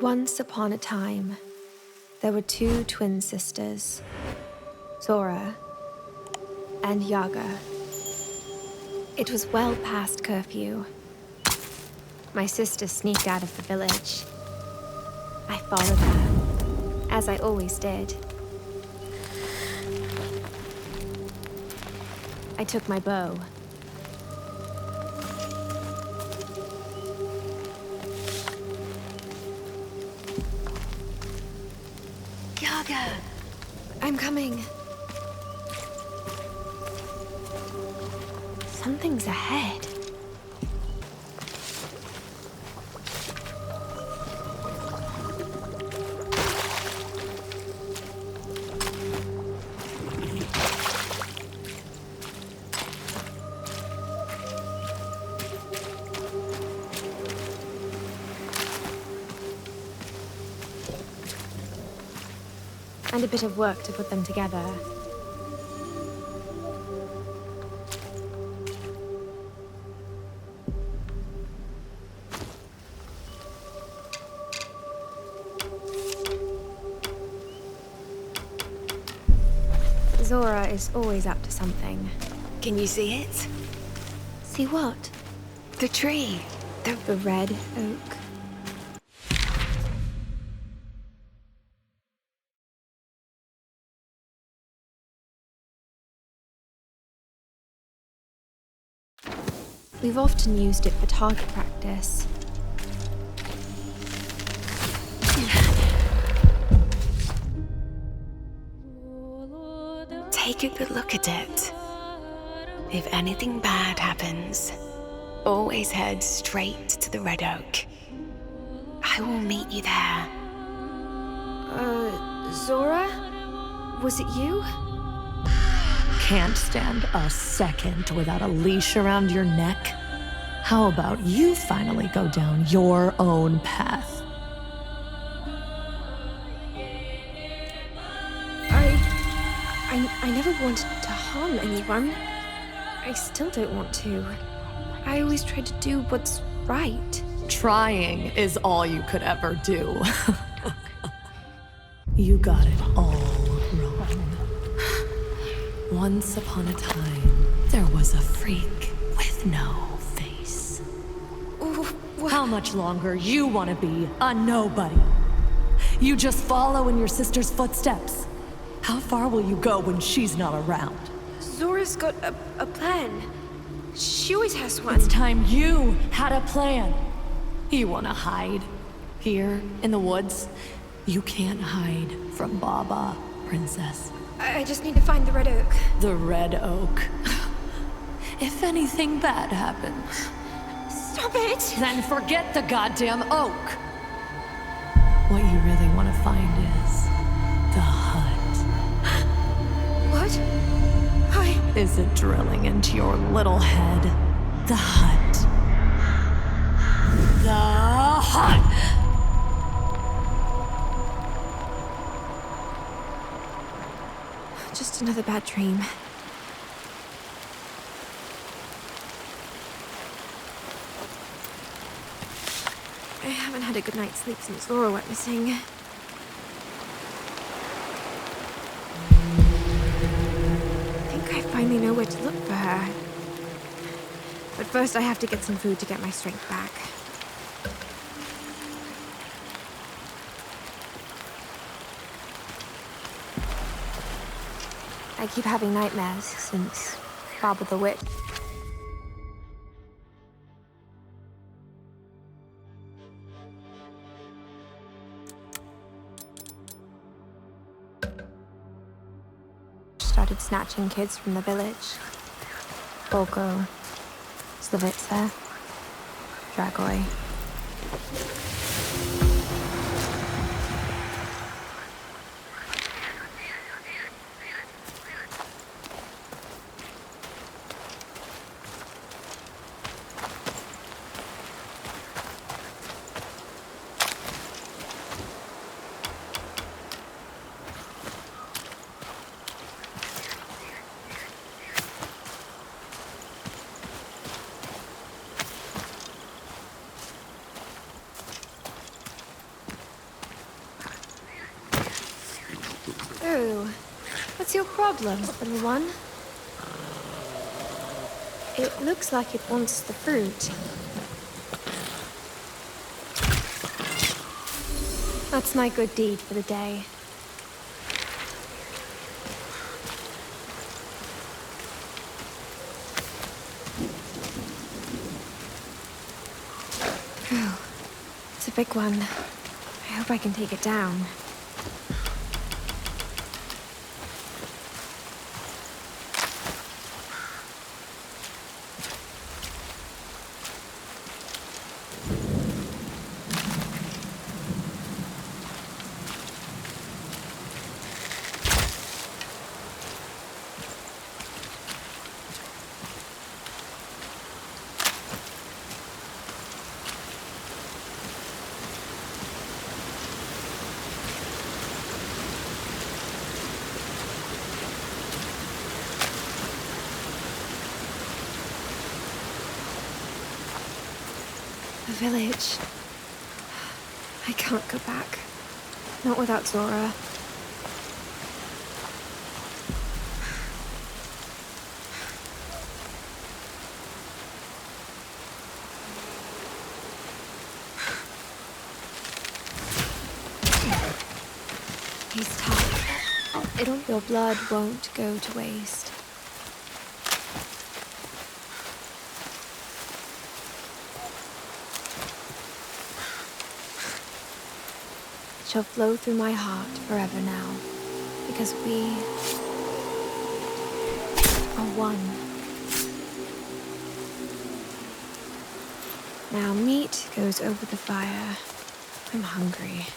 Once upon a time, there were two twin sisters, Zora and Yaga. It was well past curfew. My sister sneaked out of the village. I followed her, as I always did. I took my bow. Yaga! I'm coming. Something's ahead. And a bit of work to put them together. Zora is always up to something. Can you see it? See what? The tree. The red oak. We've often used it for target practice. Take a good look at it. If anything bad happens, always head straight to the red oak. I will meet you there. Zora? Was it you? Can't stand a second without a leash around your neck? How about you finally go down your own path? I never wanted to harm anyone. I still don't want to. I always try to do what's right. Trying is all you could ever do. You got it all wrong. Once upon a time, there was a freak with no face. How much longer you want to be a nobody? You just follow in your sister's footsteps. How far will you go when she's not around? Zora's got a plan. She always has one. It's time you had a plan. You want to hide? Here, in the woods? You can't hide from Baba, princess. I just need to find the red oak. The red oak. If anything bad happens... Stop it! Then forget the goddamn oak! What you really want to find is... the hut. What? Is it drilling into your little head? The hut. The hut! Just another bad dream. I haven't had a good night's sleep since Zora went missing. I finally know where to look for her. But first I have to get some food to get my strength back. I keep having nightmares since Baba the Witch. Started snatching kids from the village. Volko, Slavic, Dragoi. So, what's your problem, little one? It looks like it wants the fruit. That's my good deed for the day. Phew. It's a big one. I hope I can take it down. The village. I can't go back. Not without Zora. He's tough. Your blood won't go to waste. It shall flow through my heart forever now, because we are one. Now meat goes over the fire. I'm hungry.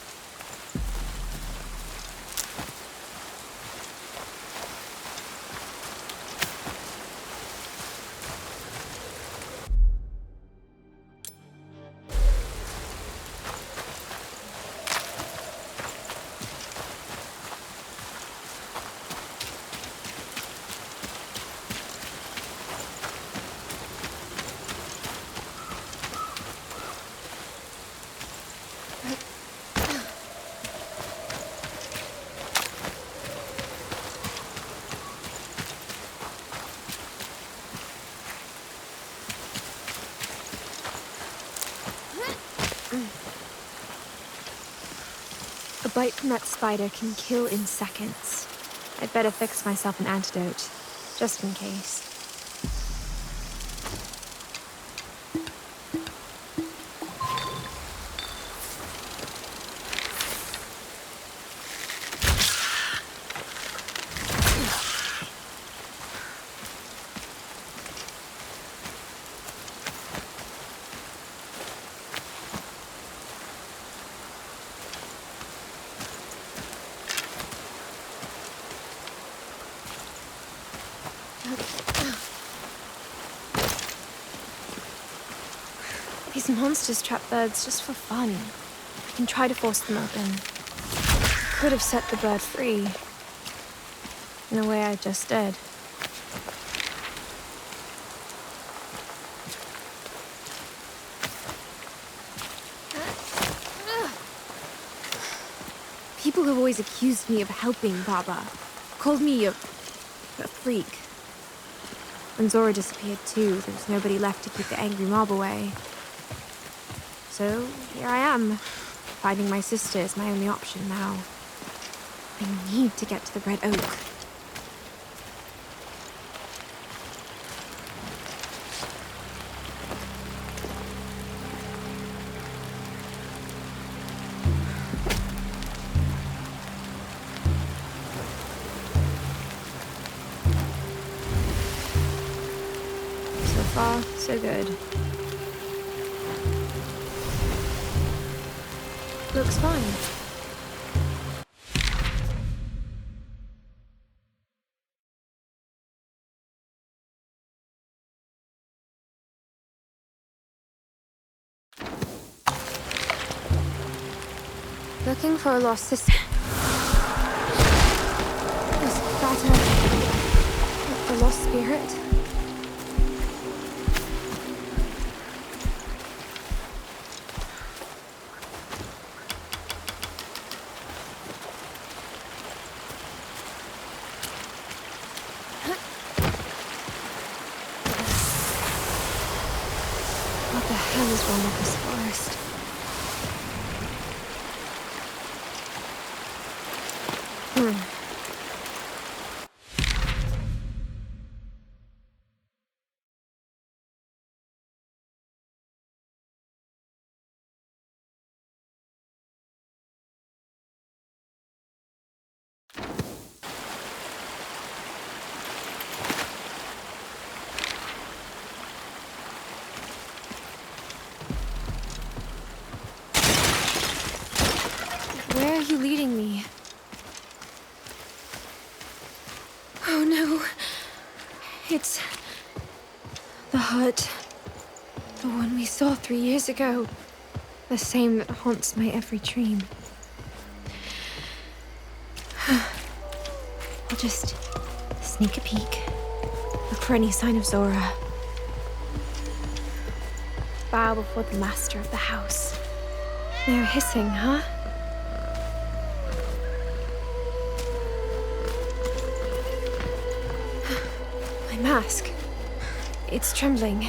A bite from that spider can kill in seconds. I'd better fix myself an antidote, just in case. These monsters trap birds just for fun. I can try to force them open. I could have set the bird free. In the way I just did. People have always accused me of helping Baba. Called me a freak. When Zora disappeared too, there was nobody left to keep the angry mob away. So, here I am. Finding my sister is my only option now. I need to get to the Red Oak. So far, so good. Looks fine. Looking for a lost sister. Was that a lost spirit? you leading me? Oh no. It's the hut. The one we saw 3 years ago. The same that haunts my every dream. I'll just sneak a peek. Look for any sign of Zora. Bow before the master of the house. They're hissing, huh? My mask. It's trembling.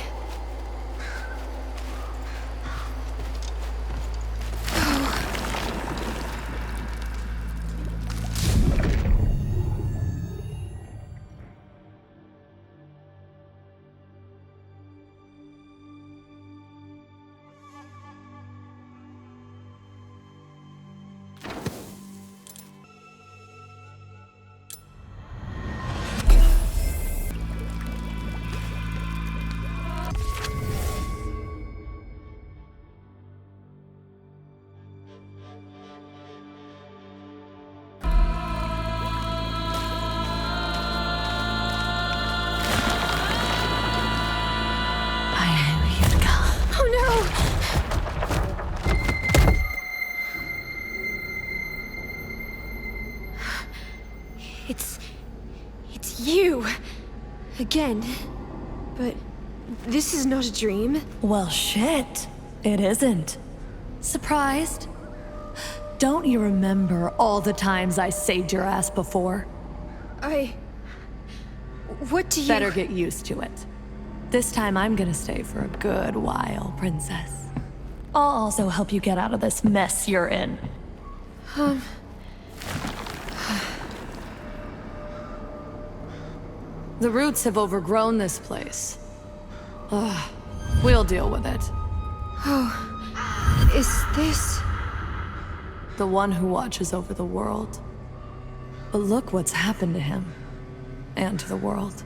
It's you! Again. But this is not a dream. Well, shit. It isn't. Surprised? Don't you remember all the times I saved your ass before? What do you... Better get used to it. This time I'm gonna stay for a good while, princess. I'll also help you get out of this mess you're in. The roots have overgrown this place. We'll deal with it. Oh, is this... The one who watches over the world. But look what's happened to him. And to the world.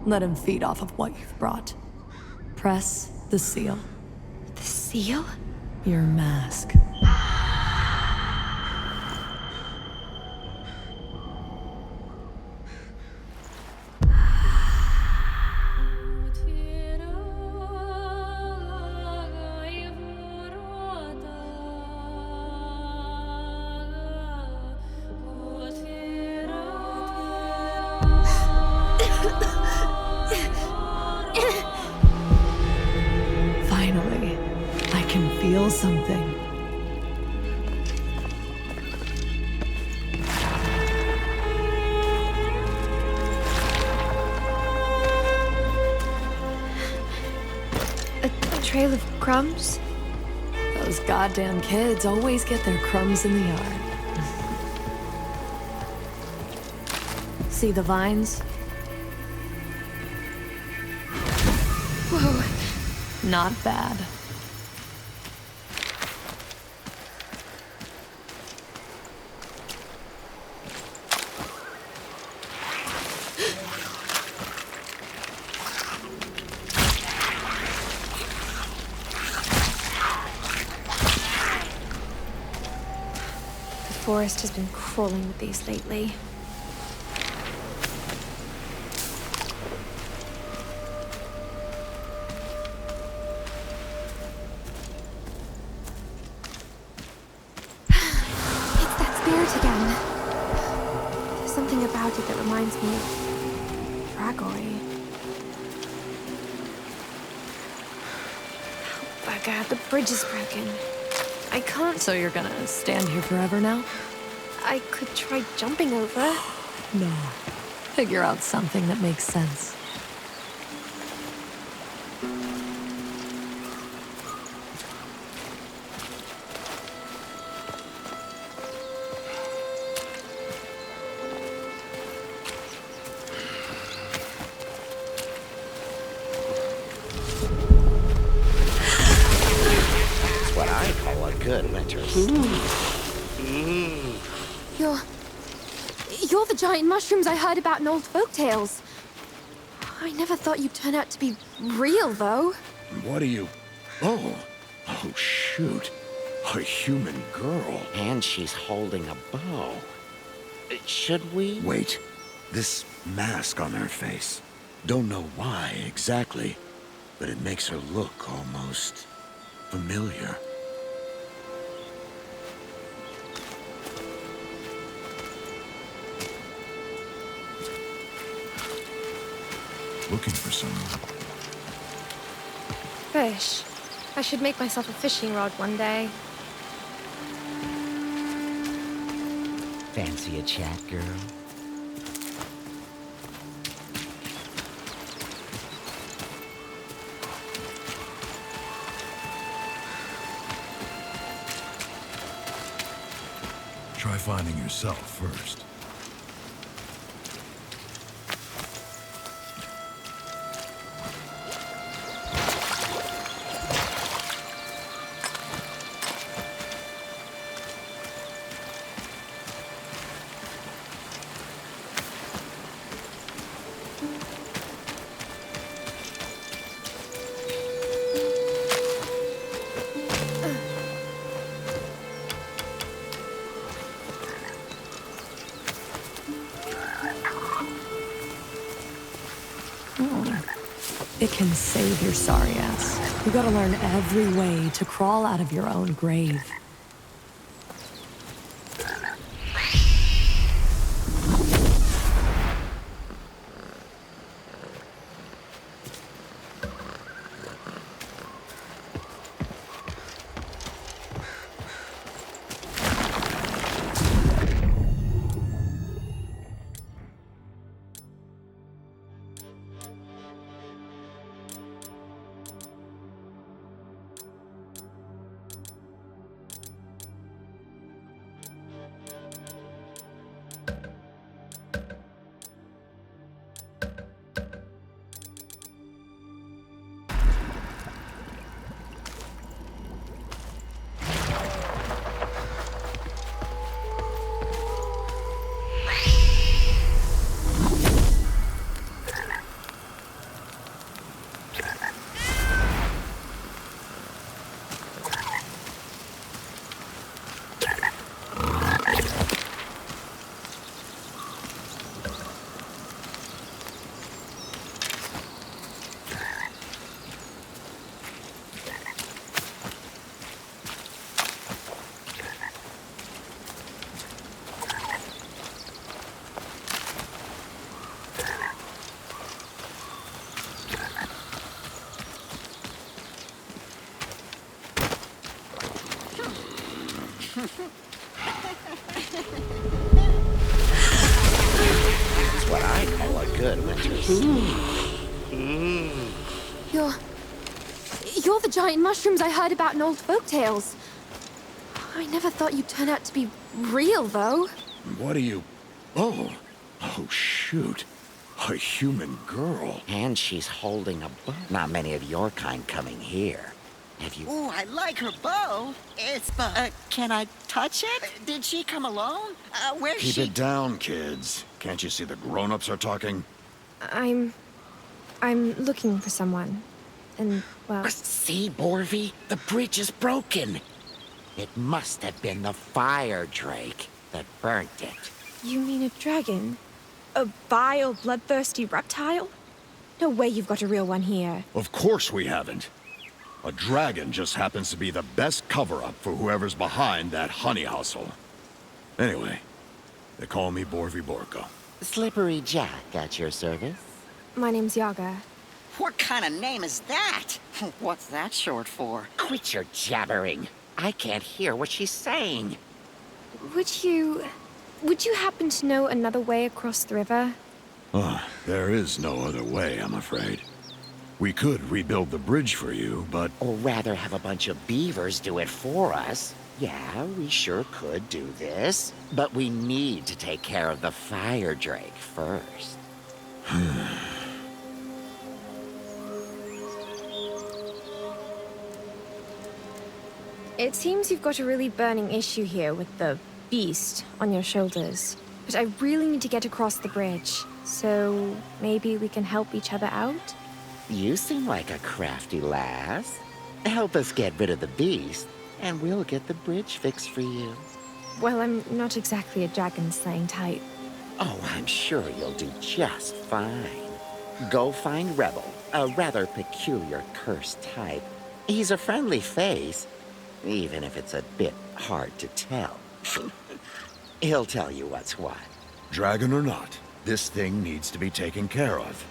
Let him feed off of what you've brought. Press the seal. The seal? Your mask. Finally, I can feel something. A trail of crumbs? Those goddamn kids always get their crumbs in the yard. See the vines? Whoa. Not bad. The forest has been crawling with these lately. That reminds me of Dragoy. Oh, bugger, the bridge is broken. I can't... So you're gonna stand here forever now? I could try jumping over. No. Figure out something that makes sense. You're the giant mushrooms I heard about in old folktales. I never thought you'd turn out to be real, though. What are you... Oh, shoot. A human girl? And she's holding a bow. Should we? Wait. This mask on her face. Don't know why exactly, but it makes her look almost familiar. Looking for someone. Fish. I should make myself a fishing rod one day. Fancy a chat, girl? Try finding yourself first. It can save your sorry ass. You gotta learn every way to crawl out of your own grave. That's what I call a good winter sleep. You're the giant mushrooms I heard about in old folktales. I never thought you'd turn out to be real, though. What are you... Oh, shoot. A human girl. And she's holding a bow. Not many of your kind coming here. Have you... Ooh, I like her bow. Can I touch it? Did she come alone? Where's Keep she? it down, kids. Can't you see the grown-ups are talking? I'm looking for someone. And, well... See, Borvi? The bridge is broken. It must have been the fire drake that burnt it. You mean a dragon? A vile, bloodthirsty reptile? No way you've got a real one here. Of course we haven't. A dragon just happens to be the best cover-up for whoever's behind that honey hustle. Anyway, they call me Borvi Borko. Slippery Jack at your service. My name's Yaga. What kind of name is that? What's that short for? Quit your jabbering. I can't hear what she's saying. Would you happen to know another way across the river? There is no other way, I'm afraid. We could rebuild the bridge for you, but... Or rather have a bunch of beavers do it for us. Yeah, we sure could do this. But we need to take care of the fire drake first. It seems you've got a really burning issue here with the beast on your shoulders. But I really need to get across the bridge, so maybe we can help each other out? You seem like a crafty lass. Help us get rid of the beast, and we'll get the bridge fixed for you. Well, I'm not exactly a dragon slaying type. Oh, I'm sure you'll do just fine. Go find Rebel, a rather peculiar cursed type. He's a friendly face, even if it's a bit hard to tell. He'll tell you what's what. Dragon or not, this thing needs to be taken care of.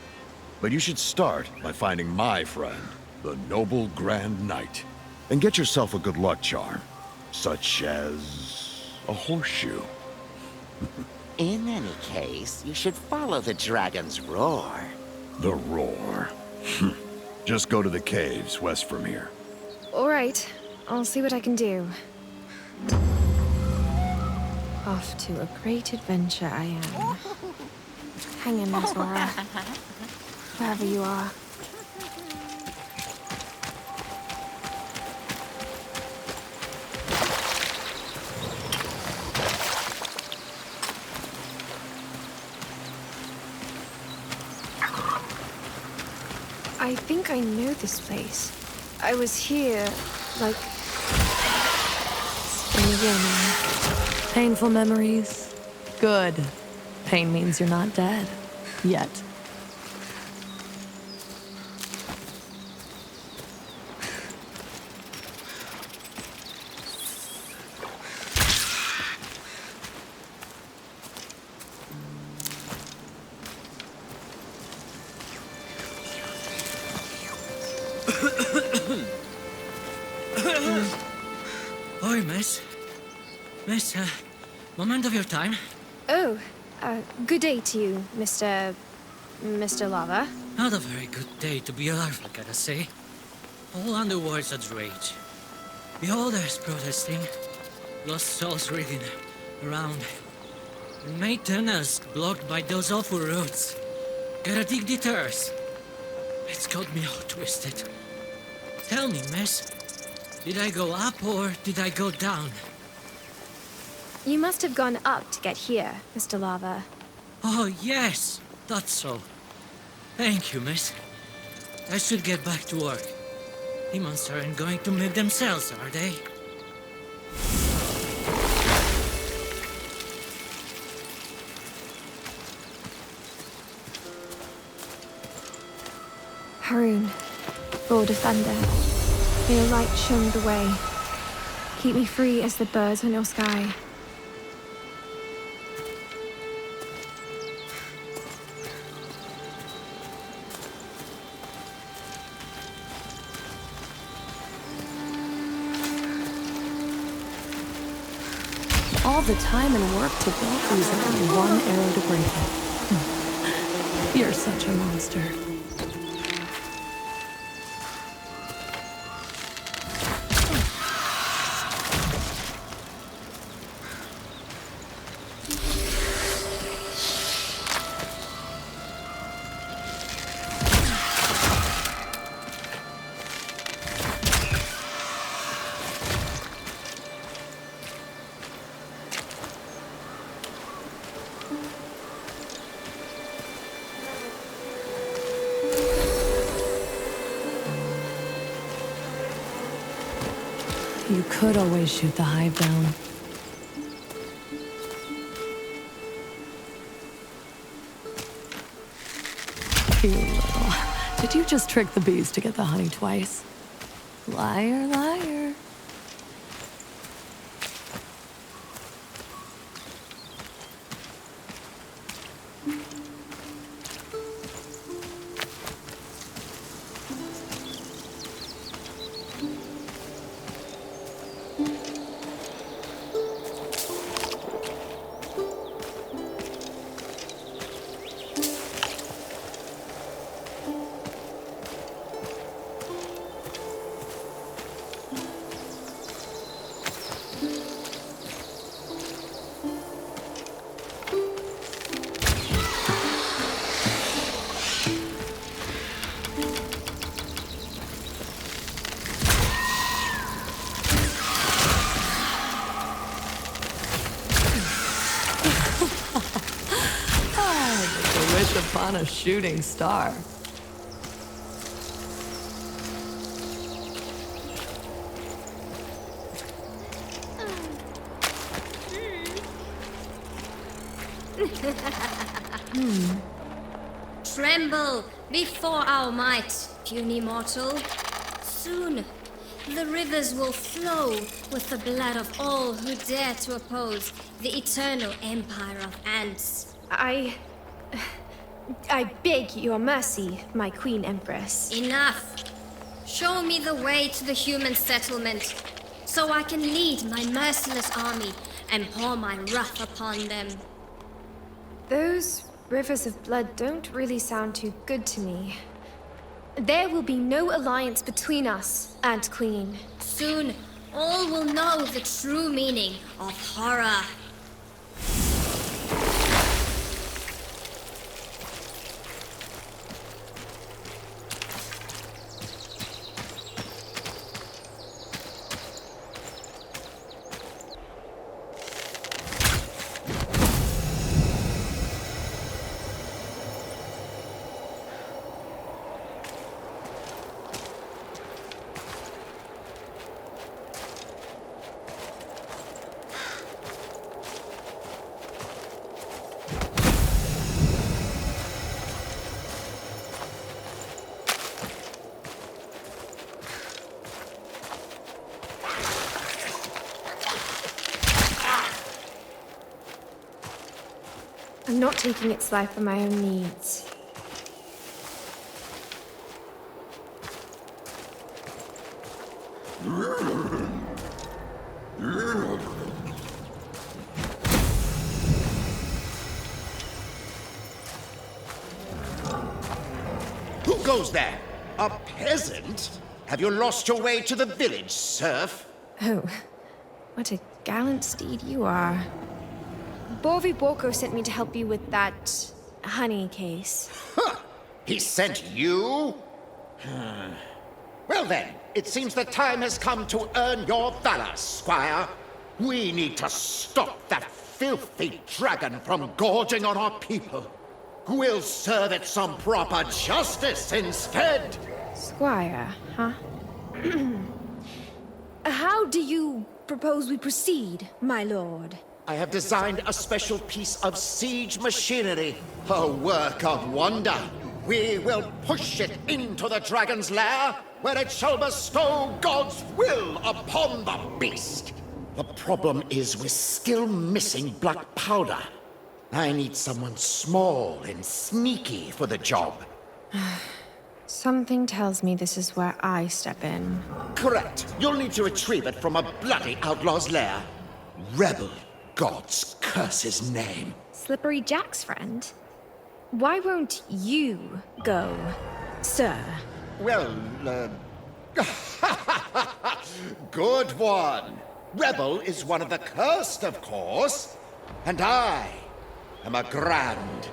But you should start by finding my friend, the Noble Grand Knight. And get yourself a good luck charm, such as a horseshoe. In any case, you should follow the dragon's roar. The roar. Just go to the caves west from here. All right, I'll see what I can do. Off to a great adventure I am. Hang in there, Zora. Wherever you are. I think I know this place. I was here, like... It's been a year now. Painful memories? Good. Pain means you're not dead. Yet. Oi, miss. Miss, moment of your time? Oh, good day to you, Mr. Lava. Not a very good day to be alive, I gotta say. All underworld's at rage. Beholders protesting. Lost souls reading around. And main tunnels blocked by those awful roads. Gotta dig deters. It's got me all twisted. Tell me, miss. Did I go up or did I go down? You must have gone up to get here, Mr. Lava. Oh, yes. That's so. Thank you, miss. I should get back to work. Demons aren't going to make themselves, are they? Haroon, Lord of Thunder, may your light show me the way. Keep me free as the birds on your sky. All the time and work to build these and only one arrow to break it. You're such a monster. You could always shoot the hive down. You little... Did you just trick the bees to get the honey twice? Liar, liar. Upon a shooting star. Tremble before our might, puny mortal. Soon, the rivers will flow with the blood of all who dare to oppose the eternal empire of ants. I beg your mercy, my Queen Empress. Enough! Show me the way to the human settlement, so I can lead my merciless army and pour my wrath upon them. Those rivers of blood don't really sound too good to me. There will be no alliance between us, Ant Queen. Soon, all will know the true meaning of horror. I'm not taking its life for my own needs. Who goes there? A peasant? Have you lost your way to the village, serf? Oh, what a gallant steed you are. Borvi Borko sent me to help you with that honey case. Huh! He sent you? Well then, it seems the time has come to earn your valor, squire. We need to stop that filthy dragon from gorging on our people. We'll serve it some proper justice instead. Squire, huh? How do you propose we proceed, my lord? I have designed a special piece of siege machinery, a work of wonder. We will push it into the dragon's lair, where it shall bestow God's will upon the beast. The problem is we're still missing black powder. I need someone small and sneaky for the job. Something tells me this is where I step in. Correct. You'll need to retrieve it from a bloody outlaw's lair. Rebel gods curse his name. Slippery Jack's friend? Why won't you go, sir? Well, good one. Rebel is one of the cursed, of course. And I am a grand.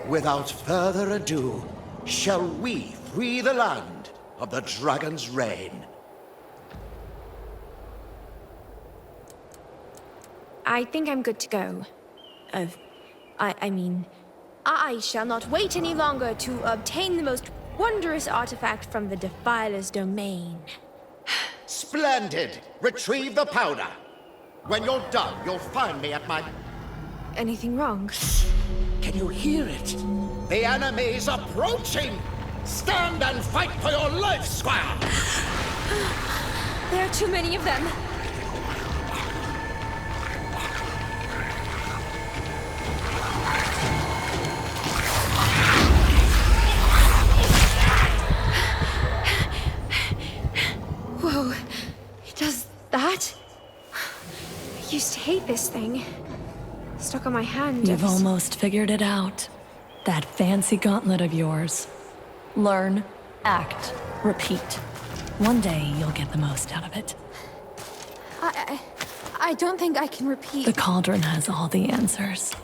Without further ado, shall we free the land of the dragon's reign? I think I'm good to go. I mean, I shall not wait any longer to obtain the most wondrous artifact from the Defiler's domain. Splendid! Retrieve the powder. When you're done, you'll find me at my... Anything wrong? Can you hear it? The enemy's approaching! Stand and fight for your life, squire! There are too many of them. Whoa, it does that? I used to hate this thing. Stuck on my hand. You've almost figured it out. That fancy gauntlet of yours. Learn, act, repeat. One day you'll get the most out of it. I don't think I can repeat. The cauldron has all the answers.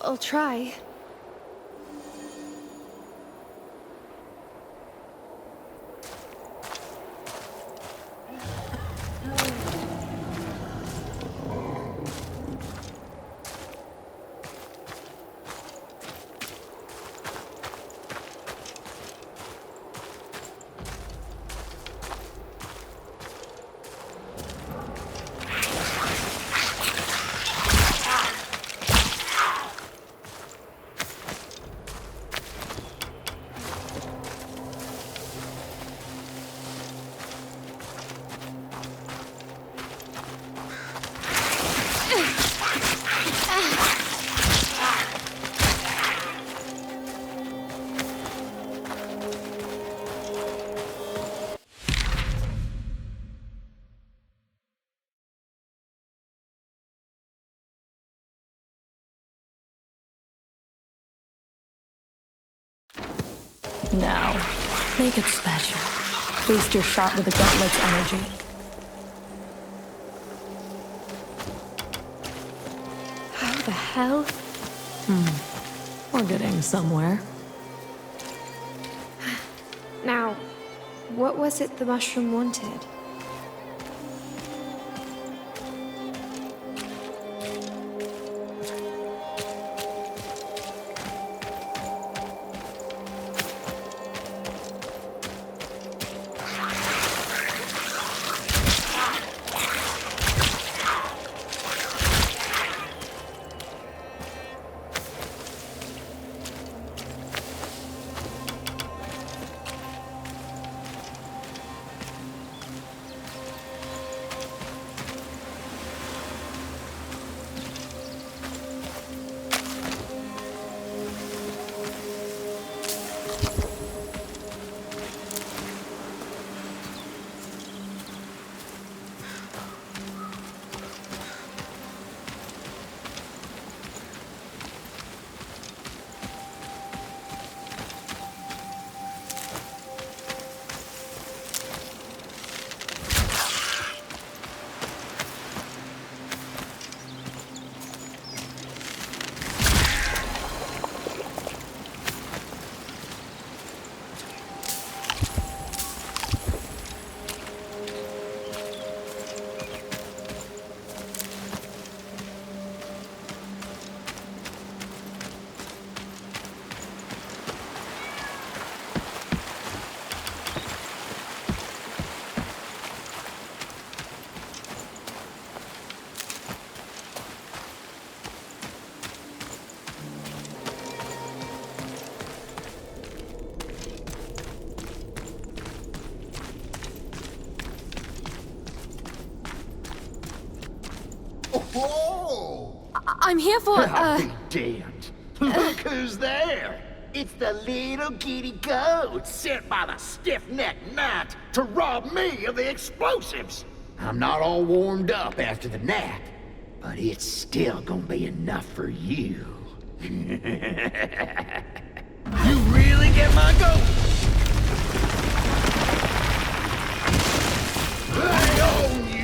I'll try. Now, make it special. Boost your shot with the gauntlet's energy. How the hell? We're getting somewhere. Now, what was it the mushroom wanted? Whoa! I'm here for, I'll be damned. Look who's there. It's the little giddy goat sent by the stiff-necked knight to rob me of the explosives. I'm not all warmed up after the nap, but it's still gonna be enough for you. You really get my goat? I own you!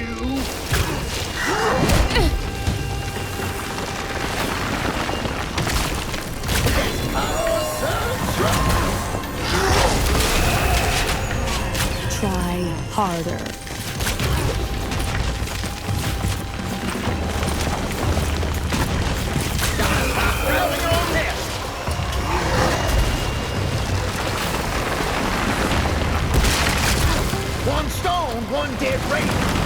Try harder. Rally on this! One stone, one dead raven.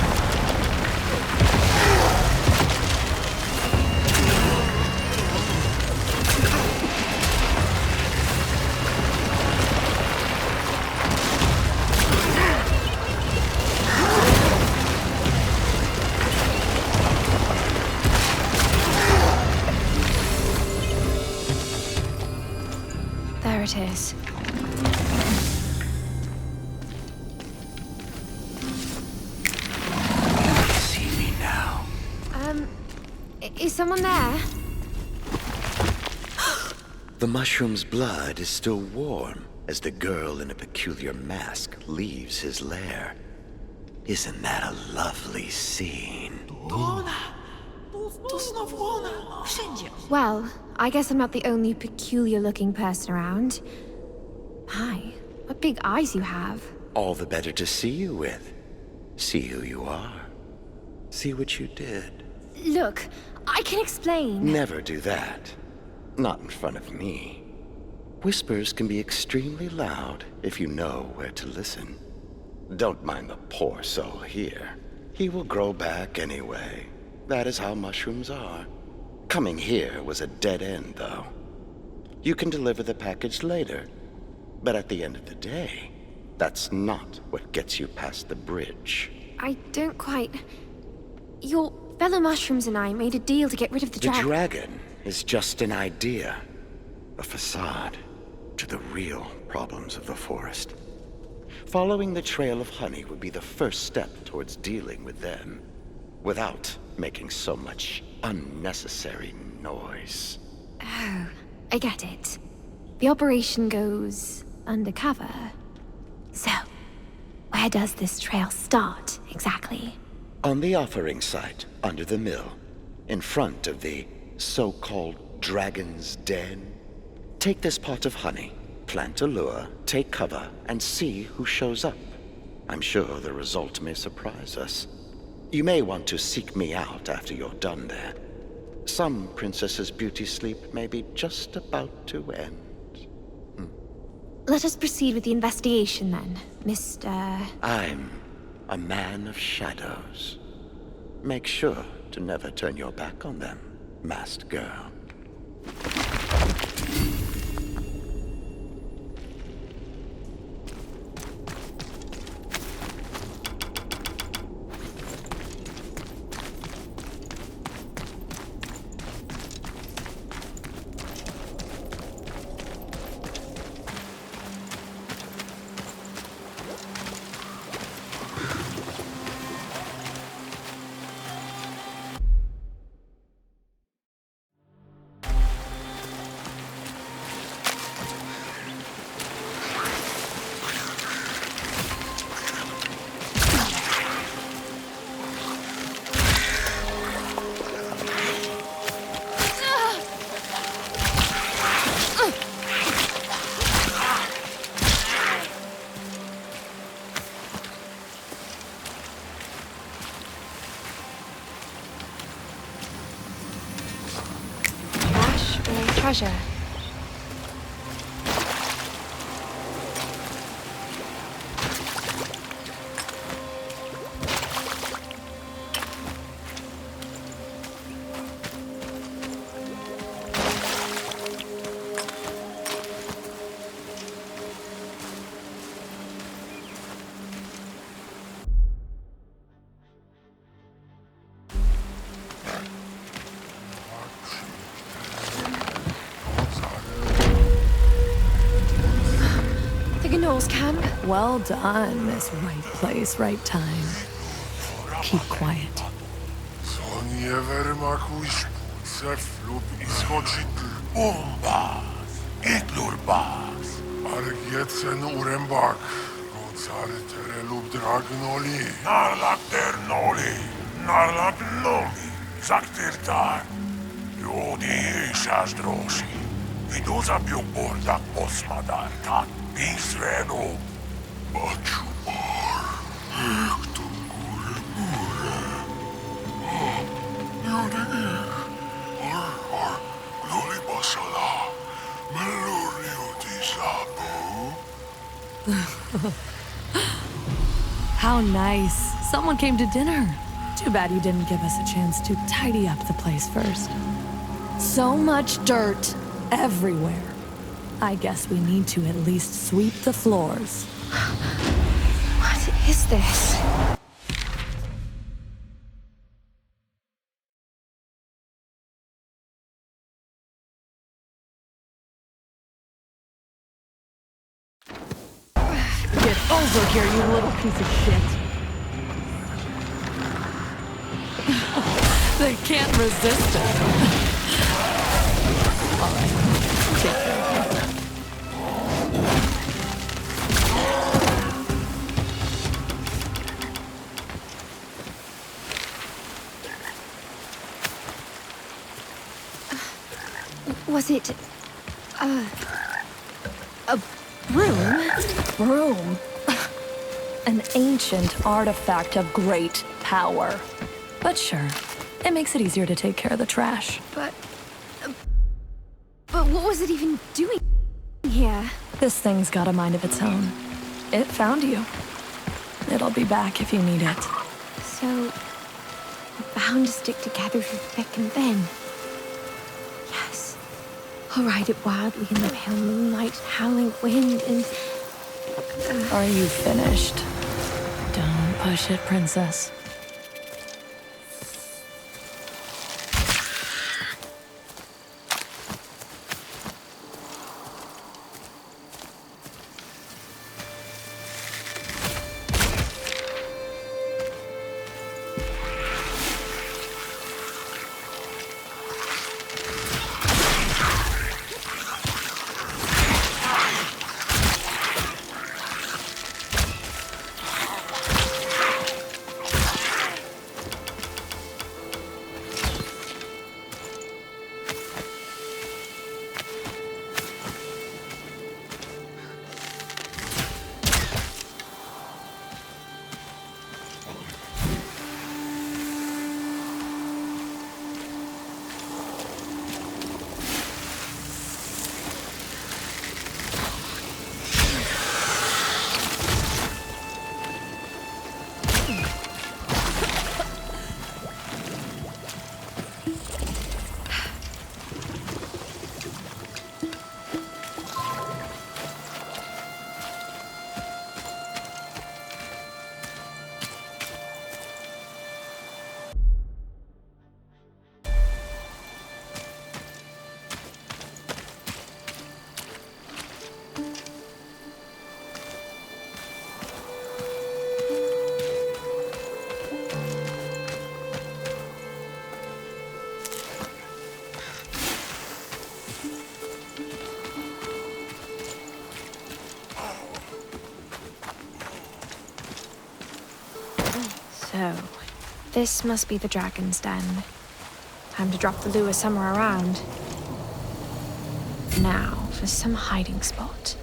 there it is. See me now. Is someone there? The mushroom's blood is still warm as the girl in a peculiar mask leaves his lair. Isn't that a lovely scene? Well, I guess I'm not the only peculiar-looking person around. Hi, what big eyes you have. All the better to see you with. See who you are. See what you did. Look, I can explain. Never do that. Not in front of me. Whispers can be extremely loud if you know where to listen. Don't mind the poor soul here. He will grow back anyway. That is how mushrooms are. Coming here was a dead end, though. You can deliver the package later, but at the end of the day, that's not what gets you past the bridge. I don't quite... Your fellow mushrooms and I made a deal to get rid of the The dragon. dragon is just an idea, a facade to the real problems of the forest. Following the trail of honey would be the first step towards dealing with them, without making so much unnecessary noise. Oh, I get it. The operation goes undercover. So, where does this trail start, exactly? On the offering site, under the mill, in front of the so-called Dragon's Den. Take this pot of honey, plant a lure, take cover, and see who shows up. I'm sure the result may surprise us. You may want to seek me out after you're done there. Some princess's beauty sleep may be just about to end. Let us proceed with the investigation then, Mr. I'm a man of shadows. Make sure to never turn your back on them, masked girl. Treasure. Camp. Well done, Miss Right Place, Right Time. Keep quiet. How nice. Someone came to dinner. Too bad you didn't give us a chance to tidy up the place first. So much dirt everywhere. I guess we need to at least sweep the floors. What is this? Get over here, you little piece of shit. They can't resist it. All right, take care of it. Was it a broom? Broom. An ancient artifact of great power. But sure, it makes it easier to take care of the trash. But what was it even doing here? This thing's got a mind of its own. It found you. It'll be back if you need it. So, we're bound to stick together through thick and thin. Yes. I'll ride it wildly in the pale moonlight, howling wind, and... Are you finished? Don't push it, princess. This must be the dragon's den. Time to drop the lure somewhere around. Now for some hiding spot.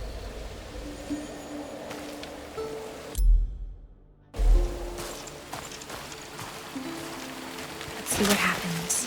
Let's see what happens.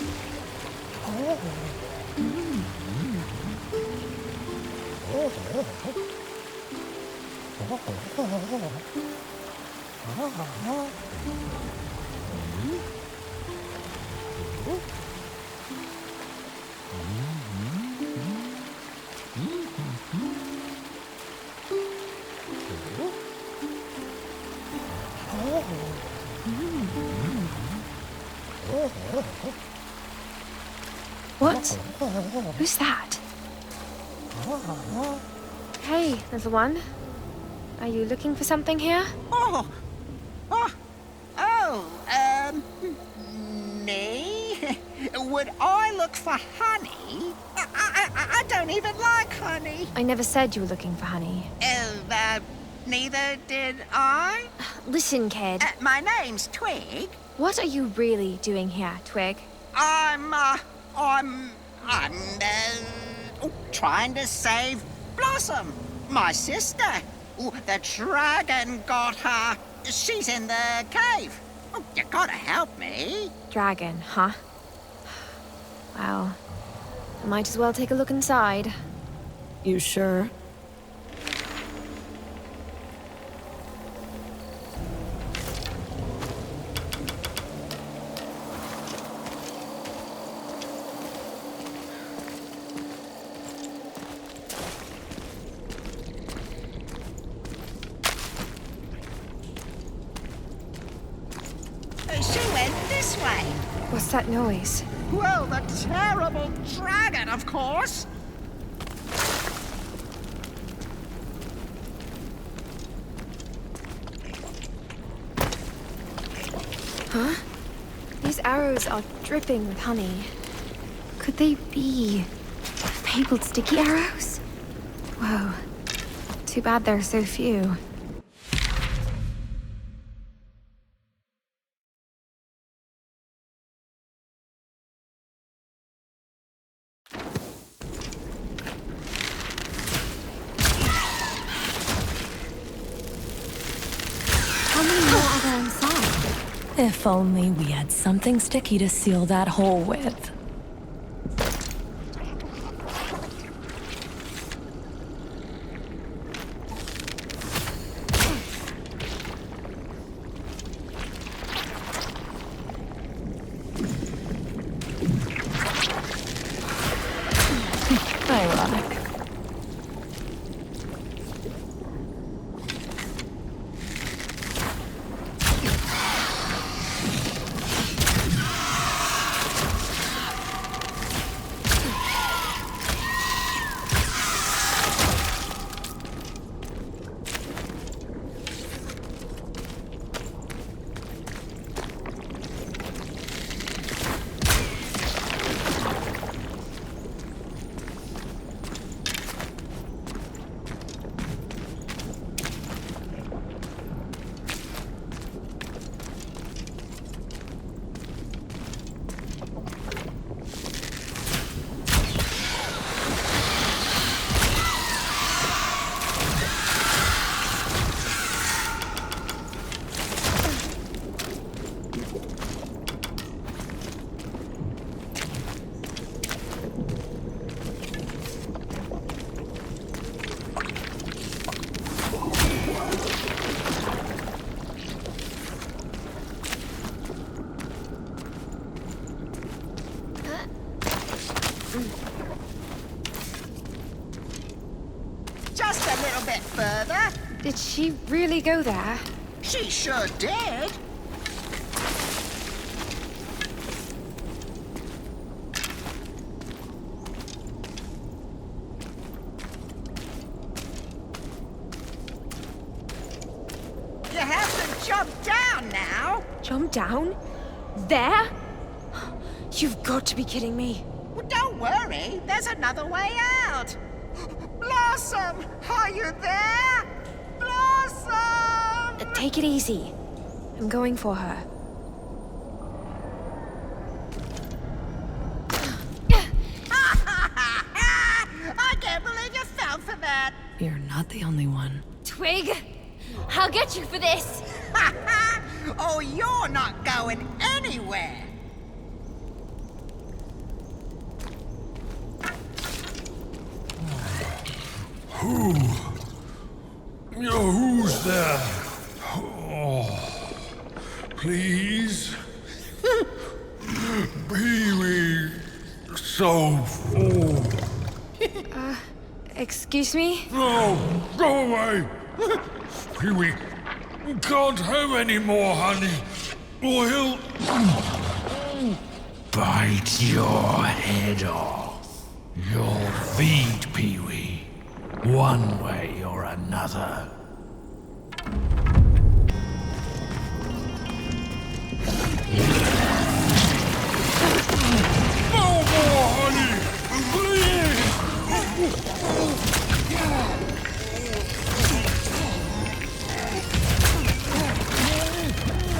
What? Who's that? Hey, little one. Are you looking for something here? Me? Would I look for honey? I don't even like honey. I never said you were looking for honey. Neither did I. Listen, kid. My name's Twig. What are you really doing here, Twig? I'm trying to save Blossom, my sister. The dragon got her. She's in the cave. You gotta help me. Dragon, huh? Well, I might as well take a look inside. You sure? She went this way. What's that noise? Well, the terrible dragon, of course. Huh? These arrows are dripping with honey. Could they be fabled sticky arrows? Whoa. Too bad there are so few. How many more are there inside? If only we had something sticky to seal that hole with. Ironic. Just a little bit further. Did she really go there? She sure did. You have to jump down now. Jump down? There? You've got to be kidding me. Well, don't worry. There's another way out. Blossom, are you there? Blossom! Take it easy. I'm going for her. You're not the only one. Twig, I'll get you for this. Oh, you're not going anywhere. Who's there? Oh, please? Pee-wee, so full. Excuse me? No, go away! Pee-wee, you can't have any more honey, or he'll... bite your head off. You'll feed Pee-wee, one way or another. No more honey! Please!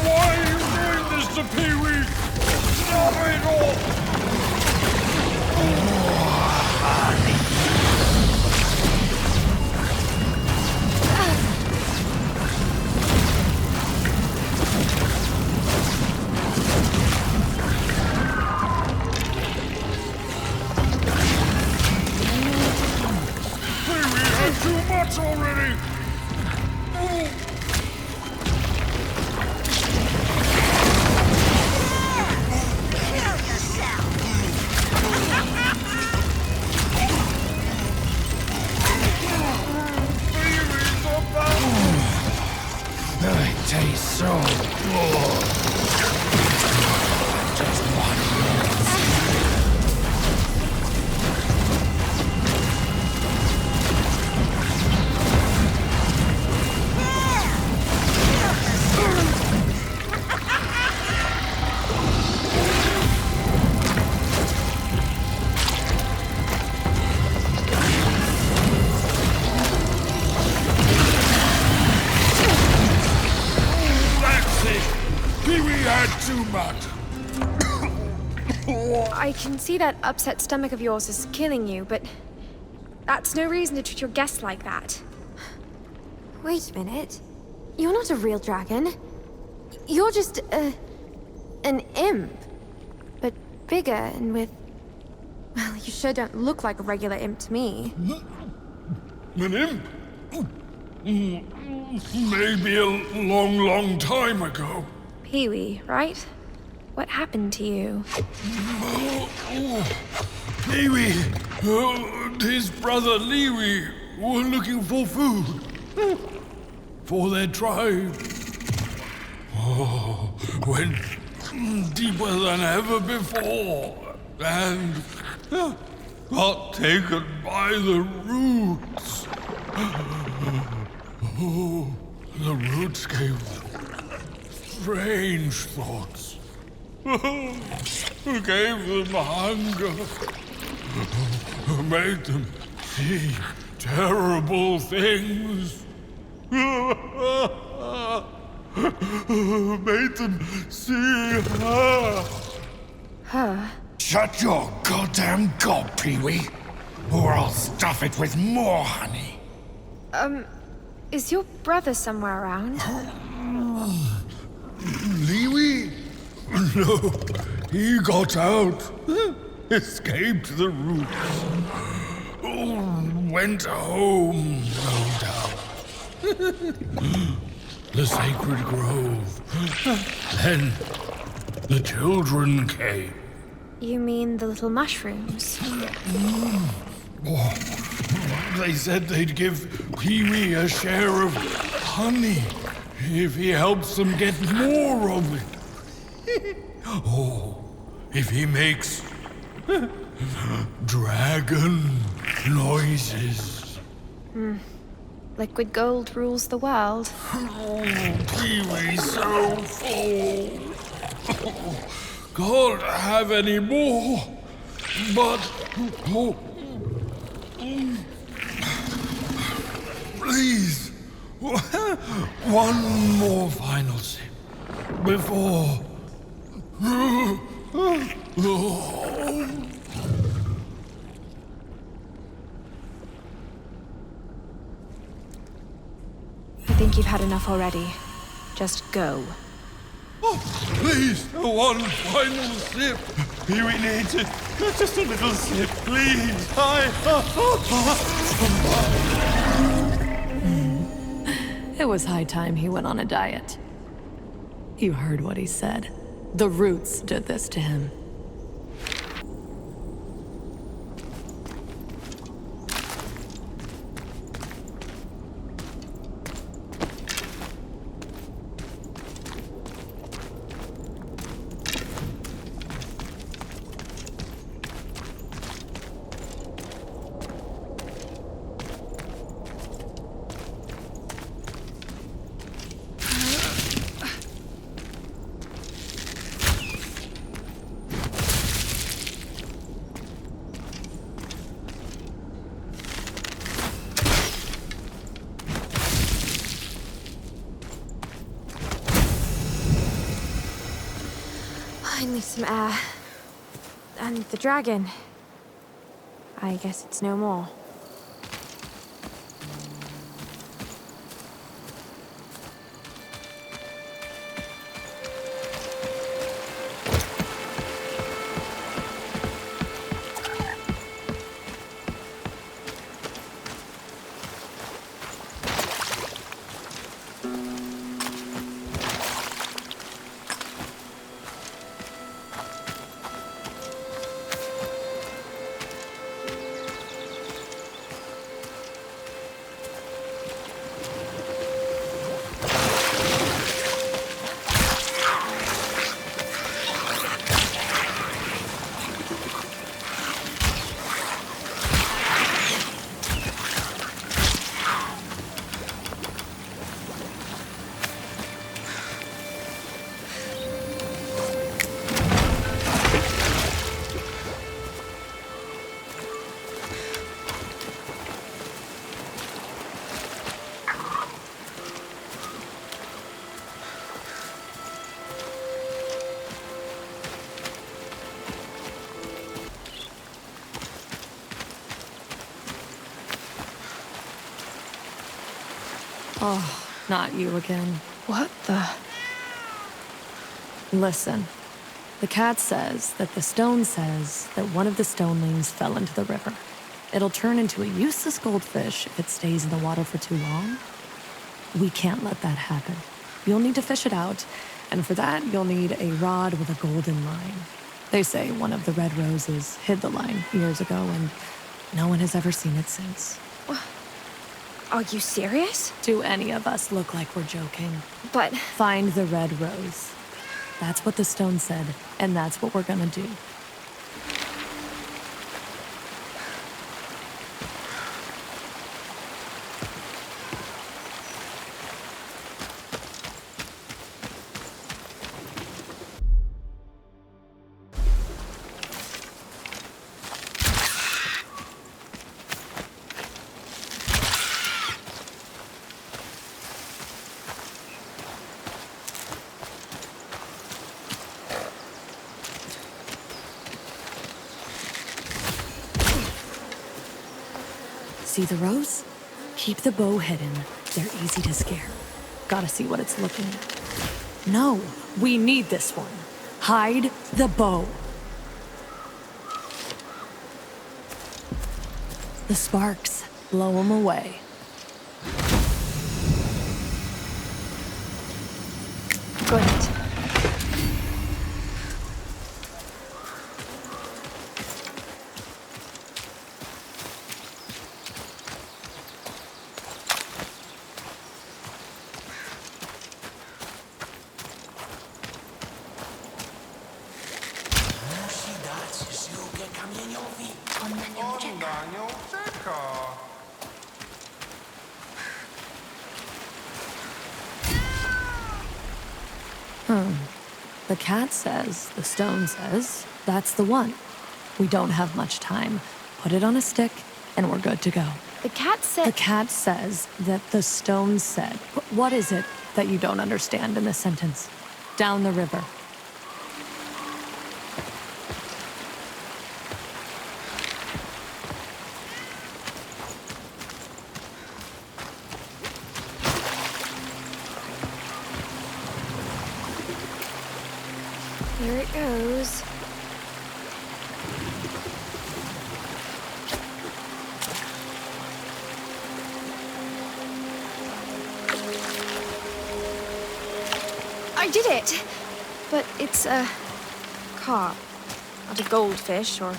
Why are you doing this to Pee-wee? Stop it all! Pee-wee had too much already! Kill yourself. Pee-wee's about... It tastes so good. Just one more. That's it. Pee-wee had too much. I can see that upset stomach of yours is killing you, but that's no reason to treat your guests like that. Wait a minute. You're not a real dragon. You're just an imp. But bigger and with... Well, you sure don't look like a regular imp to me. An imp? Maybe a long, long time ago. Pee-wee, right? What happened to you? Pee-wee, and his brother Lee-wee were looking for food for their tribe. Oh, went deeper than ever before and got taken by the roots. Oh, the roots gave strange thoughts. Gave them hunger. Made them see terrible things. Made them see her. Her? Shut your goddamn gob, Pee-wee, or I'll stuff it with more honey. Is your brother somewhere around? Lee-wee? No, he got out. Escaped the roots. Went home, no doubt. The sacred grove. Then the children came. You mean the little mushrooms? Oh, they said they'd give Pee-wee a share of honey if he helps them get more of it. Oh, if he makes dragon noises. Liquid gold rules the world. Oh, Pee-wee's so full. Can't have any more. But please, one more final sip before. think you've had enough already. Just go. Oh, please, one final sip. Here we need it. Just a little sip, please. It was high time he went on a diet. You heard what he said. The roots did this to him. I need some air. And the dragon. I guess it's no more. Oh, not you again. What the? Listen, the cat says that the stone says that one of the stonelings fell into the river. It'll turn into a useless goldfish if it stays in the water for too long. We can't let that happen. You'll need to fish it out, and for that, you'll need a rod with a golden line. They say one of the red roses hid the line years ago, and no one has ever seen it since. Are you serious? Do any of us look like we're joking? But... Find the red rose. That's what the stone said, and that's what we're gonna do. See the rose? Keep the bow hidden. They're easy to scare. Gotta see what it's looking at. No, we need this one. Hide the bow. The sparks, blow them away. Good. The cat says, the stone says, that's the one. We don't have much time. Put it on a stick, and we're good to go. The cat said... The cat says that the stone said. What is it that you don't understand in this sentence? Down the river. Here it goes. I did it! But it's a carp, not a goldfish or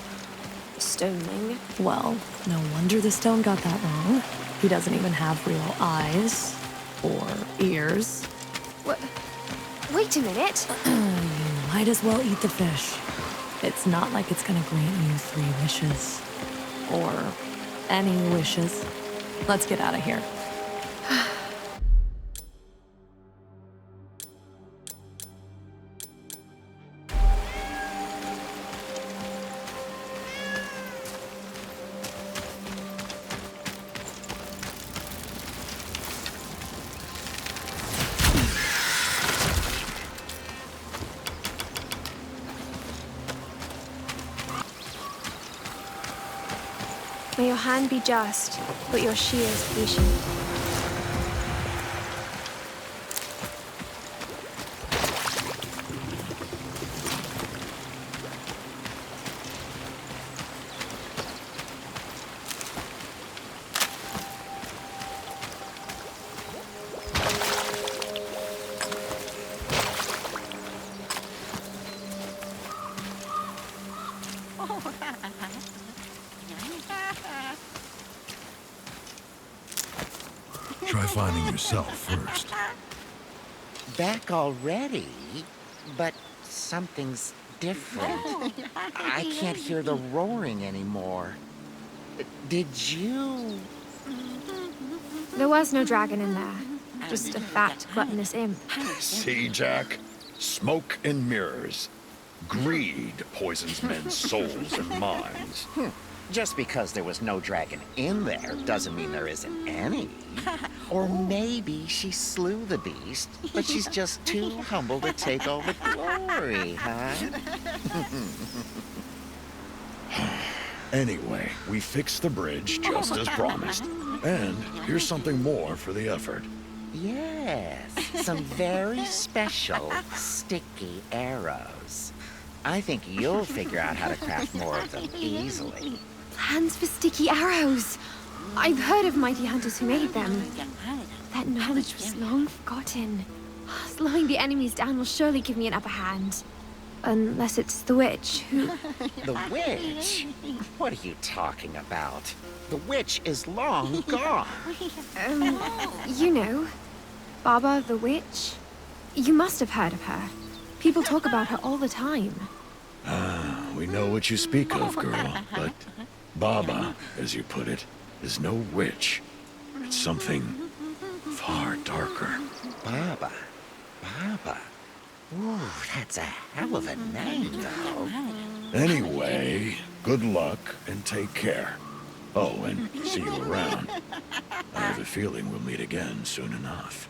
a stoneling. Well, no wonder the stone got that wrong. He doesn't even have real eyes or ears. What? Wait a minute. You might as well eat the fish. It's not like it's gonna grant you 3 wishes. Or any wishes. Let's get out of here. May your hand be just, but your shears patient. Try finding yourself first. Back already? But something's different. I can't hear the roaring anymore. Did you... There was no dragon in there. Just a fat, gluttonous imp. See, Jack? Smoke and mirrors. Greed poisons men's souls and minds. Just because there was no dragon in there doesn't mean there isn't any. Or maybe she slew the beast, but she's just too humble to take all the glory, huh? Anyway, we fixed the bridge just as promised. And here's something more for the effort. Yes, some very special sticky arrows. I think you'll figure out how to craft more of them easily. Plans for sticky arrows! I've heard of mighty hunters who made them. That knowledge was long forgotten. Slowing the enemies down will surely give me an upper hand. Unless it's the witch, who... The witch? What are you talking about? The witch is long gone. You know, Baba the witch? You must have heard of her. People talk about her all the time. We know what you speak of, girl, but Baba, as you put it, is no witch. It's something far darker. Baba. Baba. Ooh, that's a hell of a name, though. Anyway, good luck and take care. Oh, and see you around. I have a feeling we'll meet again soon enough.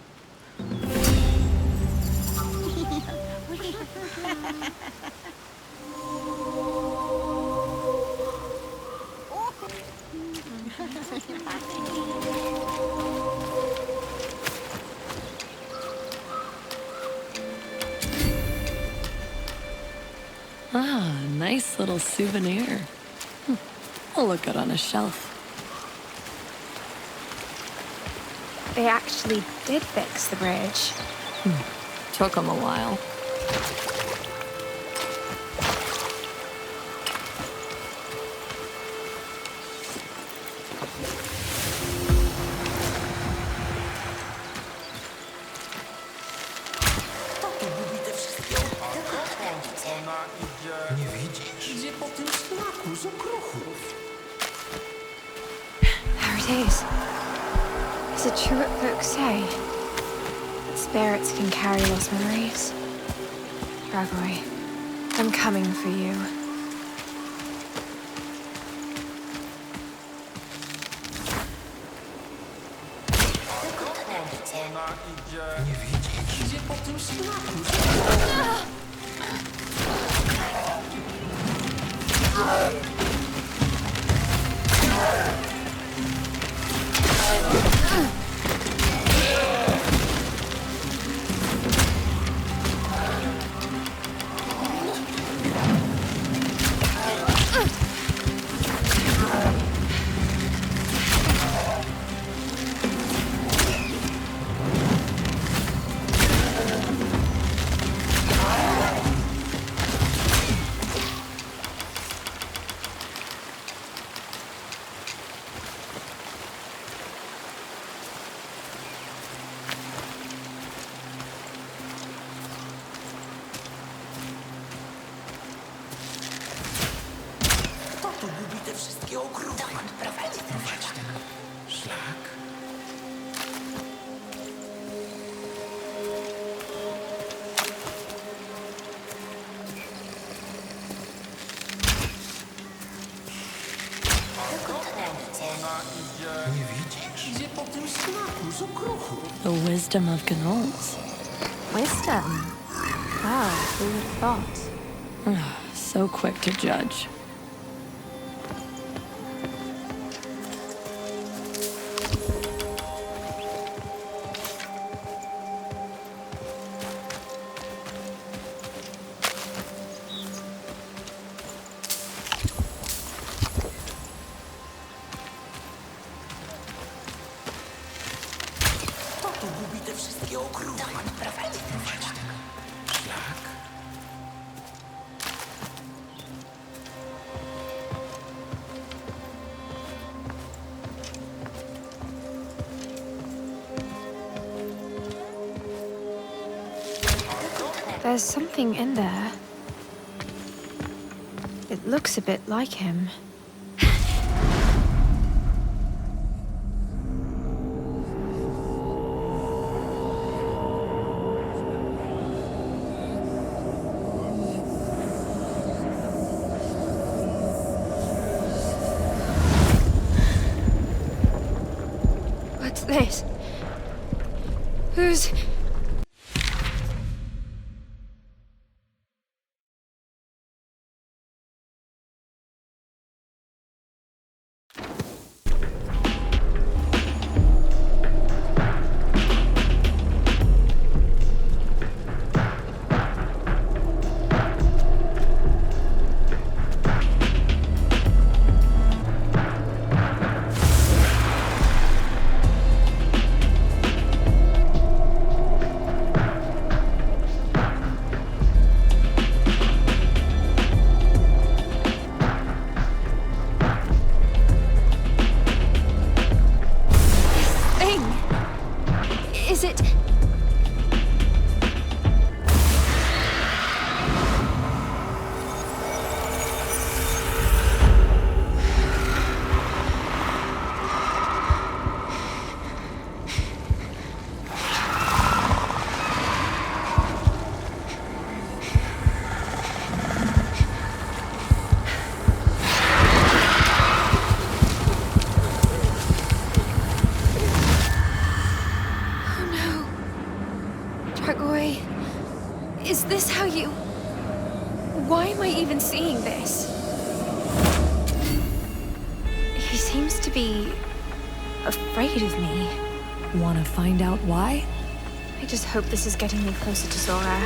Ah, nice little souvenir. Will look good on a shelf. They actually did fix the bridge. Took them a while. There it is. Is it true what folks say? That spirits can carry lost memories? Dragoy, I'm coming for you. wszystkie ogródki. Dokąd prowadzi ten Szlak? Nie widzisz? Idzie po tym szlaku z okruchu. The wisdom of gnolls. Wisdom. Wow, who would have thought? So quick to judge. To tu gubi te wszystkie okruchy. Dokąd prowadzi ten szlak? Szlak? There's something in there. It looks a bit like him. What's this? Who's... thing? Is it... Dragoi, is this how you... Why am I even seeing this? He seems to be... afraid of me. Want to find out why? I just hope this is getting me closer to Zora.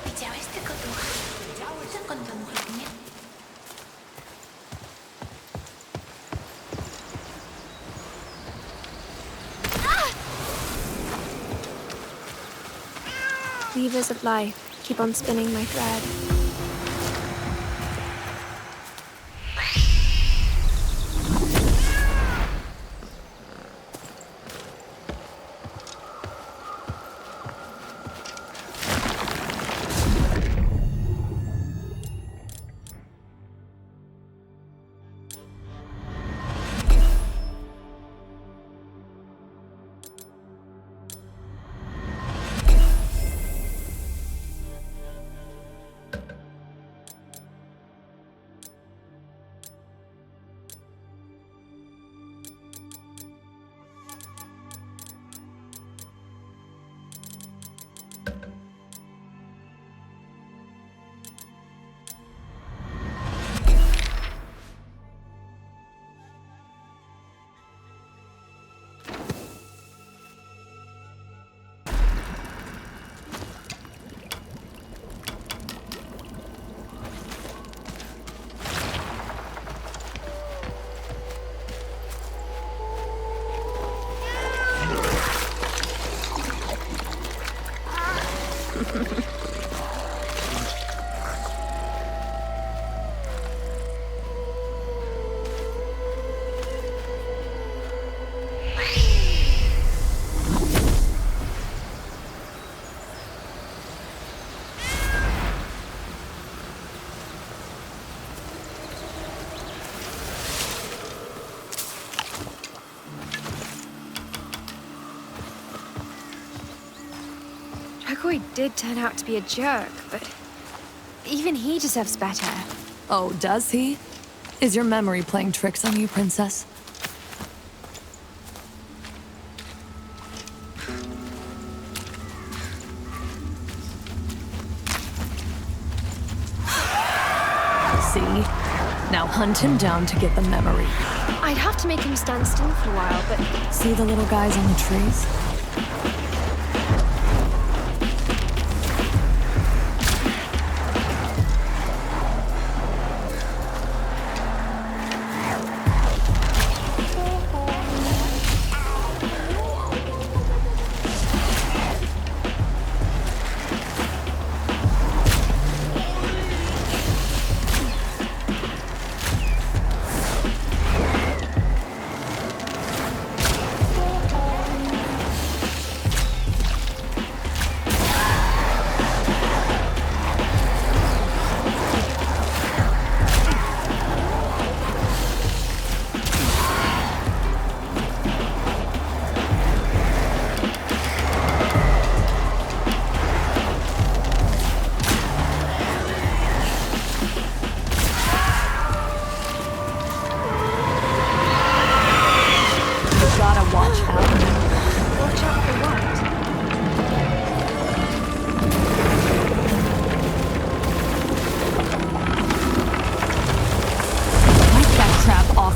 Widziałeś tego ducha? Dokąd on biegnie? Levers of life keep on spinning my thread. Dragoi did turn out to be a jerk, but even he deserves better. Oh, does he? Is your memory playing tricks on you, Princess? See? Now hunt him down to get the memory. I'd have to make him stand still for a while, but See the little guys on the trees?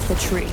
The tree.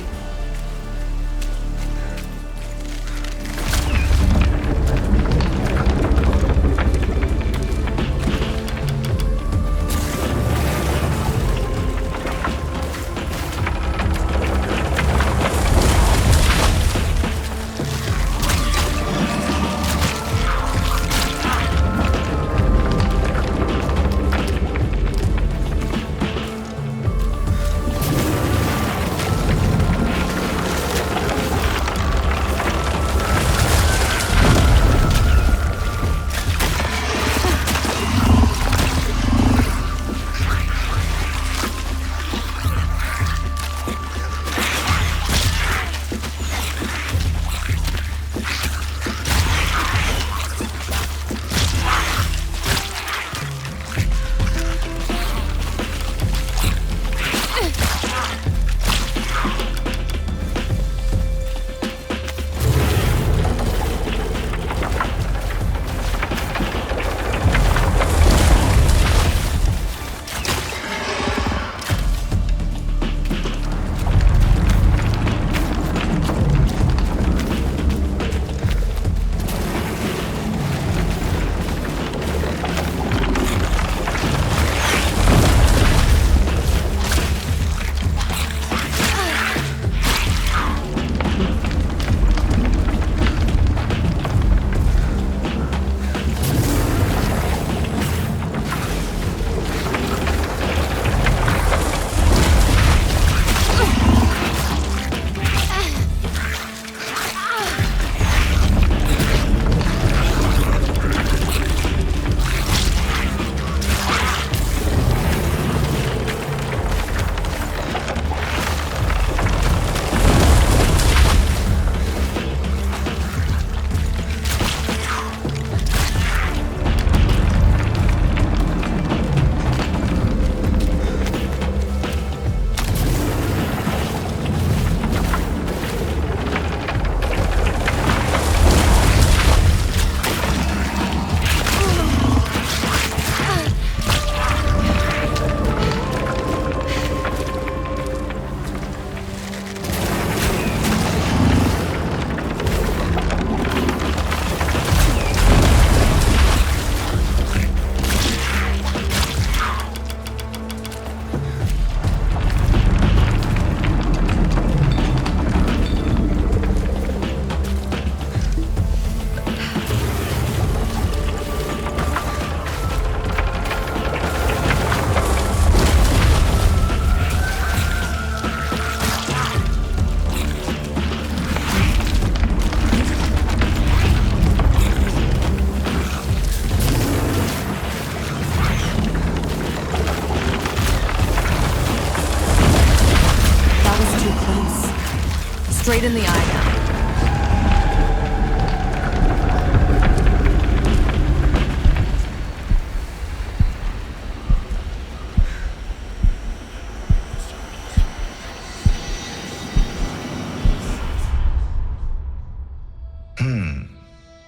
Right in the eye now.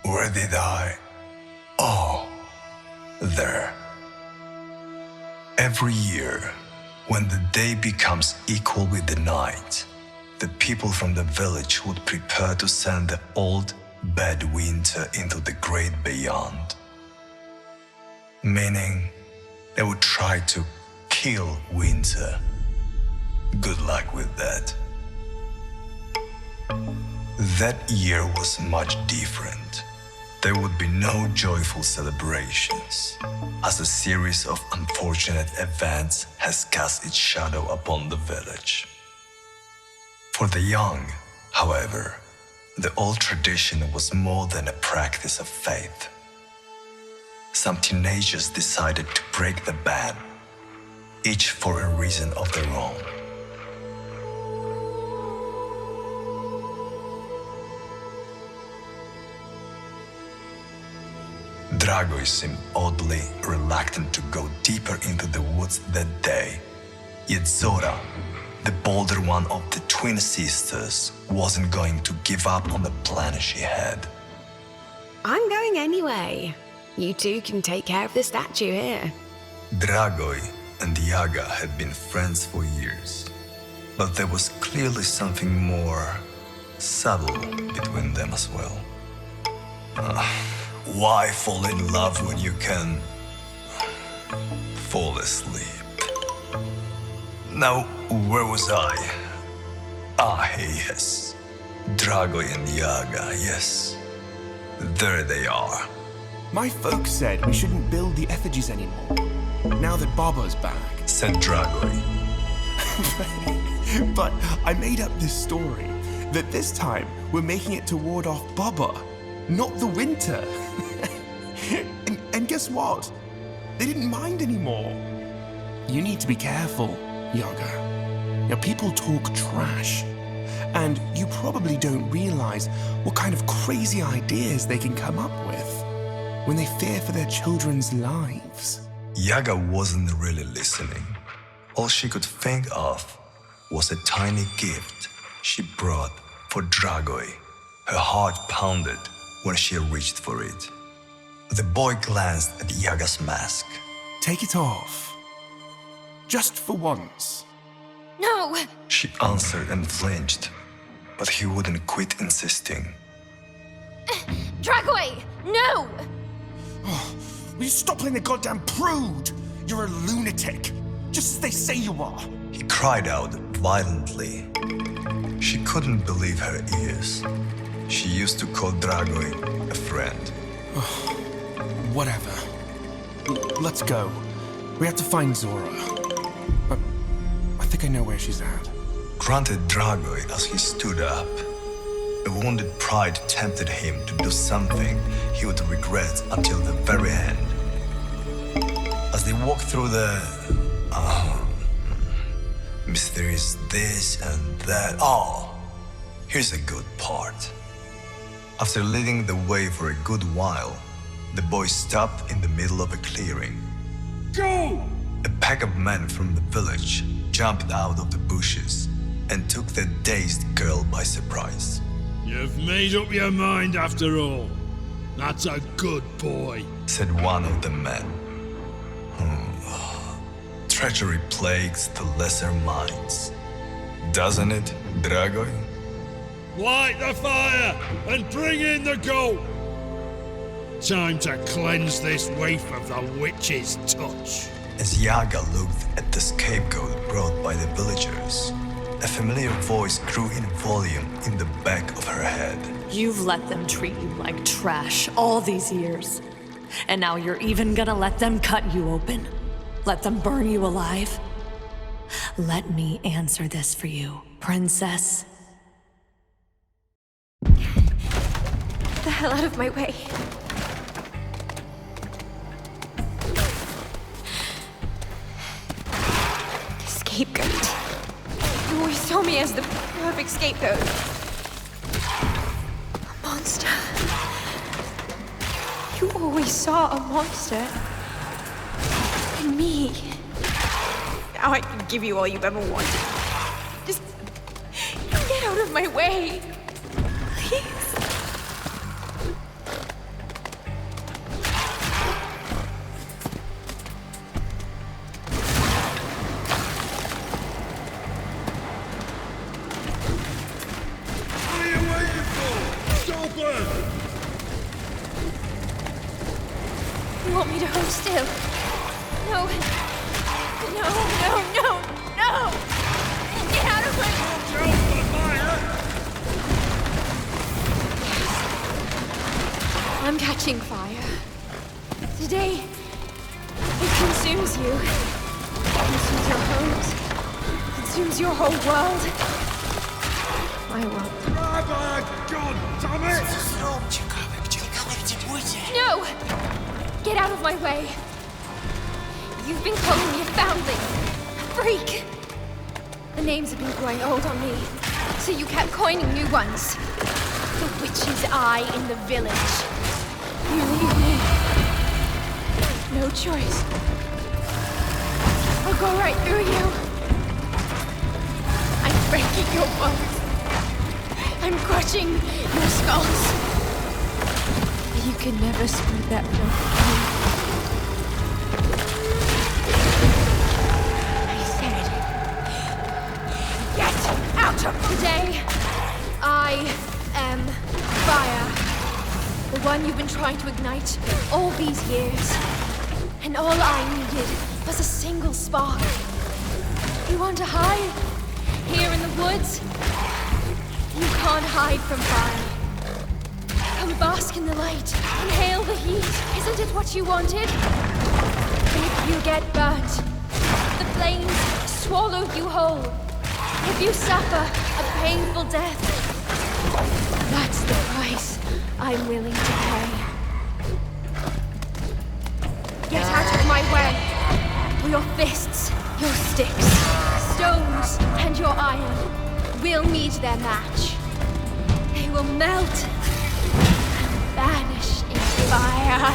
Where did I? Oh, there. Every year, when the day becomes equal with the night, the people from the village would prepare to send the old, bad winter into the great beyond. Meaning, they would try to kill winter. Good luck with that. That year was much different. There would be no joyful celebrations, as a series of unfortunate events has cast its shadow upon the village. For the young, however, the old tradition was more than a practice of faith. Some teenagers decided to break the ban, each for a reason of their own. Dragoi seemed oddly reluctant to go deeper into the woods that day, yet Zora, the bolder one of the twin sisters, wasn't going to give up on the plan she had. I'm going anyway. You two can take care of the statue here. Dragoi and Yaga had been friends for years, but there was clearly something more subtle between them as well. Why fall in love when you can fall asleep? Now, where was I? Yes. Dragoi and Yaga, yes. There they are. My folks said we shouldn't build the effigies anymore, now that Baba's back. Said Dragoi. But I made up this story, that this time we're making it to ward off Baba, not the winter. and guess what? They didn't mind anymore. You need to be careful, Yaga. Now, people talk trash, and you probably don't realize what kind of crazy ideas they can come up with when they fear for their children's lives. Yaga wasn't really listening. All she could think of was a tiny gift she brought for Dragoi. Her heart pounded when she reached for it. The boy glanced at Yaga's mask. Take it off. Just for once. No! She answered and flinched, but he wouldn't quit insisting. Dragoi! No! Oh, will you stop playing the goddamn prude? You're a lunatic, just as they say you are. He cried out violently. She couldn't believe her ears. She used to call Dragoi a friend. Whatever. Let's go. We have to find Zora. I think I know where she's at. Grunted Dragoi as he stood up. A wounded pride tempted him to do something he would regret until the very end. As they walked through the mysterious this and that. Here's a good part. After leading the way for a good while, the boy stopped in the middle of a clearing. Go! A pack of men from the village jumped out of the bushes and took the dazed girl by surprise. You've made up your mind after all. That's a good boy, said one of the men. Treachery plagues the lesser minds. Doesn't it, Dragoi? Light the fire and bring in the goat. Time to cleanse this waif of the witch's touch. As Yaga looked at the scapegoat brought by the villagers, a familiar voice grew in volume in the back of her head. You've let them treat you like trash all these years. And now you're even gonna let them cut you open? Let them burn you alive? Let me answer this for you, princess. The hell out of my way. Scapegoat. You always saw me as the perfect scapegoat. We saw a monster. In me. Now I can give you all you've ever wanted. Just get out of my way. Please. You want me to hold still? No. No, no, no, no! Get out of my... I'm catching fire. Today, it consumes you. Consumes your homes. Consumes your whole world. My world. No! Get out of my way! You've been calling me a foundling, a freak! The names have been growing old on me, so you kept coining new ones. The witch's eye in the village. You leave me. No choice. I'll go right through you. I'm breaking your bones. I'm crushing your skulls. You can never spread that from me. I said, get out of today. I am fire. The one you've been trying to ignite all these years. And all I needed was a single spark. You want to hide? Here in the woods? You can't hide from fire. Come bask in the light. Inhale the heat. Isn't it what you wanted? If you get burnt, the flames swallow you whole. If you suffer a painful death, that's the price I'm willing to pay. Get out of my way. Your fists, your sticks, stones, and your iron will meet their match. They will melt and vanish in fire.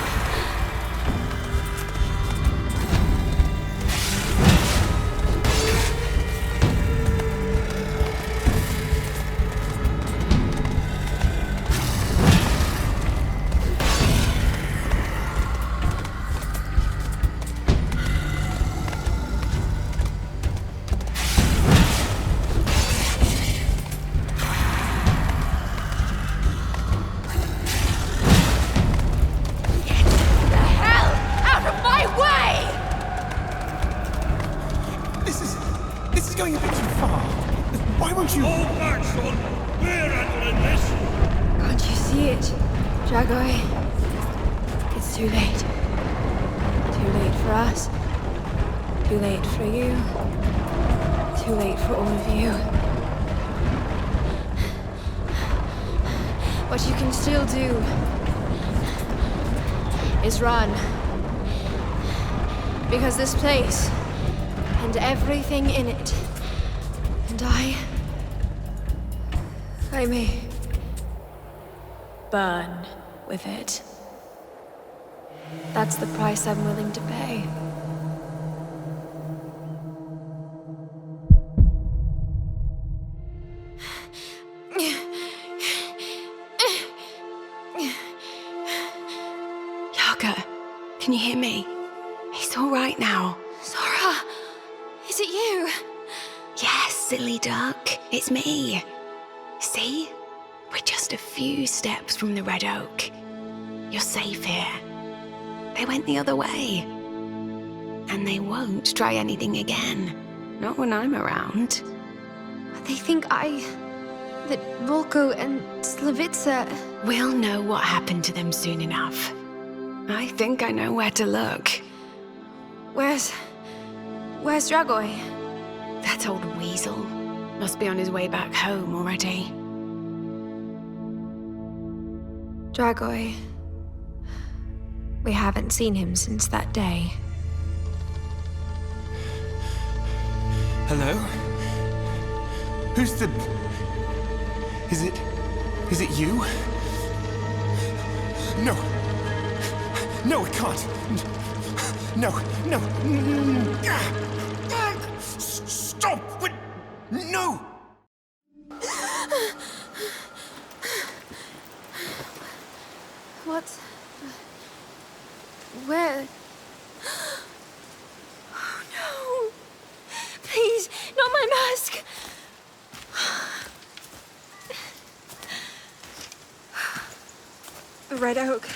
What you can still do is run. Because this place and everything in it, and I may burn with it. That's the price I'm willing to pay. Can you hear me? He's all right now. Zora! Is it you? Yes, silly duck. It's me. See? We're just a few steps from the Red Oak. You're safe here. They went the other way. And they won't try anything again. Not when I'm around. They think that Volko and Slavica... We'll know what happened to them soon enough. I think I know where to look. Where's Dragoi? That old weasel. Must be on his way back home already. Dragoi. We haven't seen him since that day. Hello? Who's the... Is it you? No. No, it can't. No, no. Stop! Wait. No! What? Where? Oh no! Please, not my mask! The red oak.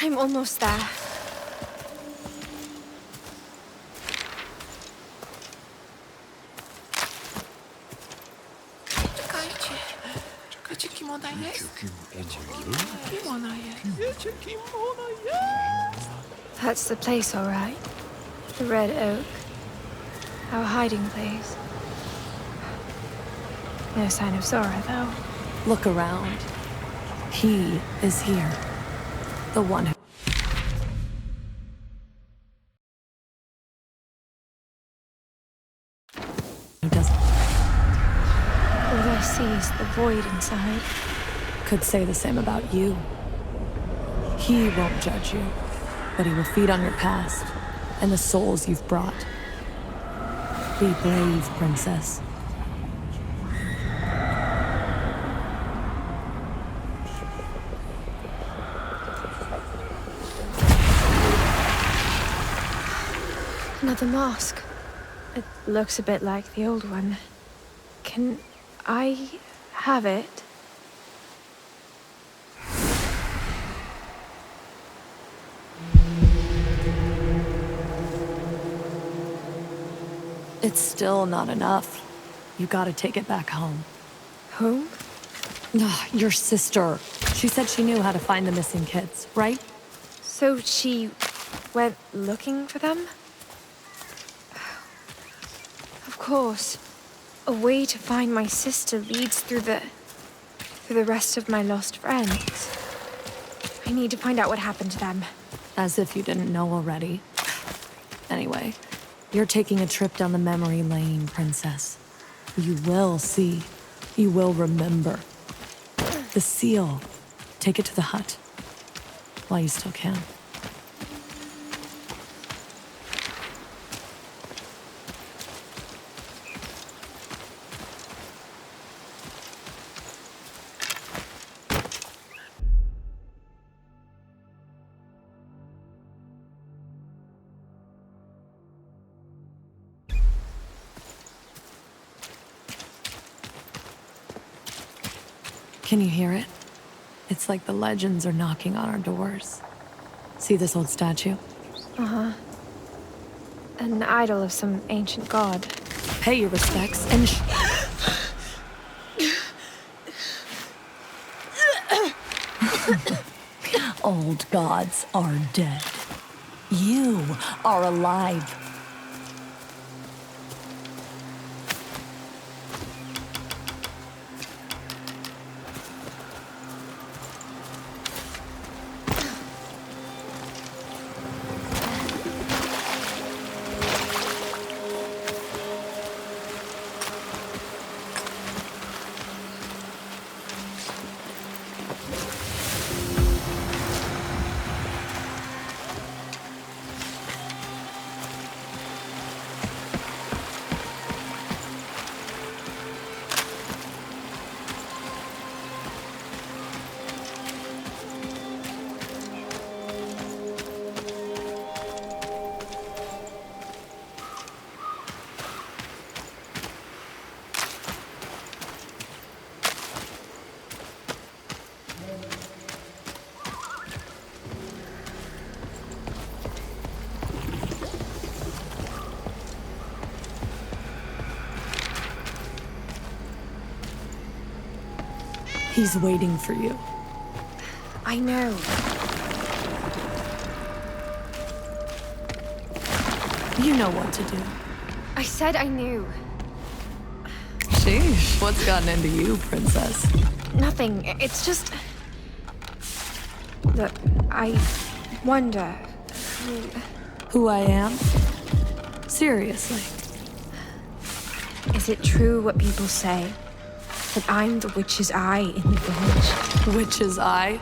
I'm almost there. That's the place, all right. The red oak. Our hiding place. No sign of Zora, though. Look around. He is here. The one who doesn't. All I see is the void inside. Could say the same about you. He won't judge you, but he will feed on your past and the souls you've brought. Be brave, princess. Another mask. It looks a bit like the old one. Can I have it? It's still not enough. You gotta take it back home. Home? Your sister. She said she knew how to find the missing kids, right? So she went looking for them? Of course. A way to find my sister leads through the rest of my lost friends. I need to find out what happened to them. As if you didn't know already. Anyway, you're taking a trip down the memory lane, princess. You will see. You will remember. The seal. Take it to the hut. While you still can. Can you hear it? It's like the legends are knocking on our doors. See this old statue? Uh-huh. An idol of some ancient god. Pay your respects and old gods are dead. You are alive. He's waiting for you. I know. You know what to do. I said I knew. Sheesh, what's gotten into you, princess? Nothing. It's just... Look, I wonder who I am? Seriously. Is it true what people say? That I'm the witch's eye in the village? Witch's eye?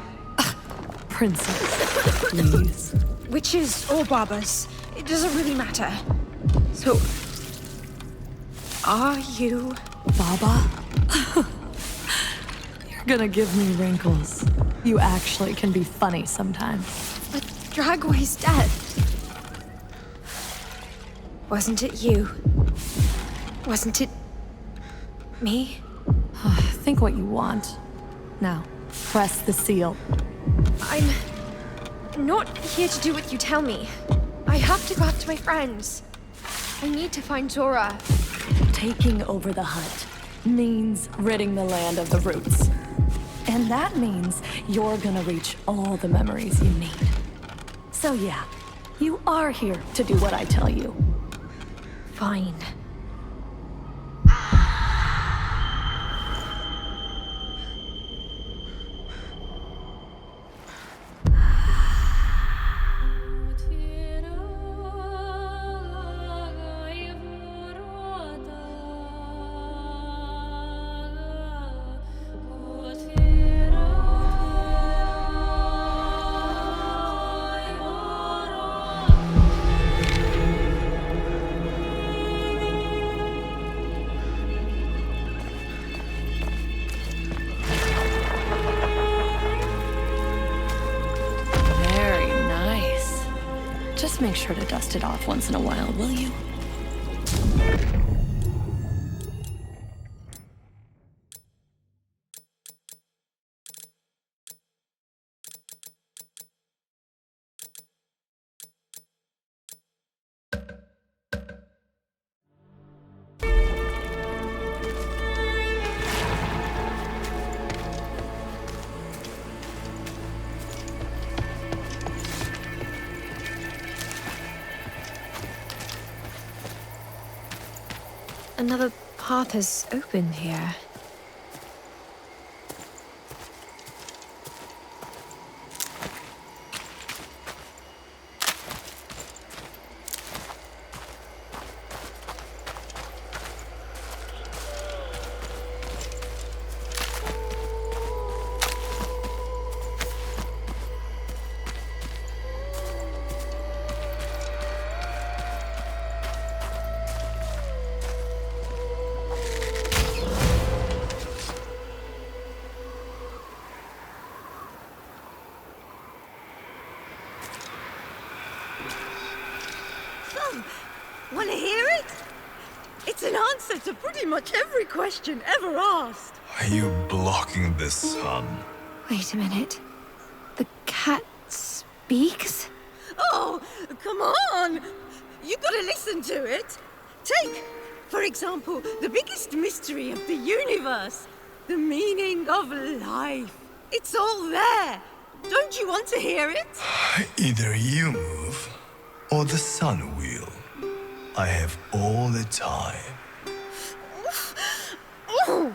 Princess, please. Witches or Babas, it doesn't really matter. So, are you... Baba? You're gonna give me wrinkles. You actually can be funny sometimes. But Dragway's dead. Wasn't it you? Wasn't it... me? Think what you want. Now, press the seal. I'm not here to do what you tell me. I have to go after my friends. I need to find Zora. Taking over the hut means ridding the land of the roots. And that means you're gonna reach all the memories you need. So yeah, you are here to do what I tell you. Fine. Make sure to dust it off once in a while, will you? Another path has opened here. Want to hear it? It's an answer to pretty much every question ever asked. Are you blocking the sun? Wait a minute. The cat speaks? Oh, come on! You gotta listen to it. Take, for example, the biggest mystery of the universe. The meaning of life. It's all there. Don't you want to hear it? Either you move, or the sun will. I have all the time. Oh.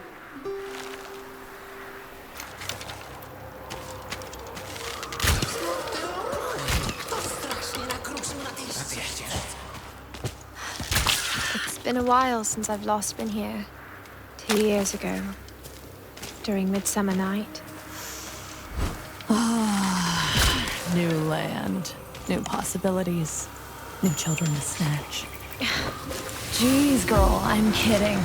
It's been a while since I've last been here. 2 years ago. During Midsummer Night. New land, new possibilities, new children to snatch. Jeez, girl, I'm kidding.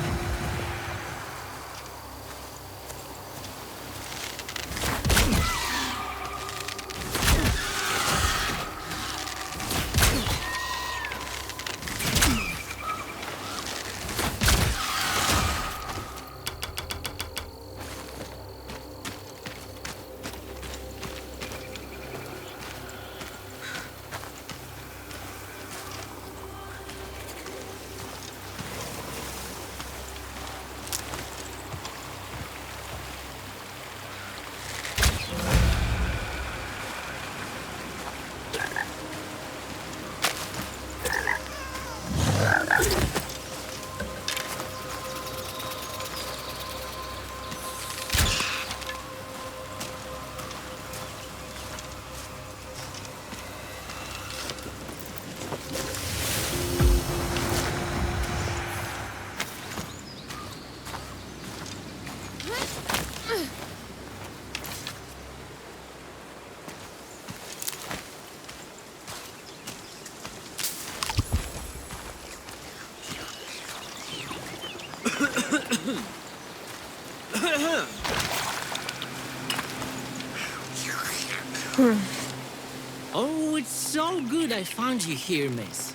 so good I found you here, miss.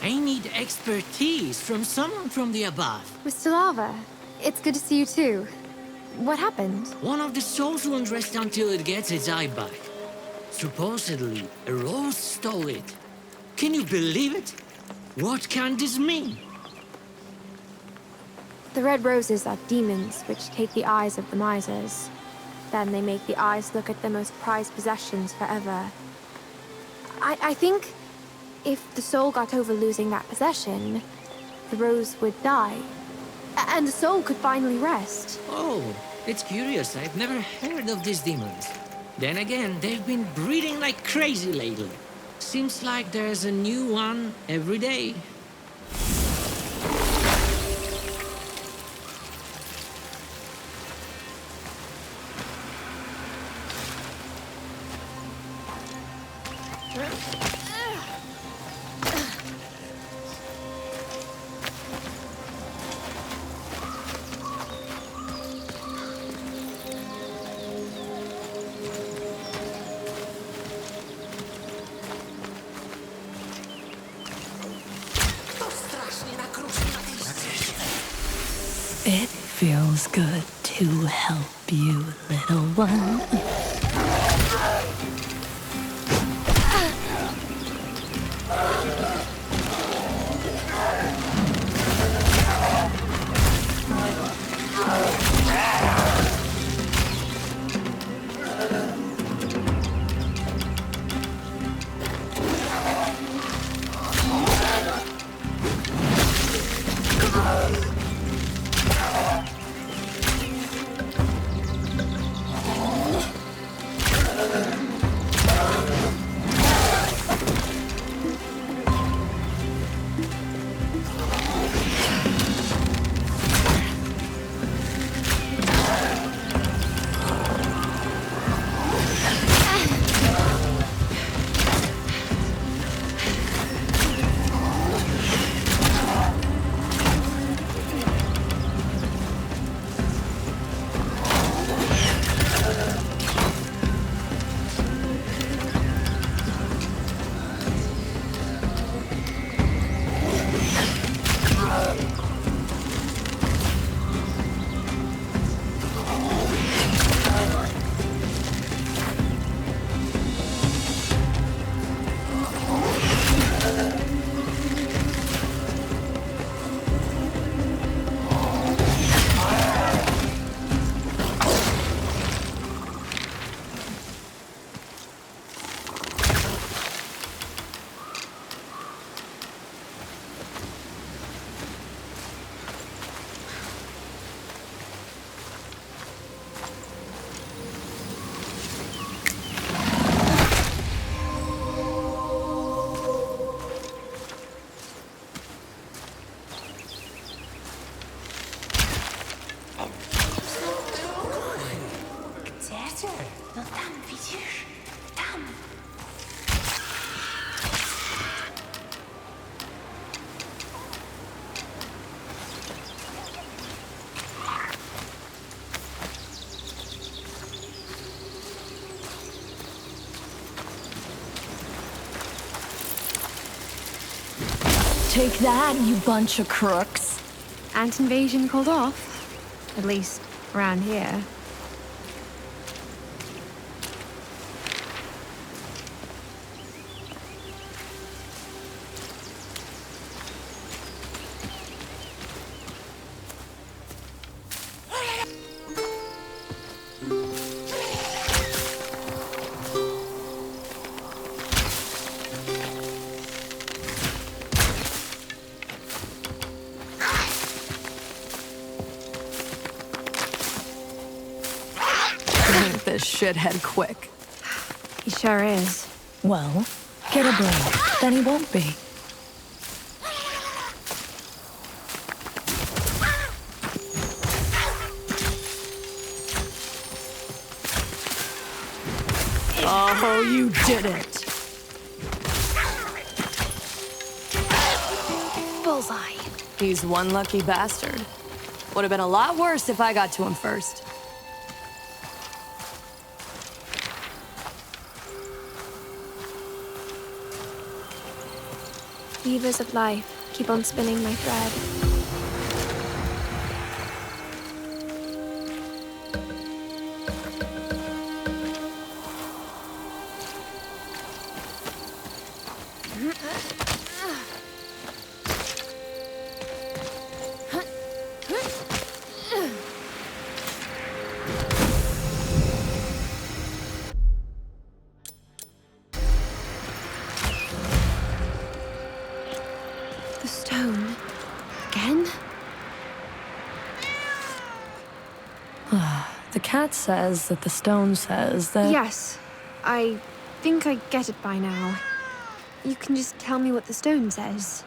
I need expertise from someone from the above. Mr. Lava, it's good to see you too. What happened? One of the souls won't rest until it gets its eye back. Supposedly, a rose stole it. Can you believe it? What can this mean? The red roses are demons which take the eyes of the misers. Then they make the eyes look at their most prized possessions forever. I think if the soul got over losing that possession, the rose would die. And the soul could finally rest. Oh, it's curious. I've never heard of these demons. Then again, they've been breeding like crazy lately. Seems like there's a new one every day. It feels good to help you, little one. Take that, you bunch of crooks. Ant invasion called off. At least, around here. This shithead quick. He sure is. Well, get a blade. Then he won't be. Oh, you did it. Bullseye. He's one lucky bastard. Would have been a lot worse if I got to him first. Weavers of life, keep on spinning my thread. The stone. Again? The cat says that the stone says that... Yes. I think I get it by now. You can just tell me what the stone says.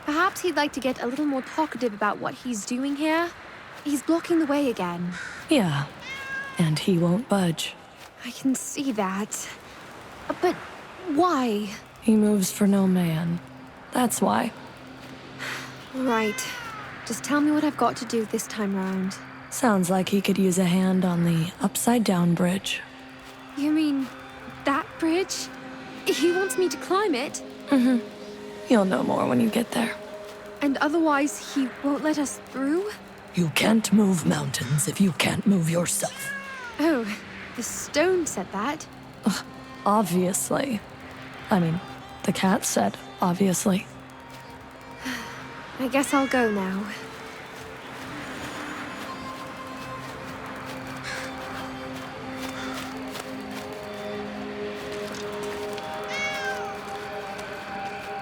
Perhaps he'd like to get a little more talkative about what he's doing here. He's blocking the way again. Yeah, and he won't budge. I can see that. But why? He moves for no man. That's why. Right. Just tell me what I've got to do this time round. Sounds like he could use a hand on the upside-down bridge. You mean that bridge? He wants me to climb it? Mm-hmm. You'll know more when you get there. And otherwise, he won't let us through? You can't move mountains if you can't move yourself. Oh, the stone said that. Obviously. I mean, the cat said, obviously. I guess I'll go now.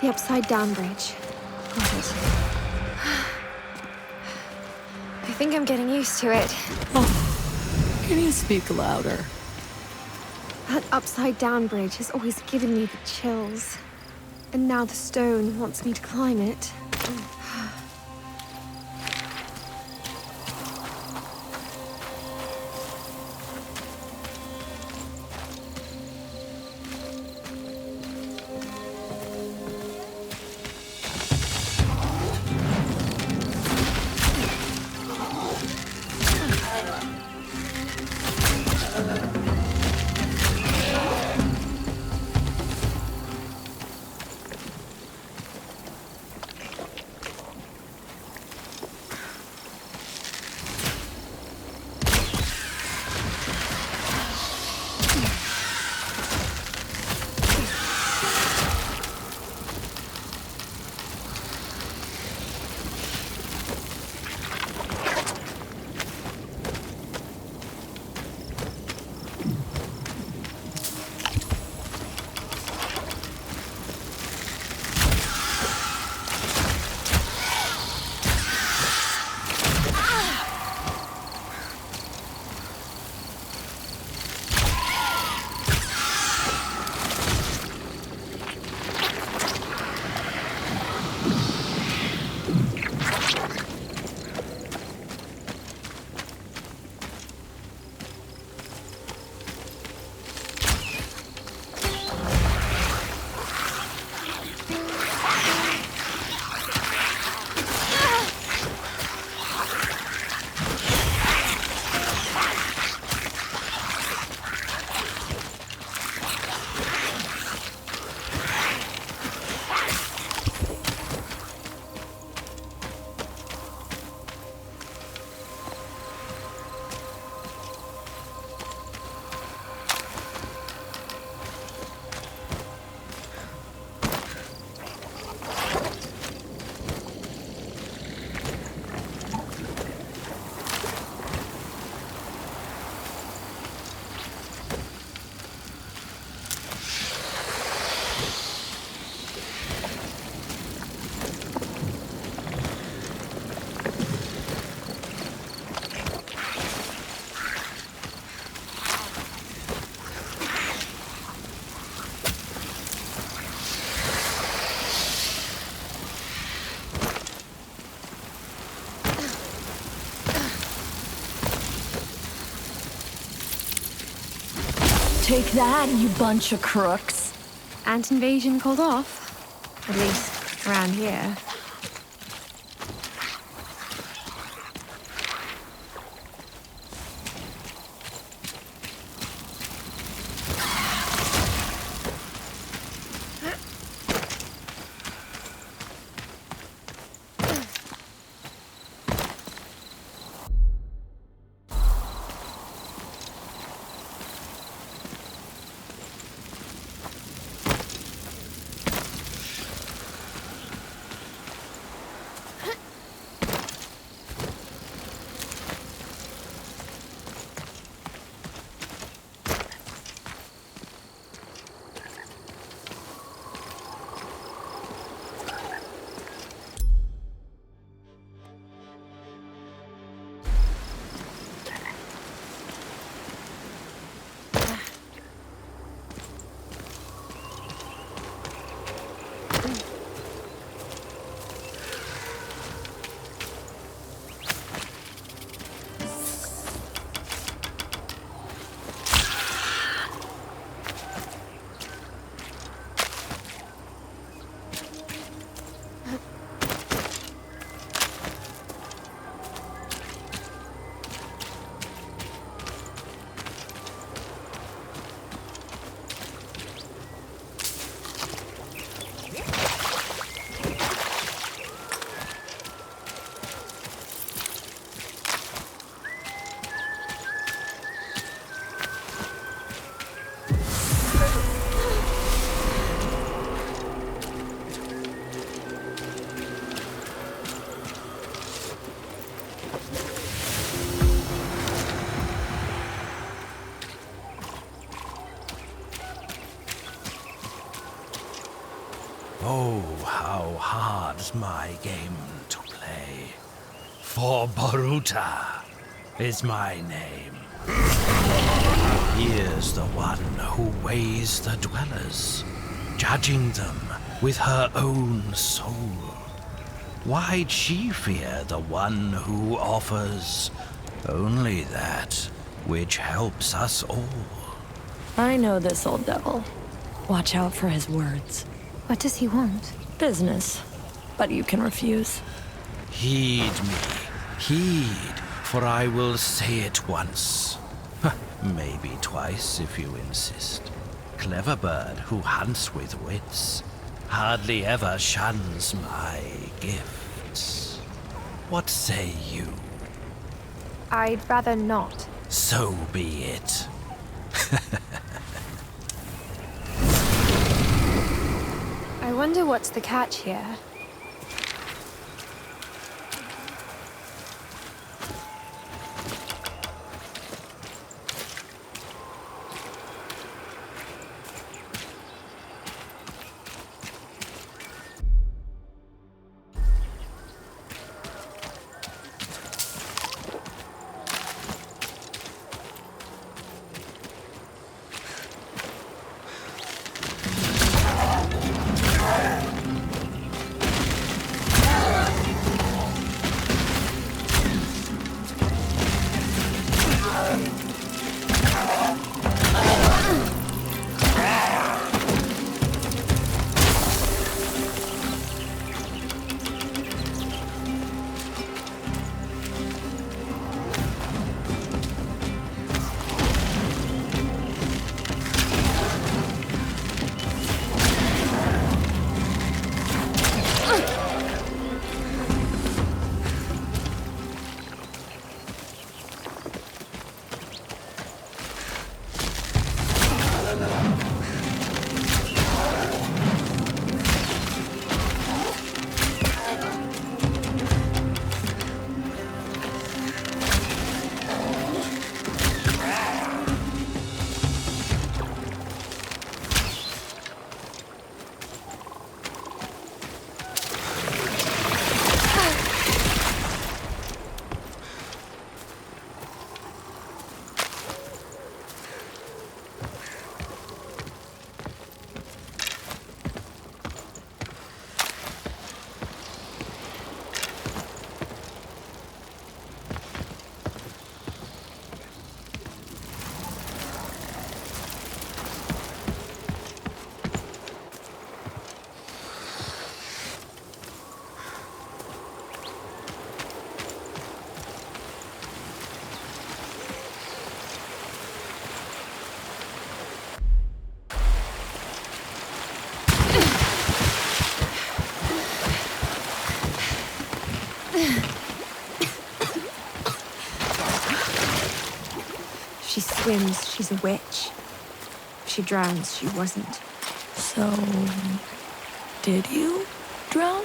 The upside-down bridge. Got it. I think I'm getting used to it. Can you speak louder? That upside-down bridge has always given me the chills. And now the stone wants me to climb it. Take that, you bunch of crooks. Ant invasion called off. At least, around here. Oh, how hard's my game to play. For Boruta is my name. Here's the one who weighs the dwellers, judging them with her own soul. Why'd she fear the one who offers only that which helps us all? I know this old devil. Watch out for his words. What does he want? Business. But you can refuse. Heed me, heed, for I will say it once. Maybe twice if you insist. Clever bird who hunts with wits hardly ever shuns my gifts. What say you? I'd rather not. So be it. I wonder what's the catch here. She swims, she's a witch. If she drowns, she wasn't. So, did you drown?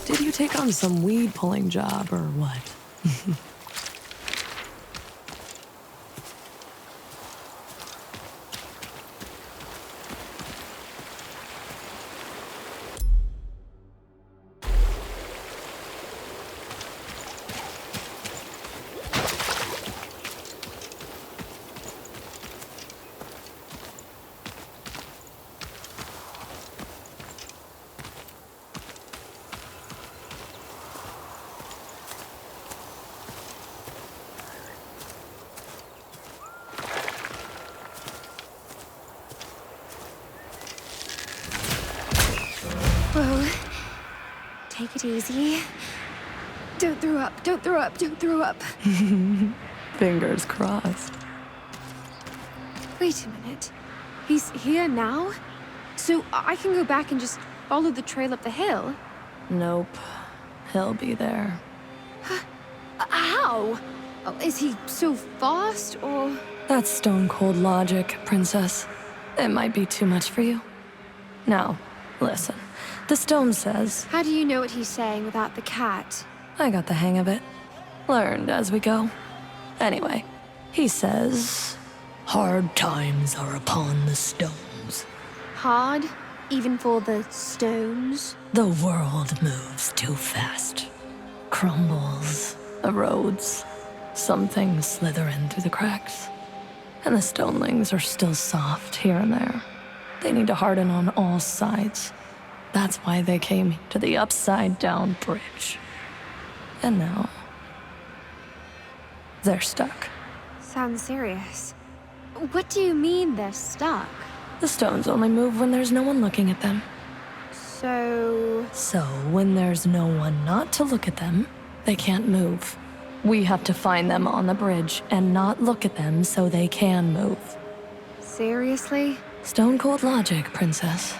Did you take on some weed pulling job or what? Whoa. Take it easy. Don't throw up, don't throw up, don't throw up. Fingers crossed. Wait a minute. He's here now? So I can go back and just follow the trail up the hill? Nope. He'll be there. How? Oh, is he so fast, or...? That's stone-cold logic, Princess. It might be too much for you. Now, listen. The stone says... How do you know what he's saying without the cat? I got the hang of it. Learned as we go. Anyway, he says... Hard times are upon the stones. Hard? Even for the stones? The world moves too fast. Crumbles, erodes. Some things slither in through the cracks. And the stonelings are still soft here and there. They need to harden on all sides. That's why they came to the upside-down bridge. And now... they're stuck. Sounds serious. What do you mean they're stuck? The stones only move when there's no one looking at them. So when there's no one not to look at them, they can't move. We have to find them on the bridge and not look at them so they can move. Seriously? Stone-cold logic, Princess.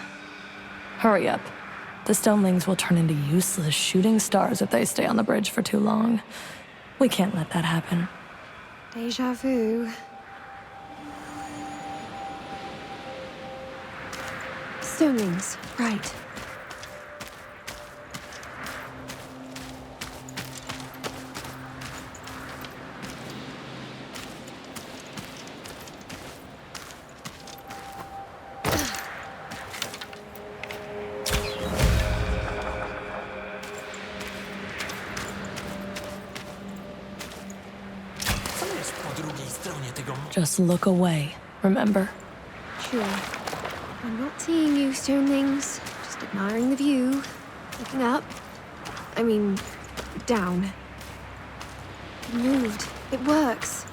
Hurry up. The stonelings will turn into useless shooting stars if they stay on the bridge for too long. We can't let that happen. Deja vu. Stonelings, right. Just look away, remember? Sure. I'm not seeing you, stonelings. Just admiring the view. Looking up. I mean, down. It moved. It works.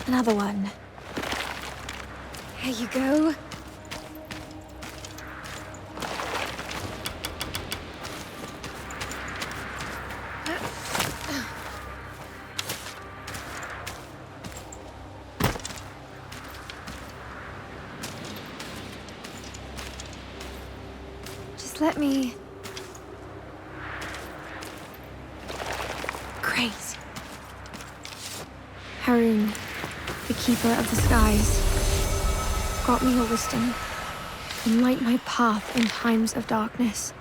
Another one. There you go. Just let me... Great. Harun, the keeper of the skies, grant me your wisdom and light my path in times of darkness.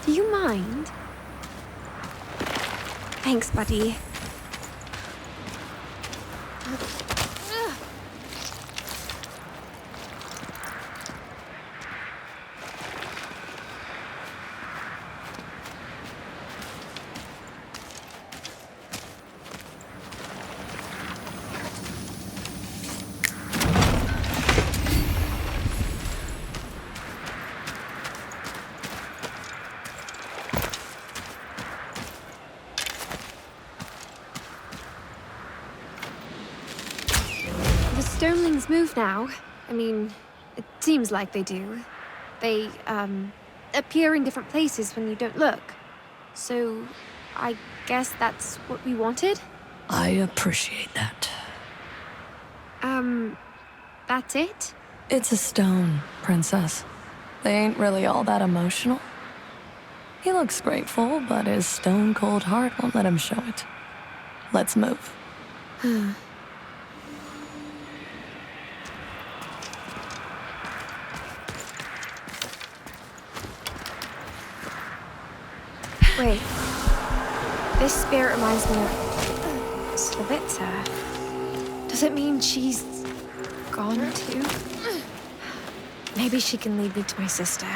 Do you mind? Thanks, buddy. The stonelings move now. I mean, it seems like they do. They, appear in different places when you don't look. So, I guess that's what we wanted? I appreciate that. That's it? It's a stone, Princess. They ain't really all that emotional. He looks grateful, but his stone-cold heart won't let him show it. Let's move. Wait. This spirit reminds me of Slavic. Does it mean she's gone too? Maybe she can lead me to my sister.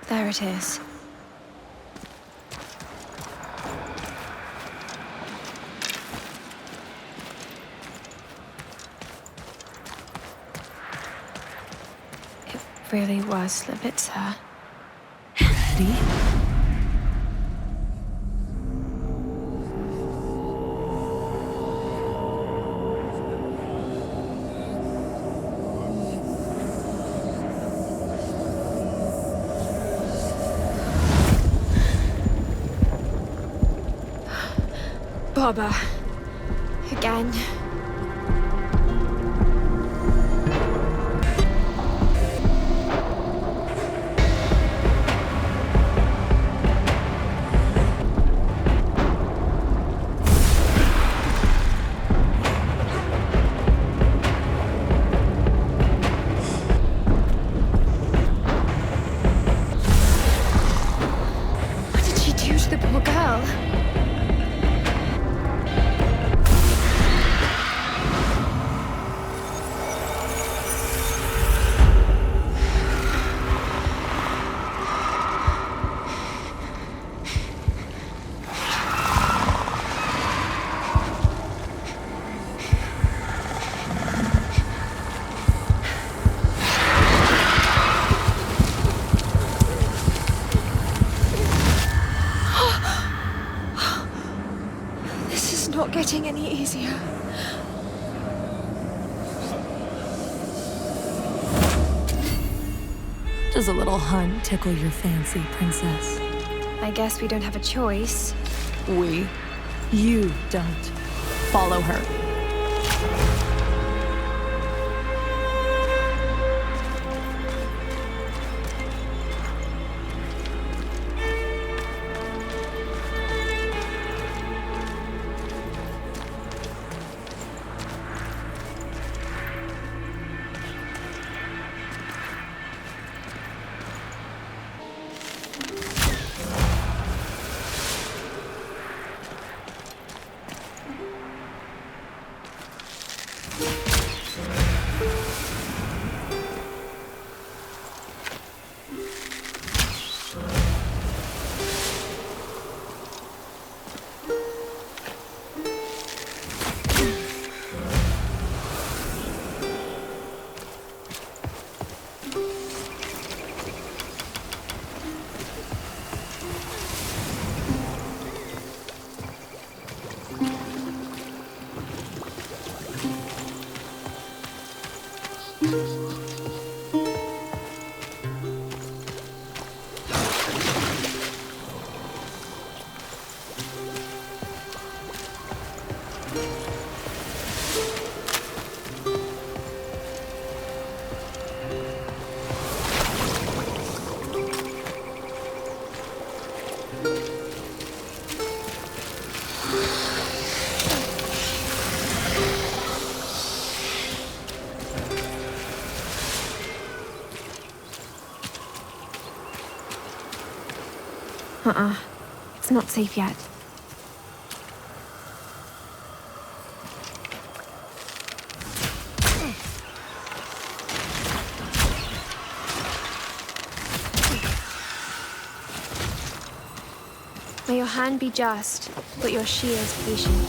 There it is. really was Slavica. Ready? Baba. Again. What did she do to the poor girl? This is not getting any easier. Does a little hunt tickle your fancy, princess? I guess we don't have a choice. We? You don't. Follow her. It's not safe yet. May your hand be just, but your shield patient.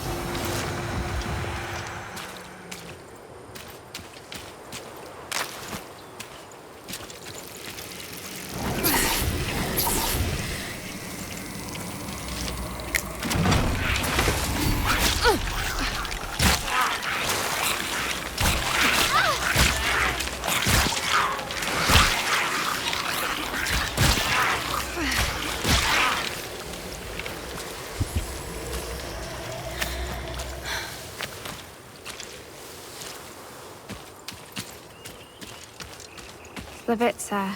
Slavica.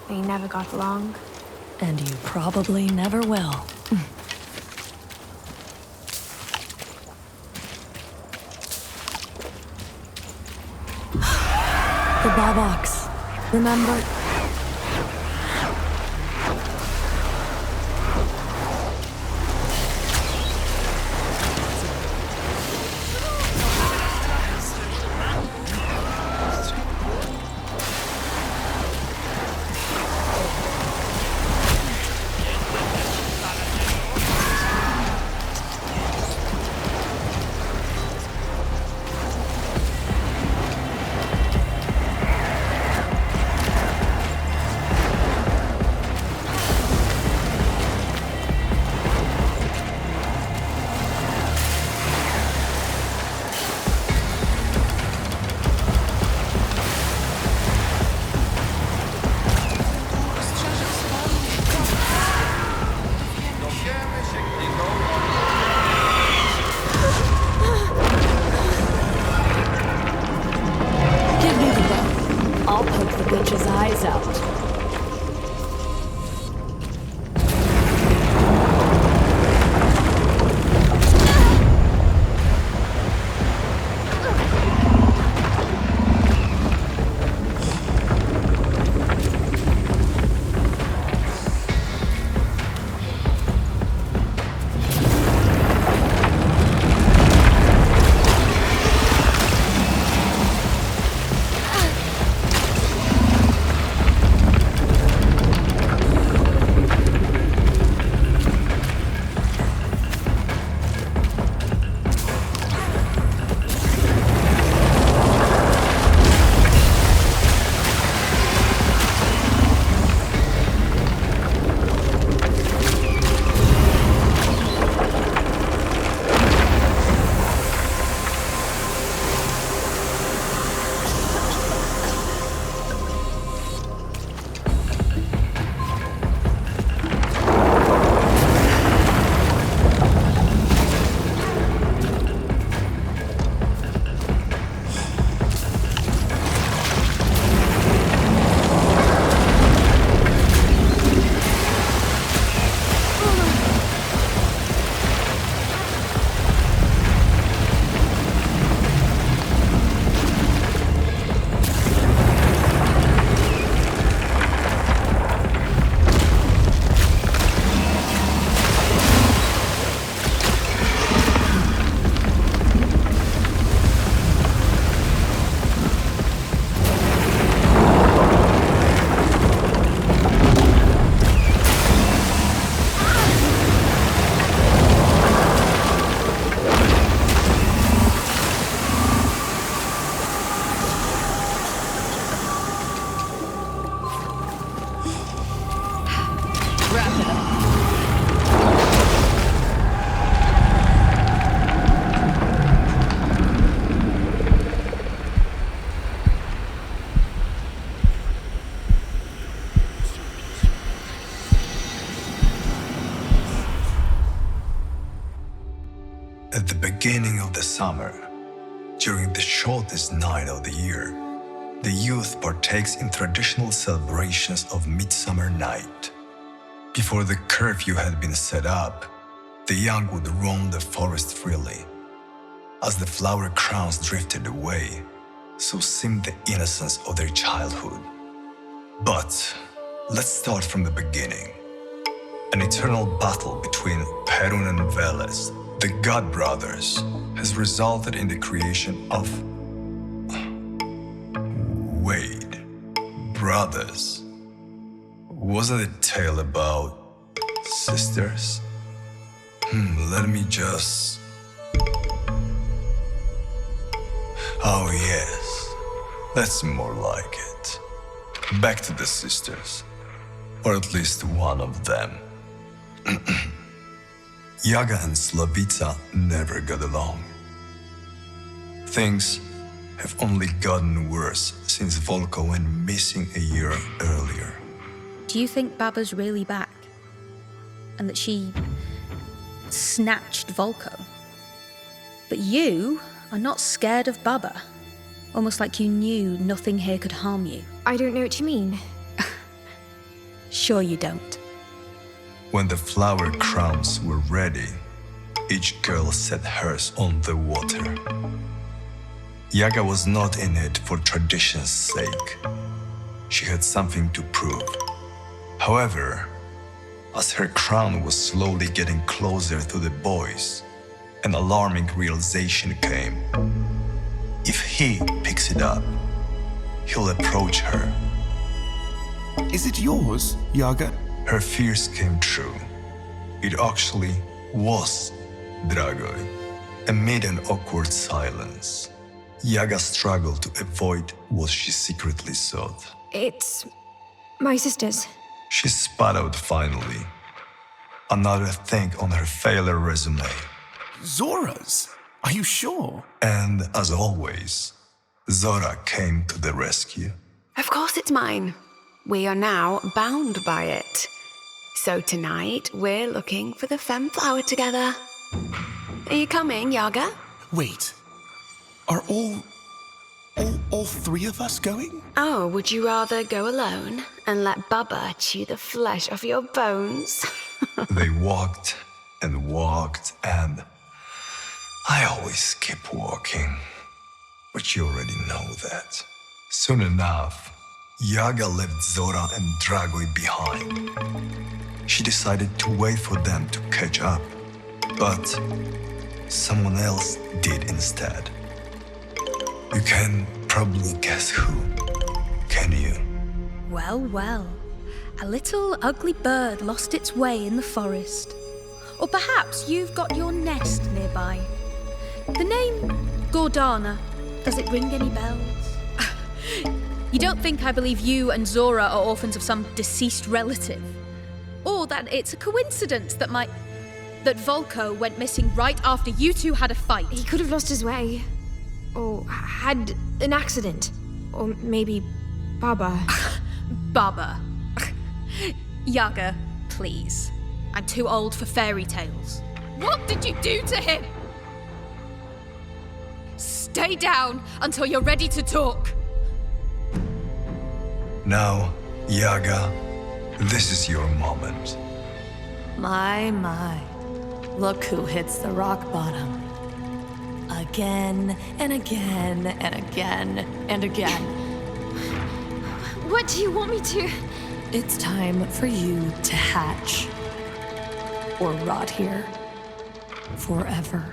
They never got along. And you probably never will. The Bobox. Remember? his eyes out. At the beginning of the summer, during the shortest night of the year, the youth partakes in traditional celebrations of Midsummer Night. Before the curfew had been set up, the young would roam the forest freely. As the flower crowns drifted away, so seemed the innocence of their childhood. But let's start from the beginning. An eternal battle between Perun and Veles, the god brothers, has resulted in the creation of... Wait, brothers? Wasn't it a tale about sisters? Let me just... Oh yes, that's more like it. Back to the sisters, or at least one of them. Yaga and Slavica never got along. Things have only gotten worse since Volko went missing a year earlier. Do you think Baba's really back? And that she snatched Volko? But you are not scared of Baba. Almost like you knew nothing here could harm you. I don't know what you mean. Sure you don't. When the flower crowns were ready, each girl set hers on the water. Yaga was not in it for tradition's sake. She had something to prove. However, as her crown was slowly getting closer to the boys, an alarming realization came. If he picks it up, he'll approach her. Is it yours, Yaga? Her fears came true. It actually was Dragoi. Amid an awkward silence, Yaga struggled to avoid what she secretly sought. It's my sister's. She spat out finally. Another thing on her failure resume. Zora's? Are you sure? And as always, Zora came to the rescue. Of course it's mine. We are now bound by it. So tonight, we're looking for the femme flower together. Are you coming, Yaga? Wait. Are all All three of us going? Oh, would you rather go alone and let Baba chew the flesh off your bones? They walked and walked, and I always keep walking. But you already know that. Soon enough, Yaga left Zora and Dragoi behind. She decided to wait for them to catch up, but someone else did instead. You can probably guess who, can you? Well, well. A little ugly bird lost its way in the forest. Or perhaps you've got your nest nearby. The name Gordana, does it ring any bells? You don't think I believe you and Zora are orphans of some deceased relative? Or that it's a coincidence that Volko went missing right after you two had a fight? He could have lost his way. Or had an accident. Or maybe Baba. Baba. Yaga, please. I'm too old for fairy tales. What did you do to him? Stay down until you're ready to talk. Now, Yaga, this is your moment. My. Look who hits the rock bottom. Again and again and again and again. What do you want me to? It's time for you to hatch. Or rot here. Forever.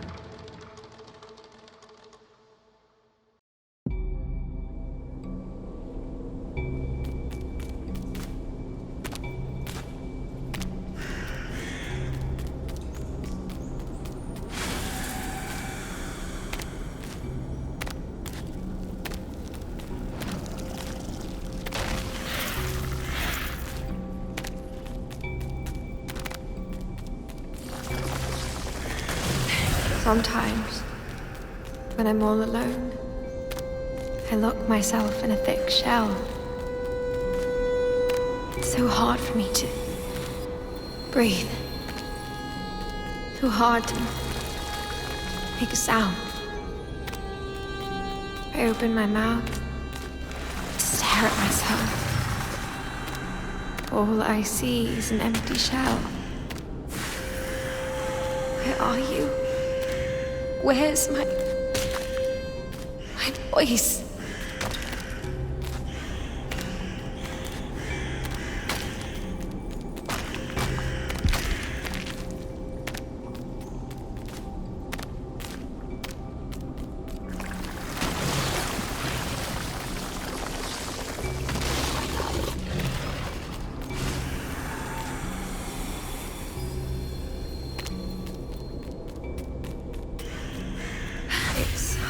Sometimes, when I'm all alone, I lock myself in a thick shell. It's so hard for me to breathe. So hard to make a sound. I open my mouth to stare at myself. All I see is an empty shell. Where are you? Where's my voice?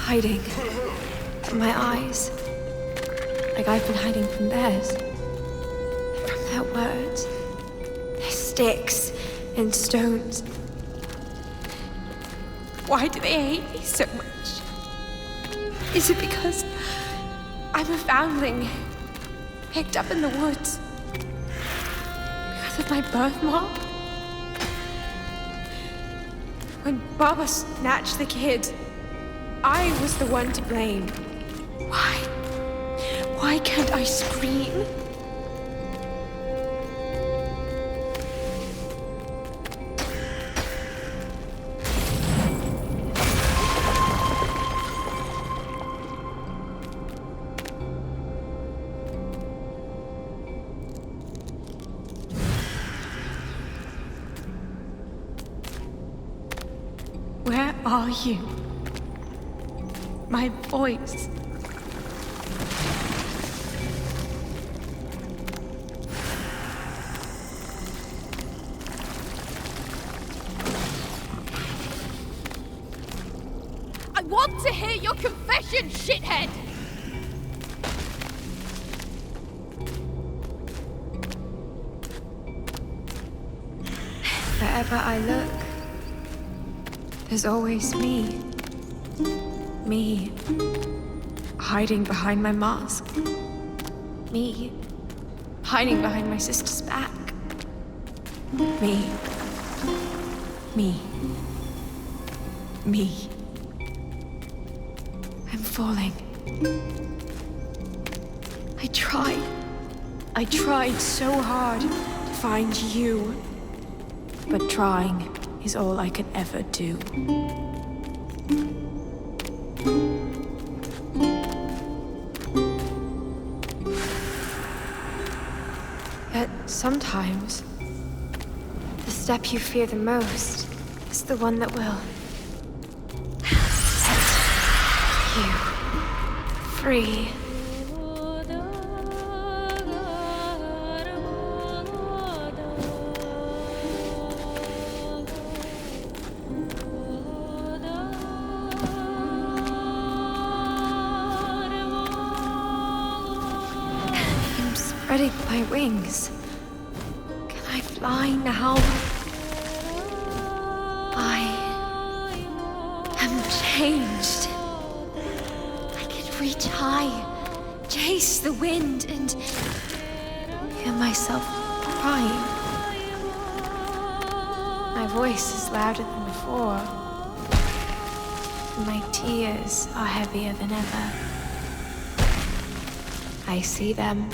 Hiding from my eyes, like I've been hiding from theirs, and from their words, their sticks and stones. Why do they hate me so much? Is it because I'm a foundling, picked up in the woods? Because of my birthmark? When Baba snatched the kid, I was the one to blame. Why? Why can't I scream? Where are you? My voice. I want to hear your confession, shithead! Wherever I look, there's always me. Me, hiding behind my mask. Me, hiding behind my sister's back. Me. I'm falling. I tried so hard to find you. But trying is all I could ever do. Yet sometimes, the step you fear the most is the one that will set you free. Spreading my wings. Can I fly now? I am changed. I can reach high, chase the wind, and hear myself crying. My voice is louder than before. And my tears are heavier than ever. I see them,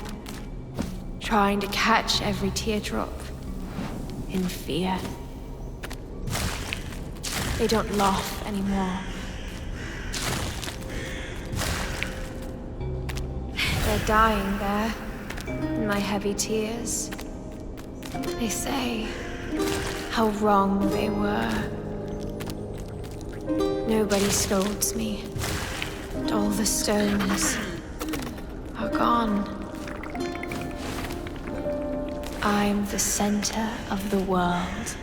trying to catch every teardrop in fear. They don't laugh anymore. They're dying there, in my heavy tears. They say how wrong they were. Nobody scolds me, and all the stones are gone. I'm the center of the world.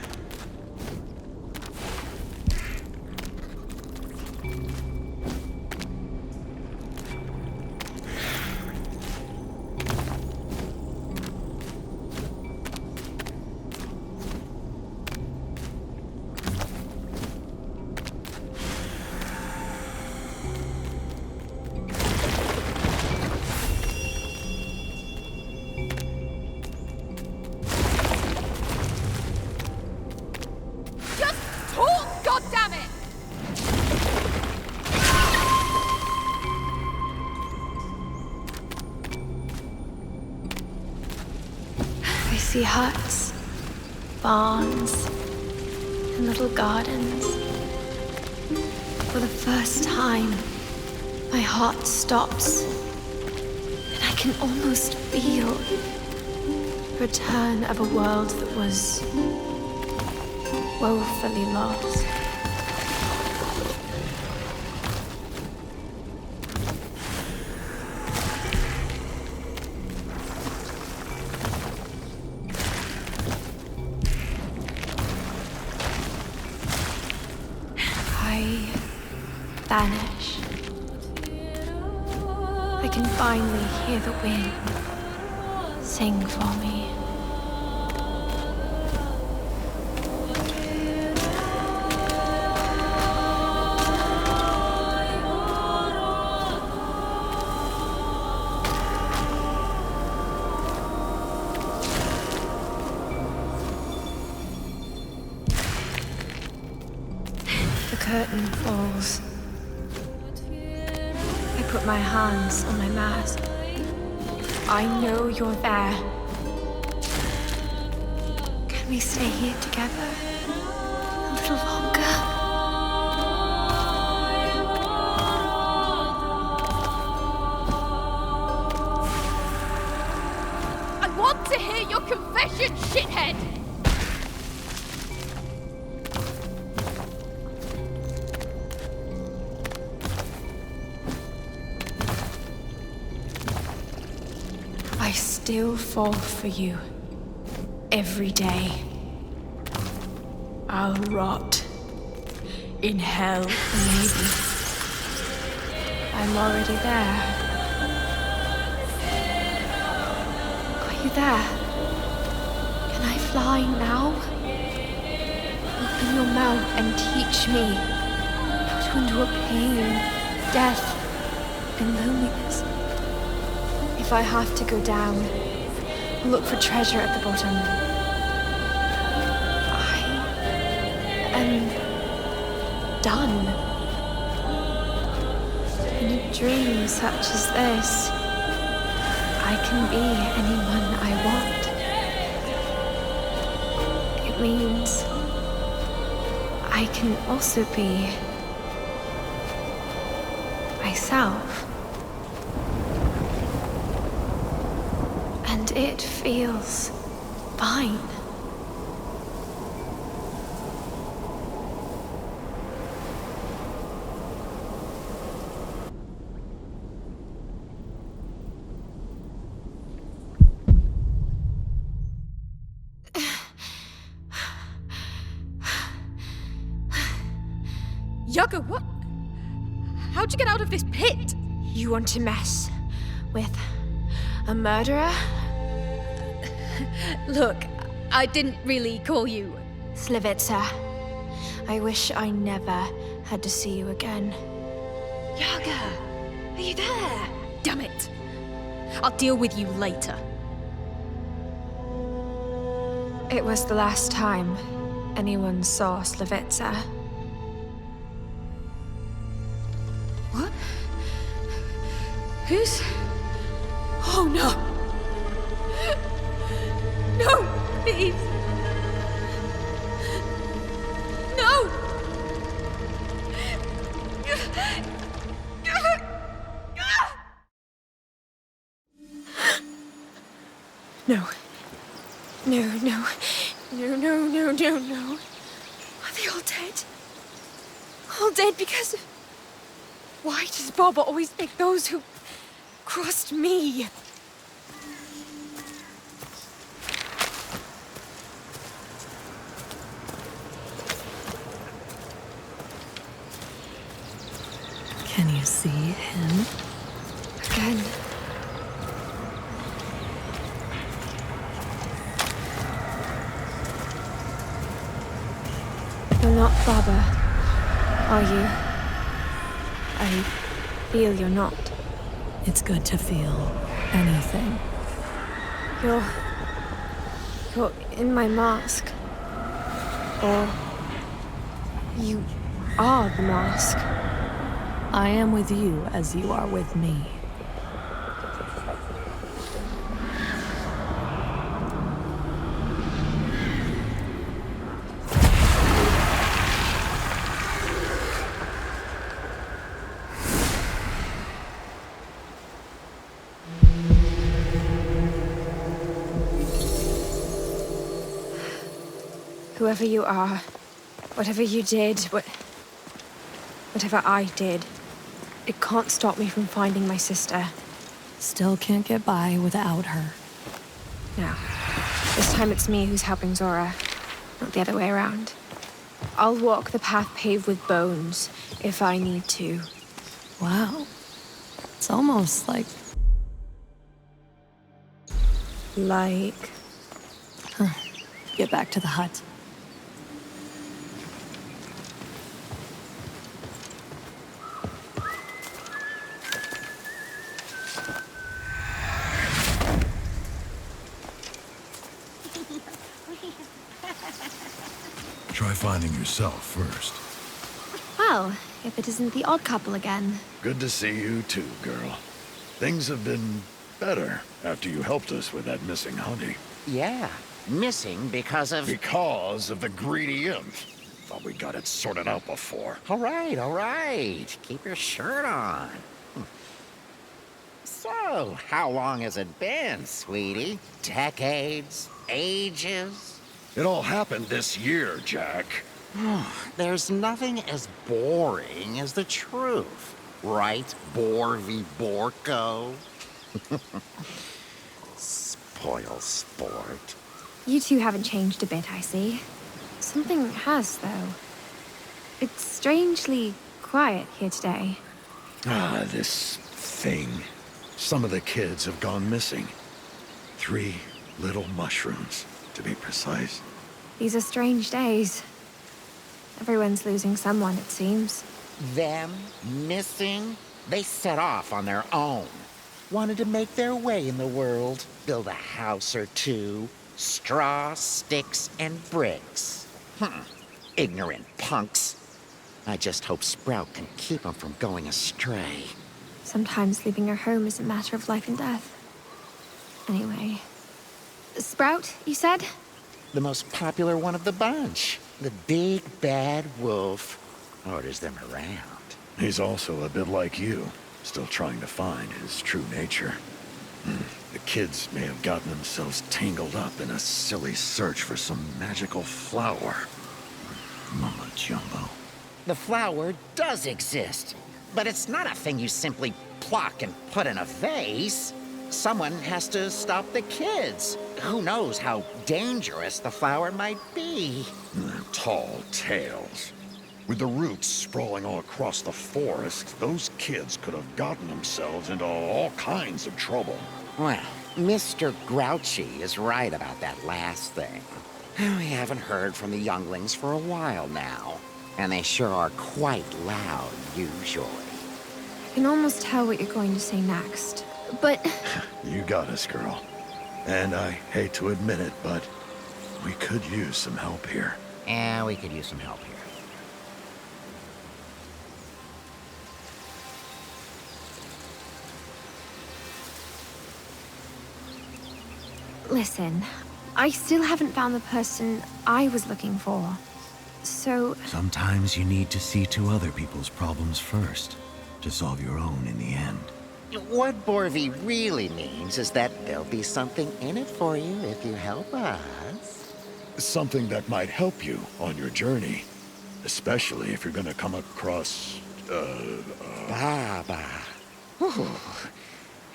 I see huts, barns, and little gardens. For the first time, my heart stops, and I can almost feel the return of a world that was woefully lost. Vanish. I can finally hear the wind sing for me. The curtain falls. I put my hands on my mask. I know you're there. Can we stay here together a little longer? I want to hear your confession, shithead! I still fall for you. Every day. I'll rot. In hell, maybe. I'm already there. Are you there? Can I fly now? Open your mouth and teach me how to endure pain, death, and loneliness. If I have to go down, I'll look for treasure at the bottom. I am done. In a dream such as this, I can be anyone I want. It means I can also be myself. And it feels fine. Yaga, what? How'd you get out of this pit? You want to mess with a murderer? Look, I didn't really call you... Slavica. I wish I never had to see you again. Yaga, are you there? Damn it. I'll deal with you later. It was the last time anyone saw Slavica. What? Who's... Oh no! No, please! No! No. No. Are they all dead? All dead because of... Why does Baba always pick those who crossed me? Can you see him? Again. You're not Baba, are you? I feel you're not. It's good to feel anything. You're in my mask. Or you are the mask. I am with you as you are with me. Whoever you are, whatever you did, whatever I did, it can't stop me from finding my sister. Still can't get by without her. No. This time it's me who's helping Zora, not the other way around. I'll walk the path paved with bones if I need to. Wow. It's almost like... Huh. Get back to the hut. Try finding yourself first. Well, if it isn't the odd couple again. Good to see you too, girl. Things have been better after you helped us with that missing honey. Yeah, missing because of... Because of the greedy imp. Thought we got it sorted out before. All right. Keep your shirt on. So, how long has it been, sweetie? Decades? Ages? It all happened this year, Jack. There's nothing as boring as the truth. Right, Boar v. Borko? Spoil sport. You two haven't changed a bit, I see. Something has, though. It's strangely quiet here today. This thing. Some of the kids have gone missing. 3 little mushrooms, to be precise. These are strange days. Everyone's losing someone, it seems. Them missing? They set off on their own. Wanted to make their way in the world. Build a house or two. Straw, sticks, and bricks. Ignorant punks. I just hope Sprout can keep them from going astray. Sometimes leaving your home is a matter of life and death. Anyway. Sprout, you said? The most popular one of the bunch. The big bad wolf orders them around. He's also a bit like you, still trying to find his true nature. The kids may have gotten themselves tangled up in a silly search for some magical flower. Mama Jumbo. The flower does exist, but it's not a thing you simply pluck and put in a vase. Someone has to stop the kids. Who knows how dangerous the flower might be? Tall tales. With the roots sprawling all across the forest, those kids could have gotten themselves into all kinds of trouble. Well, Mr. Grouchy is right about that last thing. We haven't heard from the younglings for a while now, and they sure are quite loud usually. I can almost tell what you're going to say next, but... You got us, girl. And I hate to admit it, but we could use some help here. Yeah, we could use some help here. Listen, I still haven't found the person I was looking for. So... Sometimes you need to see to other people's problems first, to solve your own in the end. What Borvi really means is that there'll be something in it for you if you help us. Something that might help you on your journey. Especially if you're gonna come across, Baba. Whew.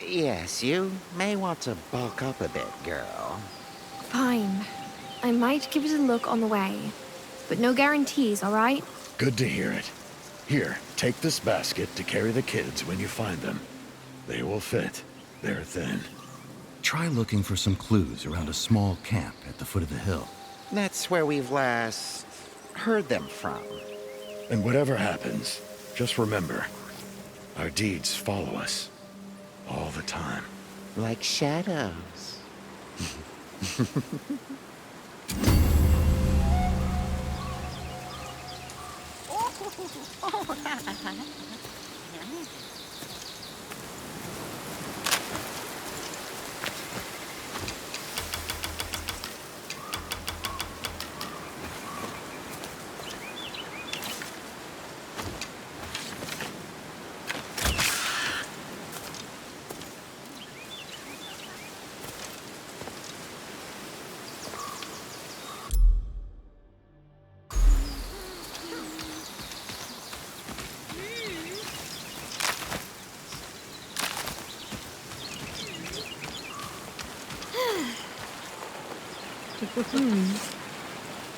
Yes, you may want to bulk up a bit, girl. Fine. I might give it a look on the way. But no guarantees, all right? Good to hear it. Here, take this basket to carry the kids when you find them. They will fit. They're thin. Try looking for some clues around a small camp at the foot of the hill. That's where we've last heard them from. And whatever happens, just remember, our deeds follow us. All the time. Like shadows.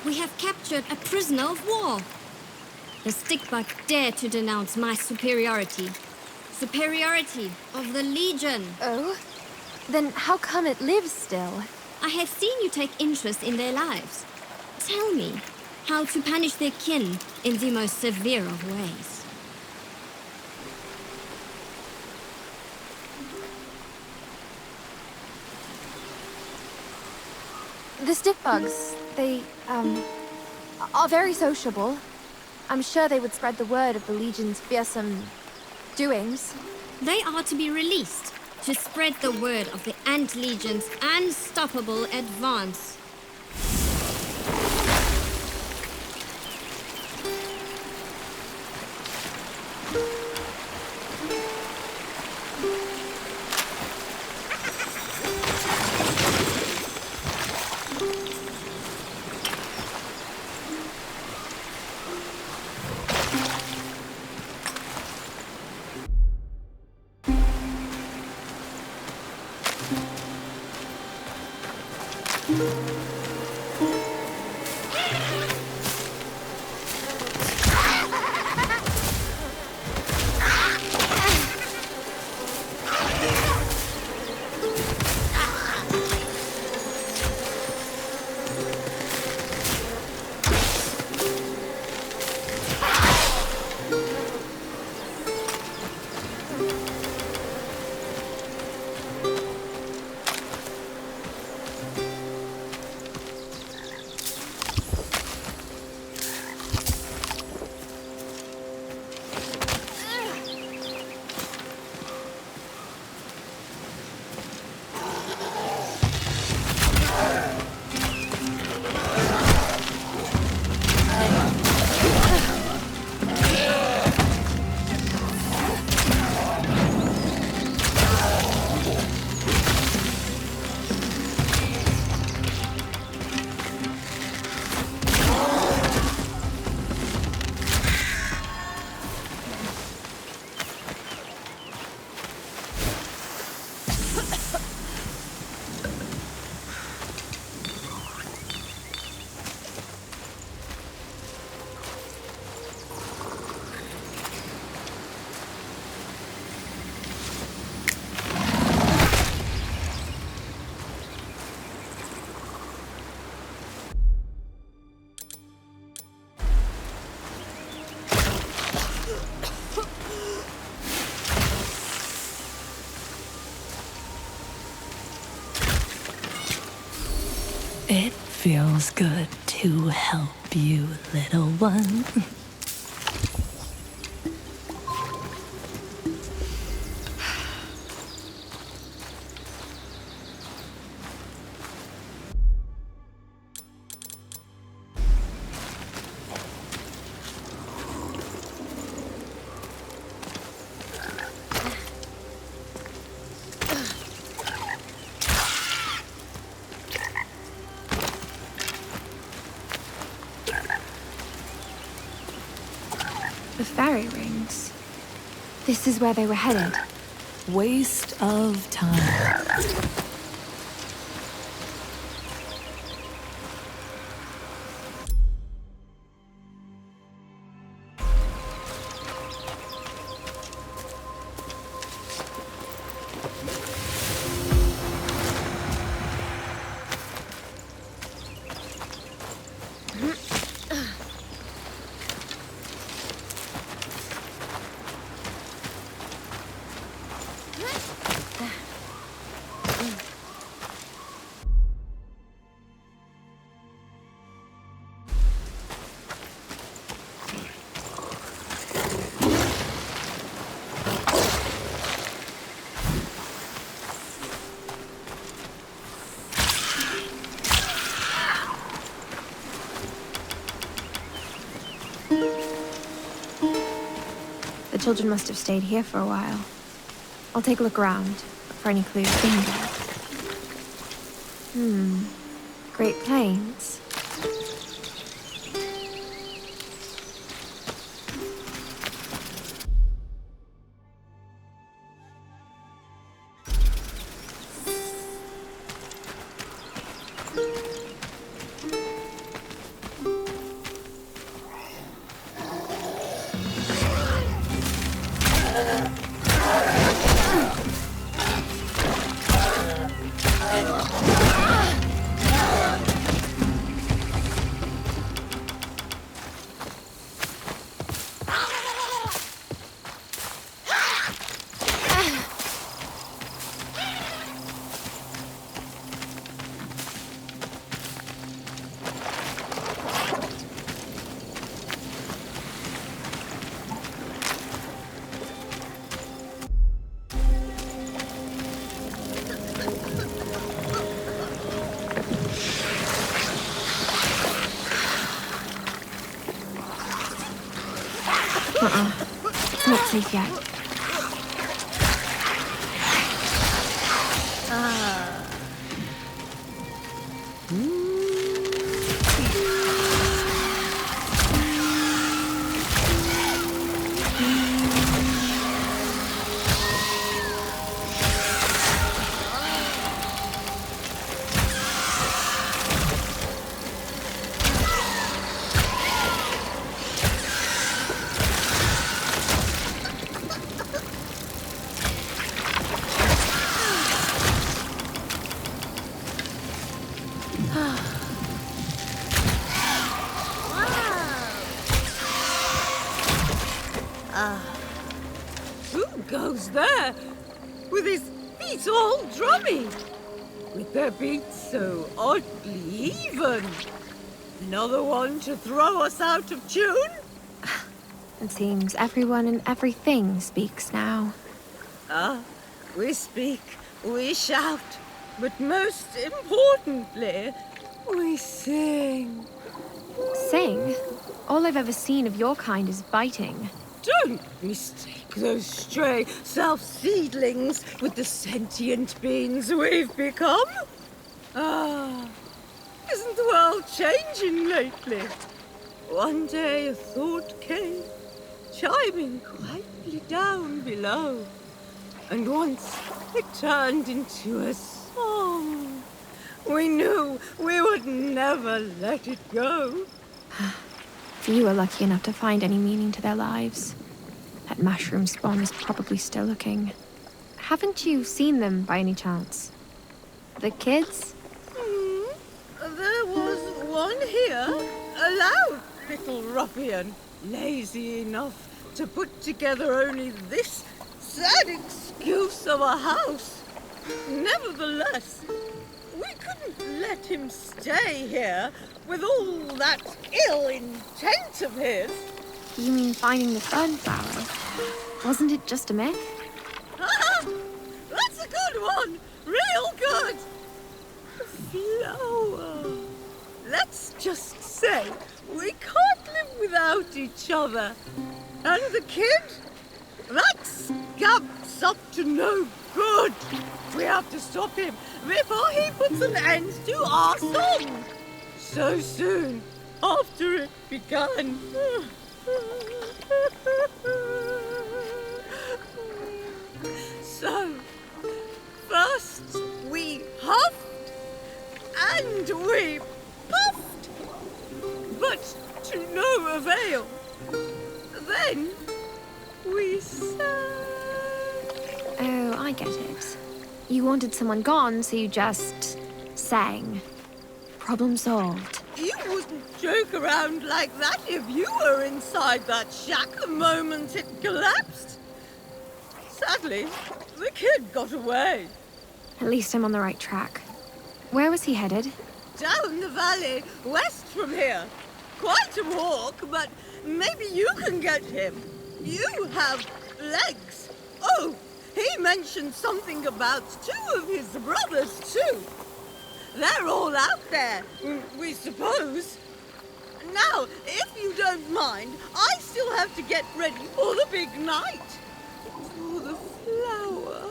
We have captured a prisoner of war. The stickbug dared to denounce my superiority. Superiority of the Legion. Oh? Then how come it lives still? I have seen you take interest in their lives. Tell me how to punish their kin in the most severe of ways. The stickbugs, they, are very sociable. I'm sure they would spread the word of the Legion's fearsome doings. They are to be released to spread the word of the Ant Legion's unstoppable advance. It feels good to help you, little one. The fairy rings. This is where they were headed. Waste of time. The children must have stayed here for a while. I'll take a look around, look for any clues. Great Plains. It's not safe yet. Who goes there with his feet all drummy? With their beats so oddly even? Another one to throw us out of tune? It seems everyone and everything speaks now. We speak, we shout, but most importantly, we sing. Sing? All I've ever seen of your kind is biting. Don't mistake those stray self-seedlings with the sentient beings we've become. Isn't the world changing lately? One day a thought came, chiming quietly down below. And once it turned into a song. We knew we would never let it go. You were lucky enough to find any meaning to their lives. That mushroom spawn is probably still looking. Haven't you seen them by any chance? The kids? There was one here, a loud little ruffian, lazy enough to put together only this sad excuse of a house. Nevertheless, We couldn't let him stay here with all that ill intent of his. You mean finding the fern flower? Wasn't it just a myth? That's a good one! Real good! The flower. Let's just say we can't live without each other. And the kid? That scamp's up to no good. We have to stop him before he puts an end to our song. So soon after it began. So, first we huffed and we puffed, but to no avail. Then we sang. Oh, I get it. You wanted someone gone, so you just sang. Problem solved. You wouldn't joke around like that if you were inside that shack the moment it collapsed. Sadly, the kid got away. At least I'm on the right track. Where was he headed? Down the valley, west from here. Quite a walk, but maybe you can get him. You have legs. Oh, he mentioned something about 2 of his brothers, too. They're all out there, we suppose. Now, if you don't mind, I still have to get ready for the big night. For the flower.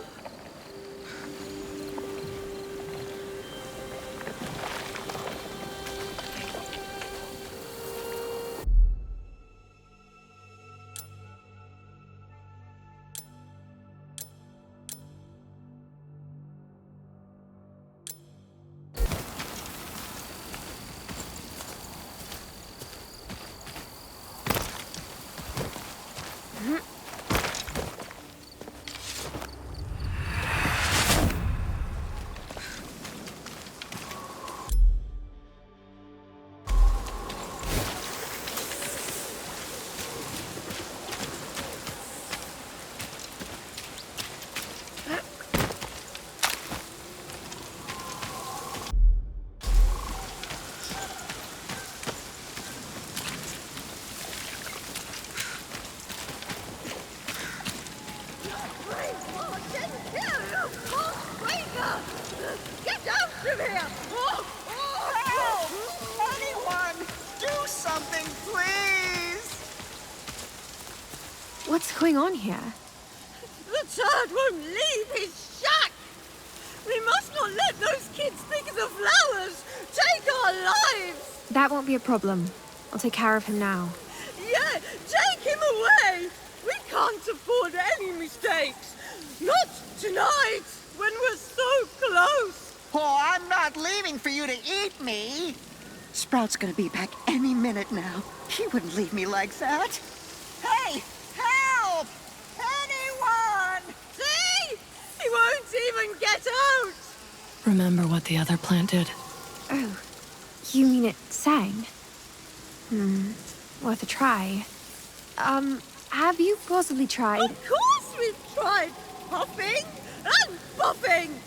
Get out of here! Help! Anyone! Do something, please! What's going on here? The turd won't leave his shack! We must not let those kids think of the flowers! Take our lives! That won't be a problem. I'll take care of him now. Yeah, take him away! We can't afford any mistakes! Not tonight, when we're so close! Oh, I'm not leaving for you to eat me! Sprout's gonna be back any minute now. He wouldn't leave me like that. Hey! Help! Anyone! See? He won't even get out! Remember what the other plant did? Oh, you mean it sang? Worth a try. Have you possibly tried? Of course we've tried puffing and puffing!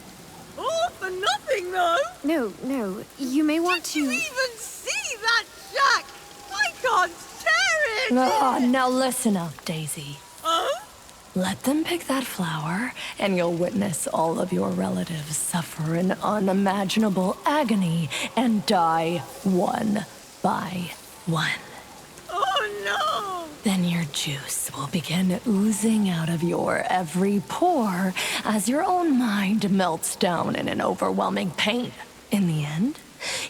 All for nothing, though! No, you may want to... Did you even see that shack? I can't tear it! Now listen up, Daisy. Oh? Let them pick that flower, and you'll witness all of your relatives suffer an unimaginable agony and die one by one. Oh, no! Then your juice will begin oozing out of your every pore as your own mind melts down in an overwhelming pain. In the end,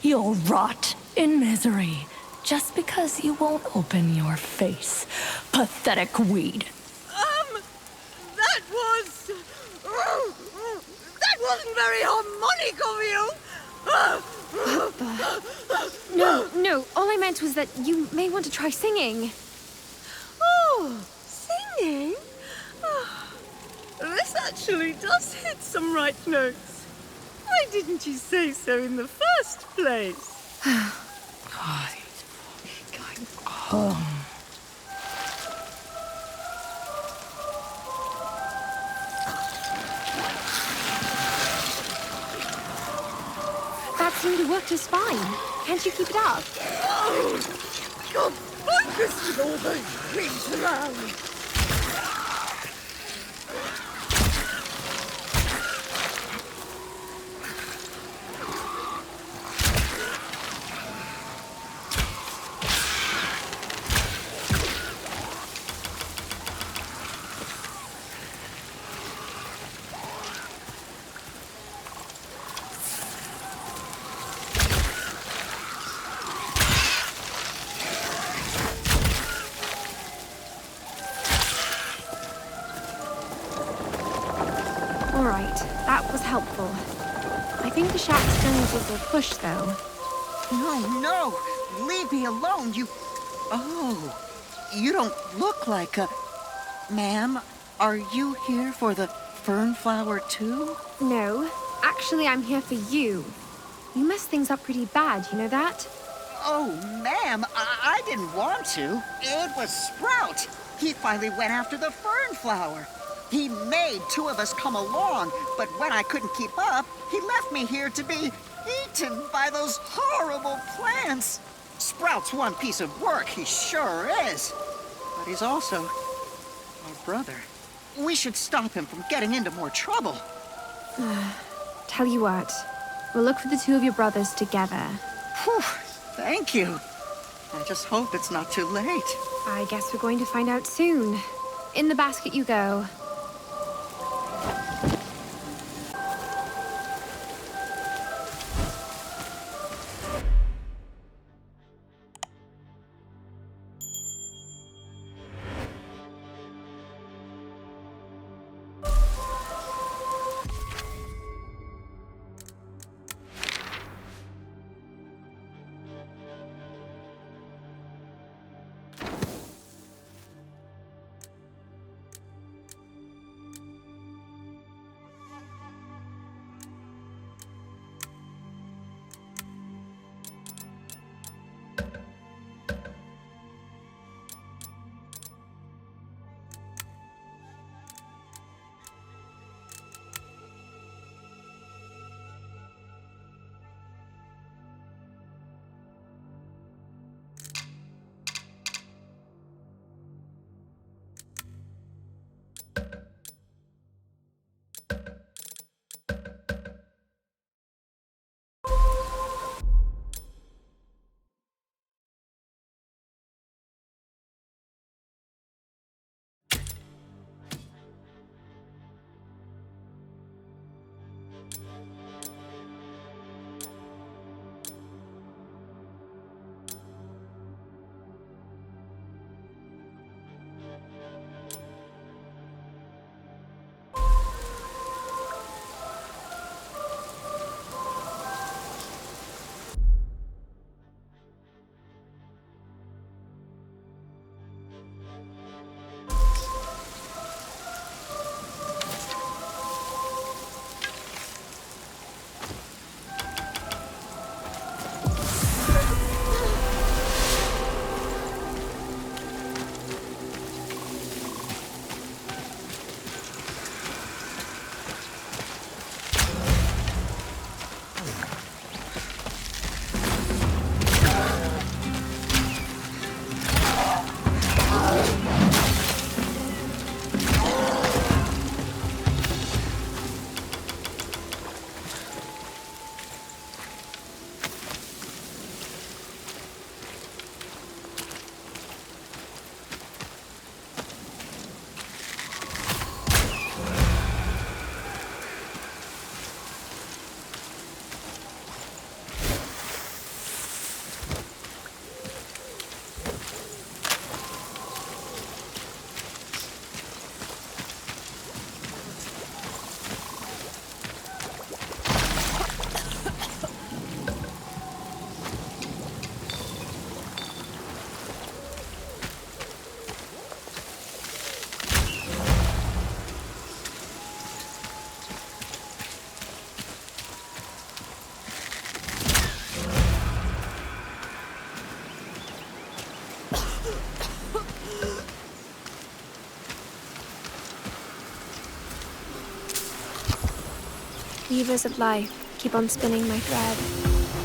you'll rot in misery just because you won't open your face. Pathetic weed. That wasn't very harmonic of you! No, all I meant was that you may want to try singing. Oh, singing? Oh, this actually does hit some right notes. Why didn't you say so in the first place? seemed to work just fine. Can't you keep it up? Oh, God, focus with all those rings around. Alright, that was helpful. I think the shack strings was a push, though. No, leave me alone, you... Oh, you don't look like a... Ma'am, are you here for the fern flower too? No, actually I'm here for you. You messed things up pretty bad, you know that? Oh, ma'am, I didn't want to. It was Sprout. He finally went after the fern flower. He made two of us come along, but when I couldn't keep up, he left me here to be eaten by those horrible plants. Sprout's one piece of work, he sure is. But he's also our brother. We should stop him from getting into more trouble. Tell you what, we'll look for the two of your brothers together. Whew, thank you. I just hope it's not too late. I guess we're going to find out soon. In the basket you go. Weavers of life, keep on spinning my thread.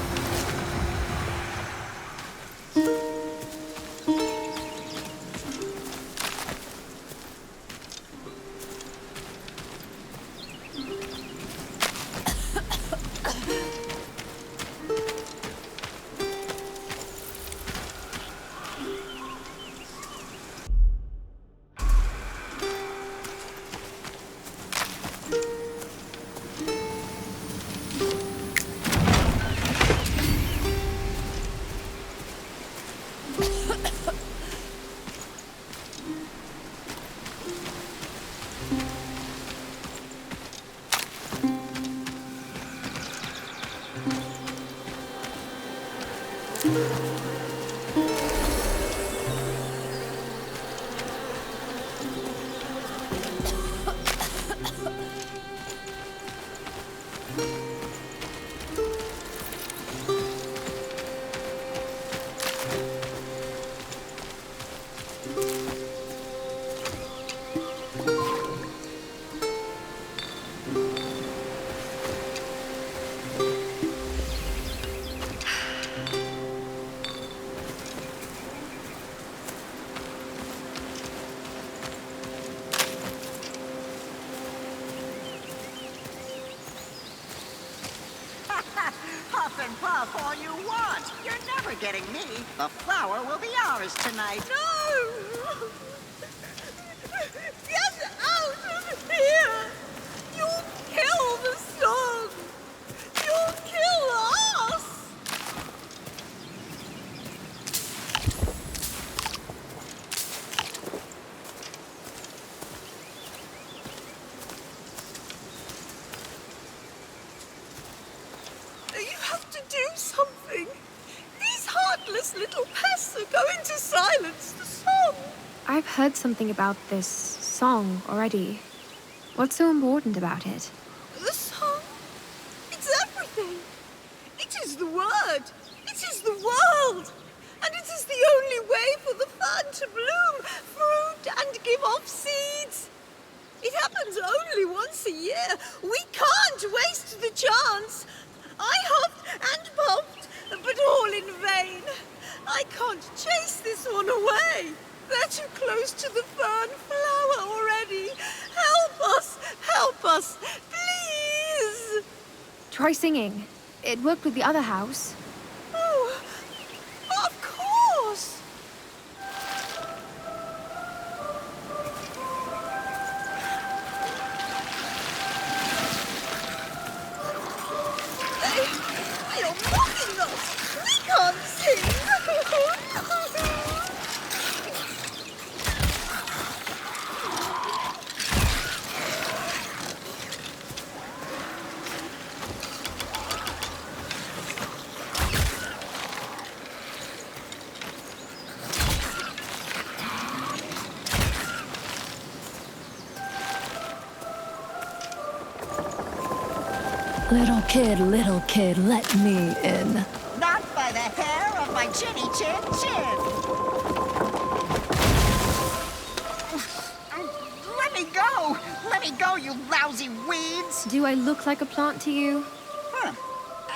Huff and puff all you want. You're never getting me. The flower will be ours tonight. No! Get out of here! You'll kill the song! You'll kill us! You have to do something. These heartless little pests are going to silence the song. I've heard something about this song already. What's so important about it? The song? It's everything. It is the word. It is the world. And it is the only way for the fern to bloom, fruit, and give off seeds. It happens only once a year. We can't waste the chance. I huffed and puffed, but all in vain. I can't chase this one away. They're too close to the fern flower already. Help us, please. Try singing. It worked with the other house. Oh, of course. They are mocking us. We can't sing. Little kid, let me in. Not by the hair of my chinny chin chin. Let me go! Let me go, you lousy weeds! Do I look like a plant to you? Huh.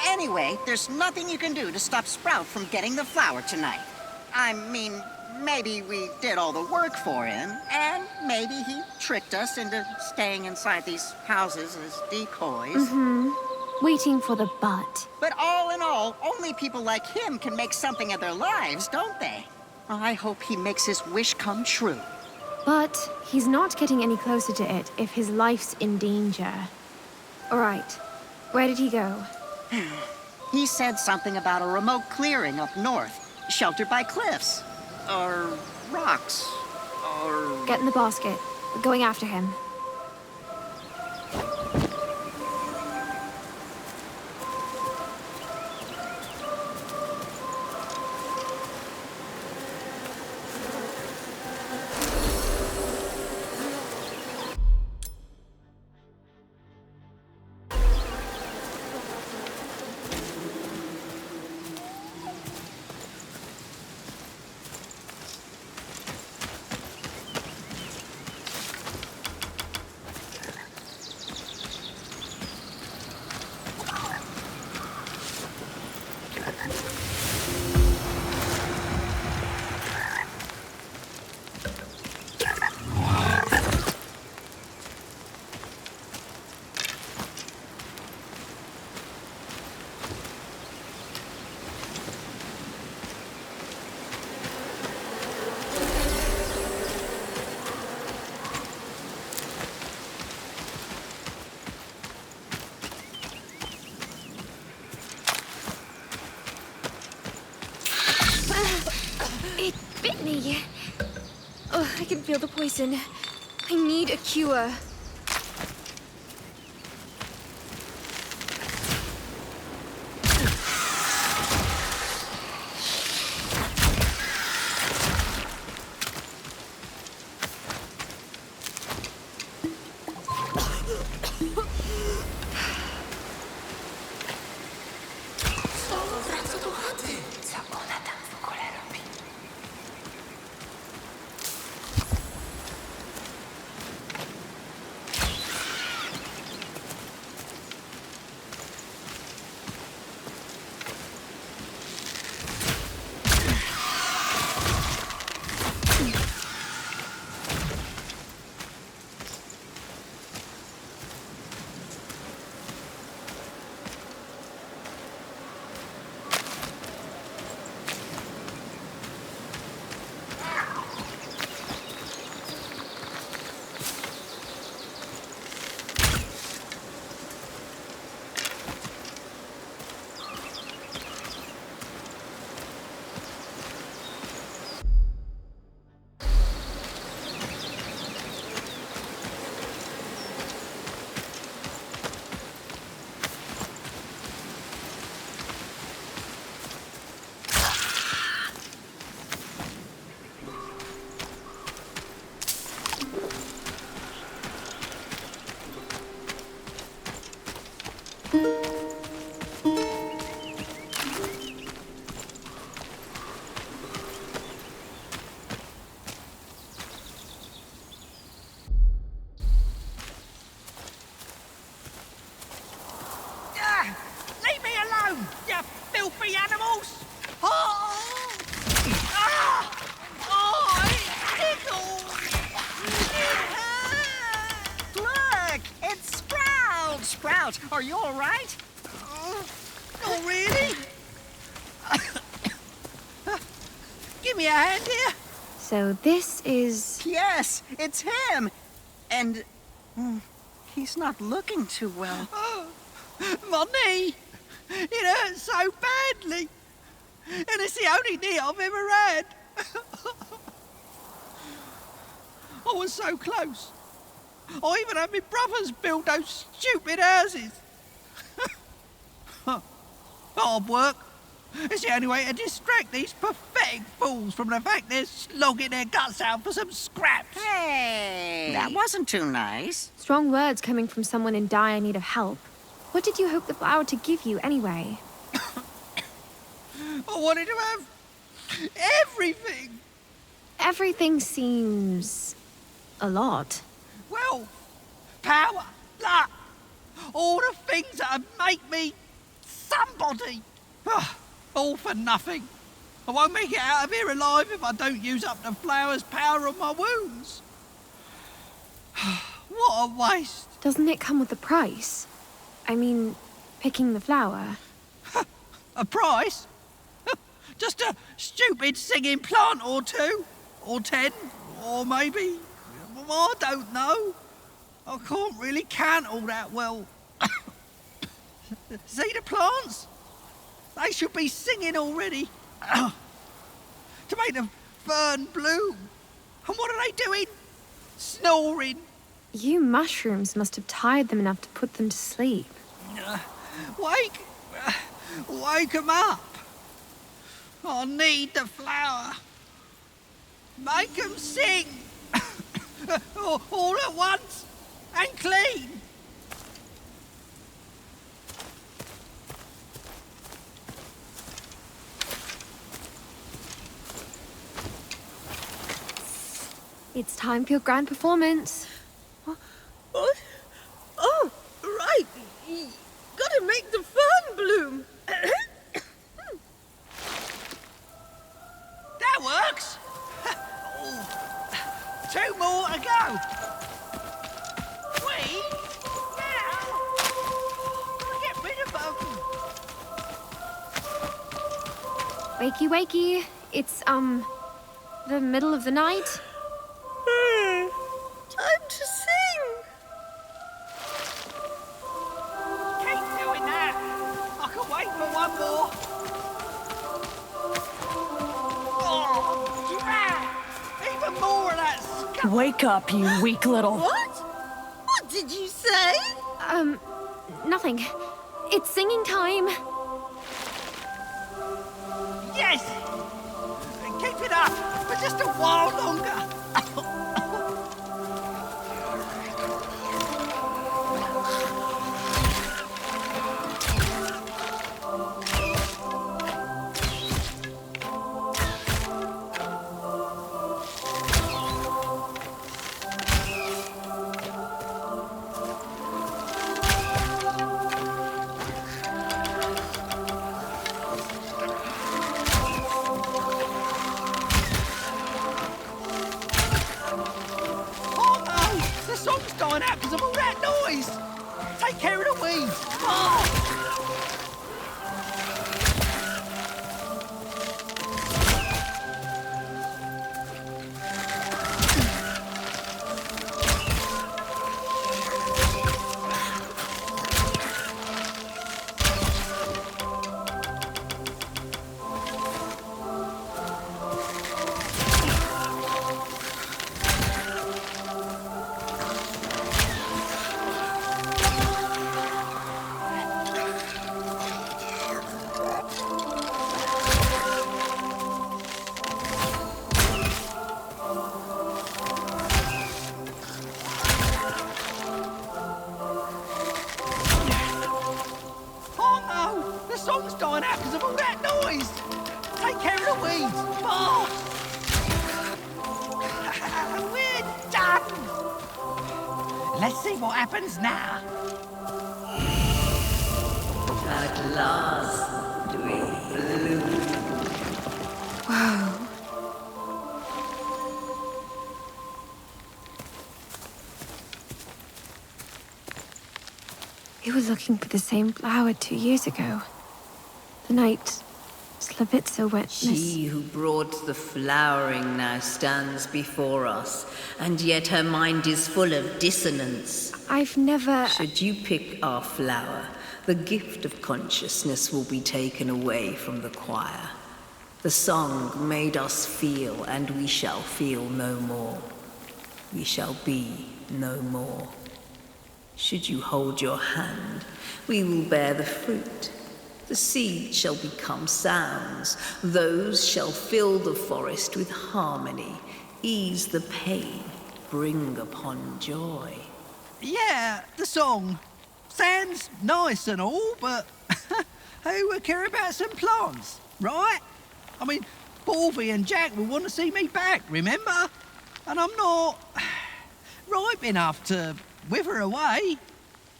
Anyway, there's nothing you can do to stop Sprout from getting the flower tonight. I mean, maybe we did all the work for him, and maybe he tricked us into staying inside these houses as decoys. Mm-hmm. Waiting for the butt. But all in all, only people like him can make something of their lives, don't they? I hope he makes his wish come true. But he's not getting any closer to it if his life's in danger. All right. Where did he go? He said something about a remote clearing up north, sheltered by cliffs. Or rocks. Or... Get in the basket. We're going after him. It bit me. Oh, I can feel the poison. I need a cure. Leave me alone, you filthy animals! Oh! Ah! Oh, it tickles! It hurts! Look, it's Sprout! Sprout, are you all right? Not really. Give me a hand here. So this is... Yes, it's him! And... he's not looking too well. My knee! It hurts so badly! And it's the only knee I've ever had! I was so close. I even had my brothers build those stupid houses. Hard work. It's the only way to distract these pathetic fools from the fact they're slogging their guts out for some scraps. Hey! That wasn't too nice. Strong words coming from someone in dire need of help. What did you hope the flower to give you, anyway? I wanted to have everything. Everything seems... a lot. Wealth, power, luck, all the things that make me somebody. All for nothing. I won't make it out of here alive if I don't use up the flower's power on my wounds. What a waste. Doesn't it come with a price? I mean, picking the flower. A price? Just a stupid singing plant or two, or 10, or maybe, I don't know. I can't really count all that well. See the plants? They should be singing already. To make the fern bloom. And what are they doing? Snoring. You mushrooms must have tired them enough to put them to sleep. Wake them up. I need the flower. Make them sing. All at once. And clean. It's time for your grand performance. What? Oh, right. Gotta make the fern bloom. That works. 2 more to go. 3. Now. Get rid of them. Wakey, wakey. It's, the middle of the night. Time to sing. Keep doing that. I can wait for one more. Oh, drat. Even more of that scum. Wake up, you weak little... What? What did you say? Nothing. It's singing time. Yes. And keep it up for just a while longer. Let's see what happens now. At last, we bloom. Whoa. We were looking for the same flower 2 years ago. The night Slavica witnessed. She who brought the flowering now stands before us, and yet her mind is full of dissonance. I've never... Should you pick our flower, the gift of consciousness will be taken away from the choir. The song made us feel, and we shall feel no more. We shall be no more. Should you hold your hand, we will bear the fruit. The seed shall become sounds. Those shall fill the forest with harmony, ease the pain, bring upon joy. Yeah, the song. Sounds nice and all, but who would care about some plants, right? I mean, Borby and Jack will want to see me back, remember? And I'm not ripe enough to wither away.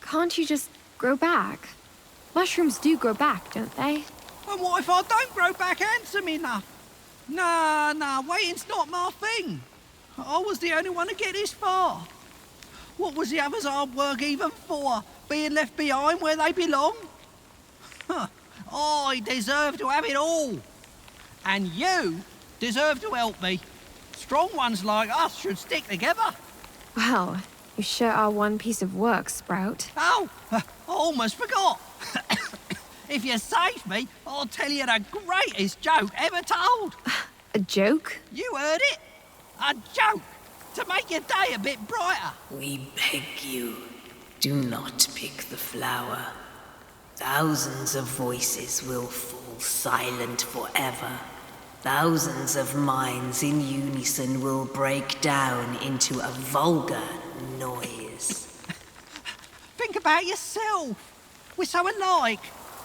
Can't you just grow back? Mushrooms do grow back, don't they? And what if I don't grow back handsome enough? Nah, waiting's not my thing. I was the only one to get this far. What was the others' hard work even for? Being left behind where they belong? I deserve to have it all. And you deserve to help me. Strong ones like us should stick together. Well, you sure are one piece of work, Sprout. Oh, I almost forgot. If you save me, I'll tell you the greatest joke ever told. A joke? You heard it. A joke. To make your day a bit brighter. We beg you, do not pick the flower. Thousands of voices will fall silent forever. Thousands of minds in unison will break down into a vulgar noise. Think about yourself. We're so alike.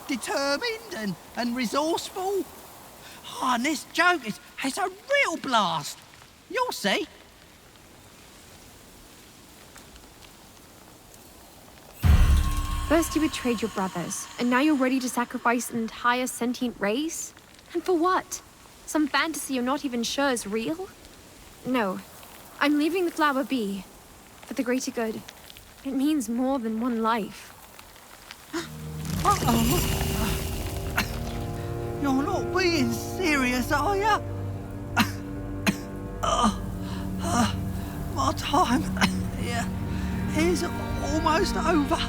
Determined and resourceful. Oh, and this joke is a real blast. You'll see. First you betrayed your brothers, and now you're ready to sacrifice an entire sentient race? And for what? Some fantasy you're not even sure is real? No. I'm leaving the flower be. For the greater good. It means more than one life. Uh-oh. You're not being serious, are you? My time here is almost over.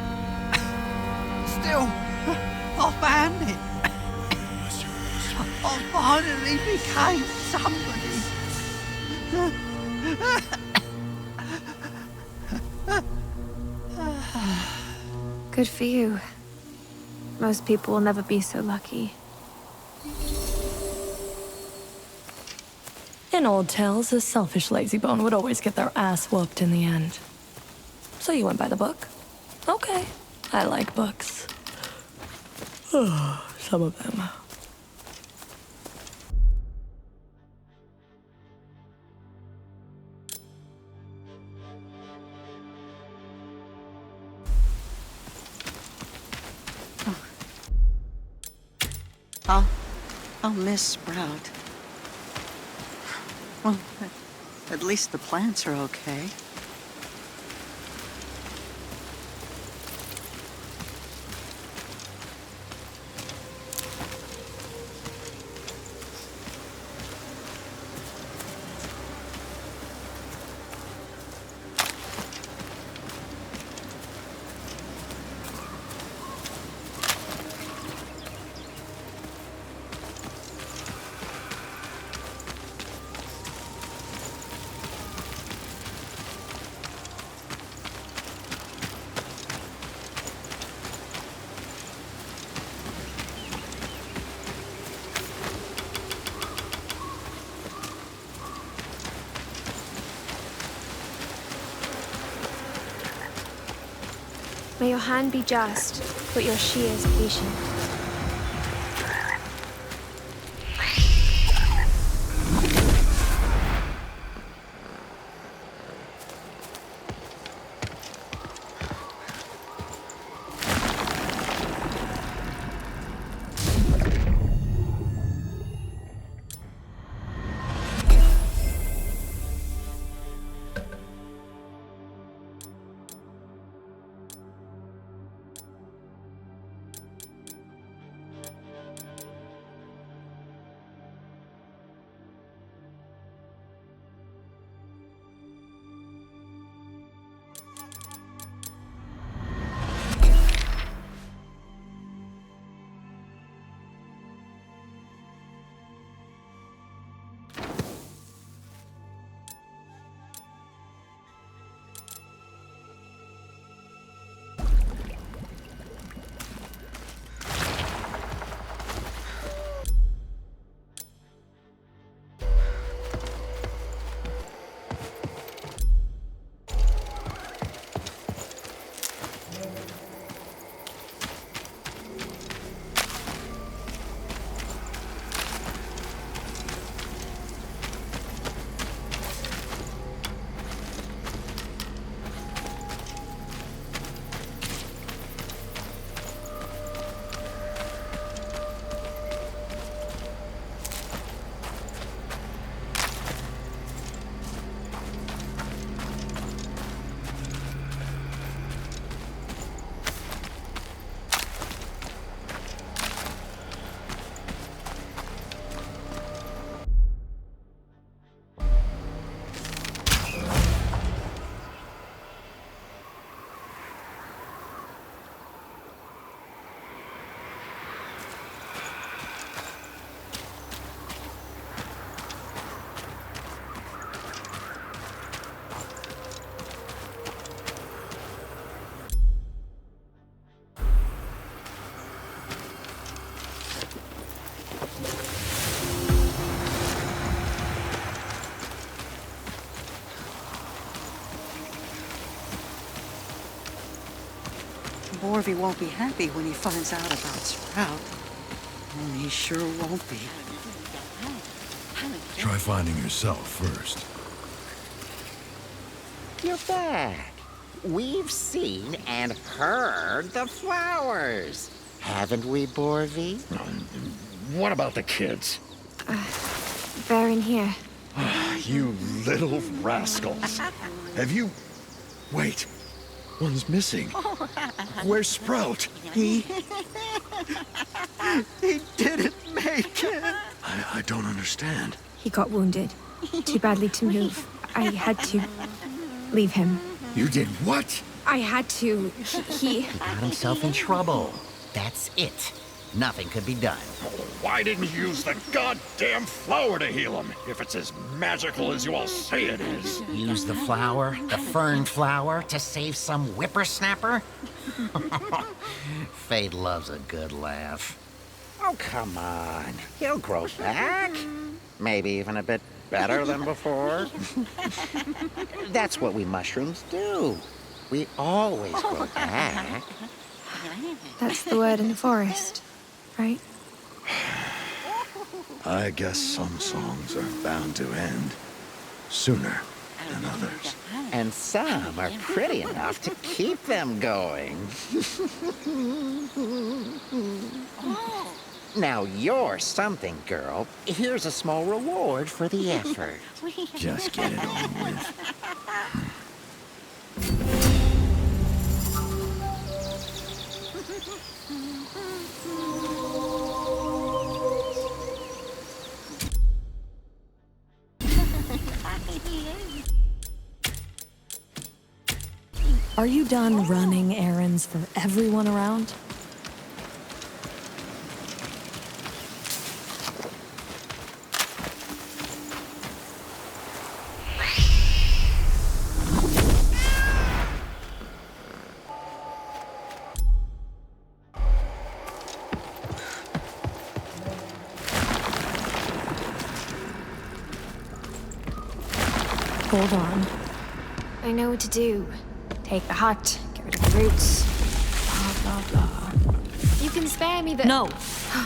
Still, I found it. I finally became somebody. Good for you. Most people will never be so lucky. In old tales, a selfish lazybone would always get their ass whooped in the end. So you went by the book? Okay, I like books. Some of them. I'll miss Sprout. Well, at least the plants are okay. May your hand be just, but your shears patient. Borvy won't be happy when he finds out about Sprout. And he sure won't be. Try finding yourself first. You're back. We've seen and heard the flowers. Haven't we, Borvy? What about the kids? They're in here. You little rascals. Have you... Wait. One's missing. Where's Sprout? He didn't make it. I don't understand. He got wounded. Too badly to move. I had to leave him. You did what? I had to. He got himself in trouble. That's it. Nothing could be done. Why didn't you use the goddamn flower to heal him, if it's as magical as you all say it is? Use the flower, the fern flower, to save some whippersnapper? Fate loves a good laugh. Oh, come on. He'll grow back. Maybe even a bit better than before. That's what we mushrooms do. We always grow back. That's the word in the forest, right? I guess some songs are bound to end sooner than others. And some are pretty enough to keep them going. Now you're something, girl. Here's a small reward for the effort. Just get it over with. Are you done running errands for everyone around? Hold on. I know what to do. Take the hut, get rid of the roots. Blah, blah, blah. You can spare me the— No!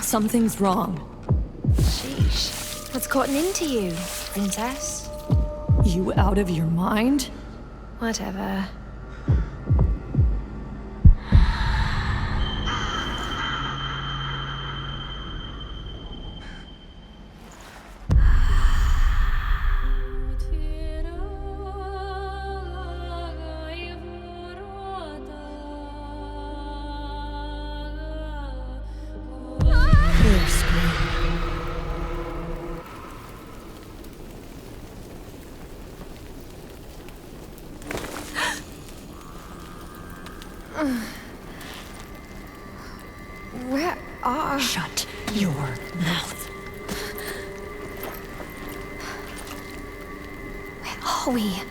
Something's wrong. Sheesh. What's gotten into you, princess? You out of your mind? Whatever. Where are... Shut your mouth. Where are we?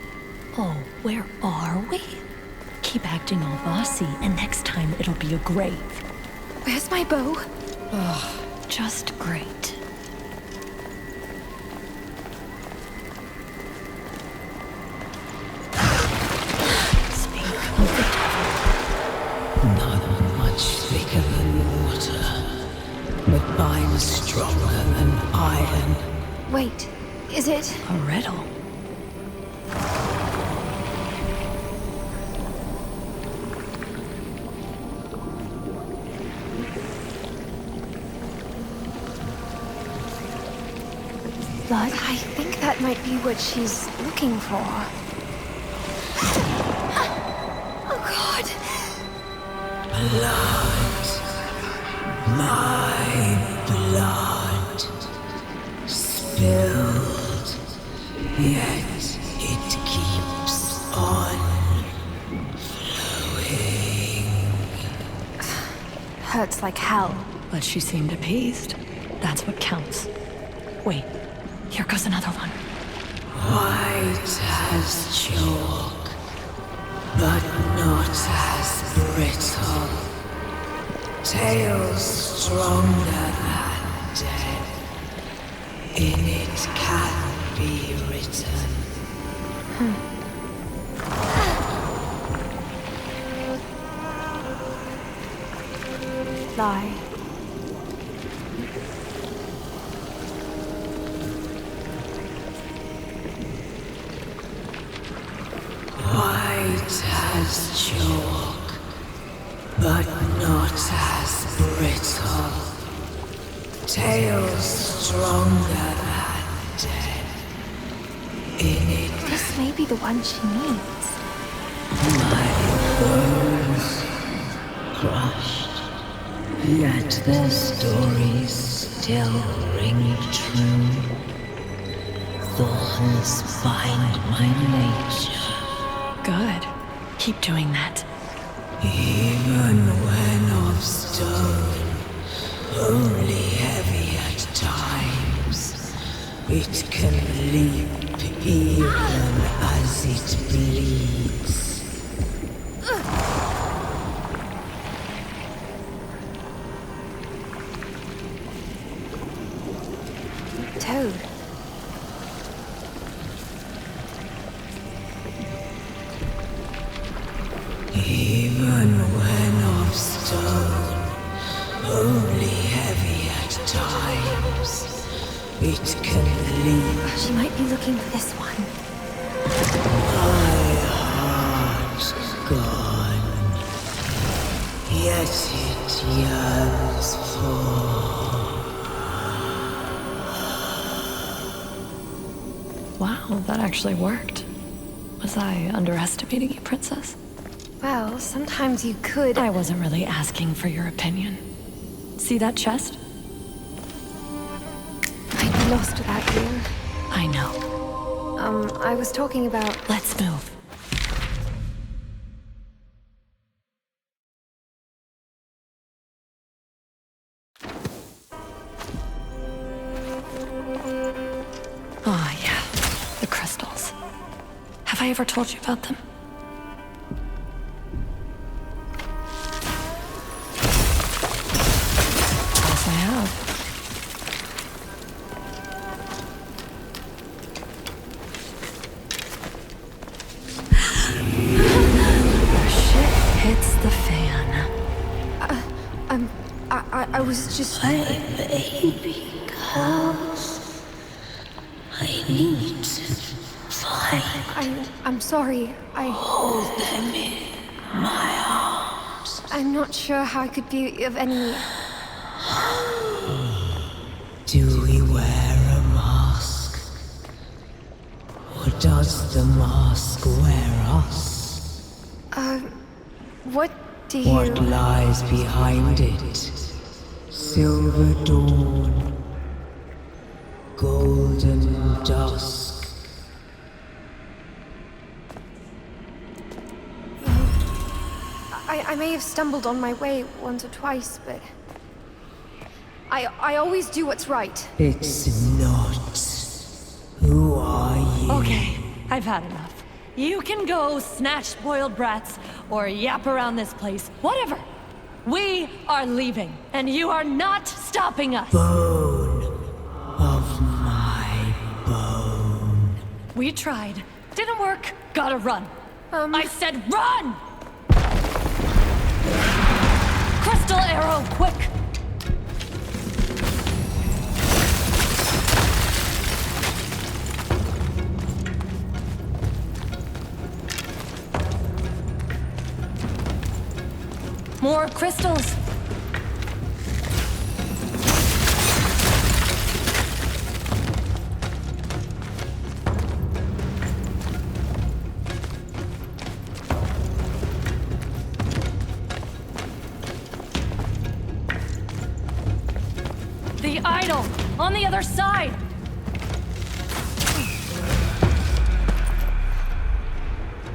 Oh, where are we? Keep acting all bossy, and next time it'll be a grave. Where's my bow? Ugh, just great. Speak of the devil. Not much thicker than water, but binds stronger than iron. Wait, is it... A riddle? Blood? I think that might be what she's looking for. Oh, God. Blood. My blood. Spilled. Yet it keeps on flowing. Hurts like hell. But she seemed appeased. That's what counts. Wait, here goes another one. White as chalk, but not as brittle. Tales stronger than dead. In it can be written. lie. White as chalk, but not as brittle. Tails stronger than dead. In it, This may be the one she needs. my bones crushed, yet their stories still ring true. Thorns bind my nature. Good. Keep doing that. Even when of stone, only heavy at times, it can leap even as it bleeds. Toad. Even when of stone, only heavy at times, it can leap. She might be looking for this one. My heart gone, yet it yearns for. Wow, that actually worked. Was I underestimating you, Princess? Well, sometimes you could. I wasn't really asking for your opinion. See that chest? I'd be lost without you. I know. I was talking about... Let's move. Ah, yeah. The crystals. Have I ever told you about them? Yes, I have. Where shit hits the fan. I was just... My baby girls, I need to find. I'm sorry. Hold them in my arms. I'm not sure how I could be of any... Do we wear a mask? Or does the mask wear us? What do you... What lies behind it? Silver dawn, golden dusk. I may have stumbled on my way once or twice, but... I always do what's right. It's not. Who are you? Okay, I've had enough. You can go snatch spoiled brats or yap around this place, whatever. We are leaving, and you are not stopping us. Bone of my bone. We tried. Didn't work. Gotta run. I said run! Crystal arrow, quick! More crystals! The idol! On the other side!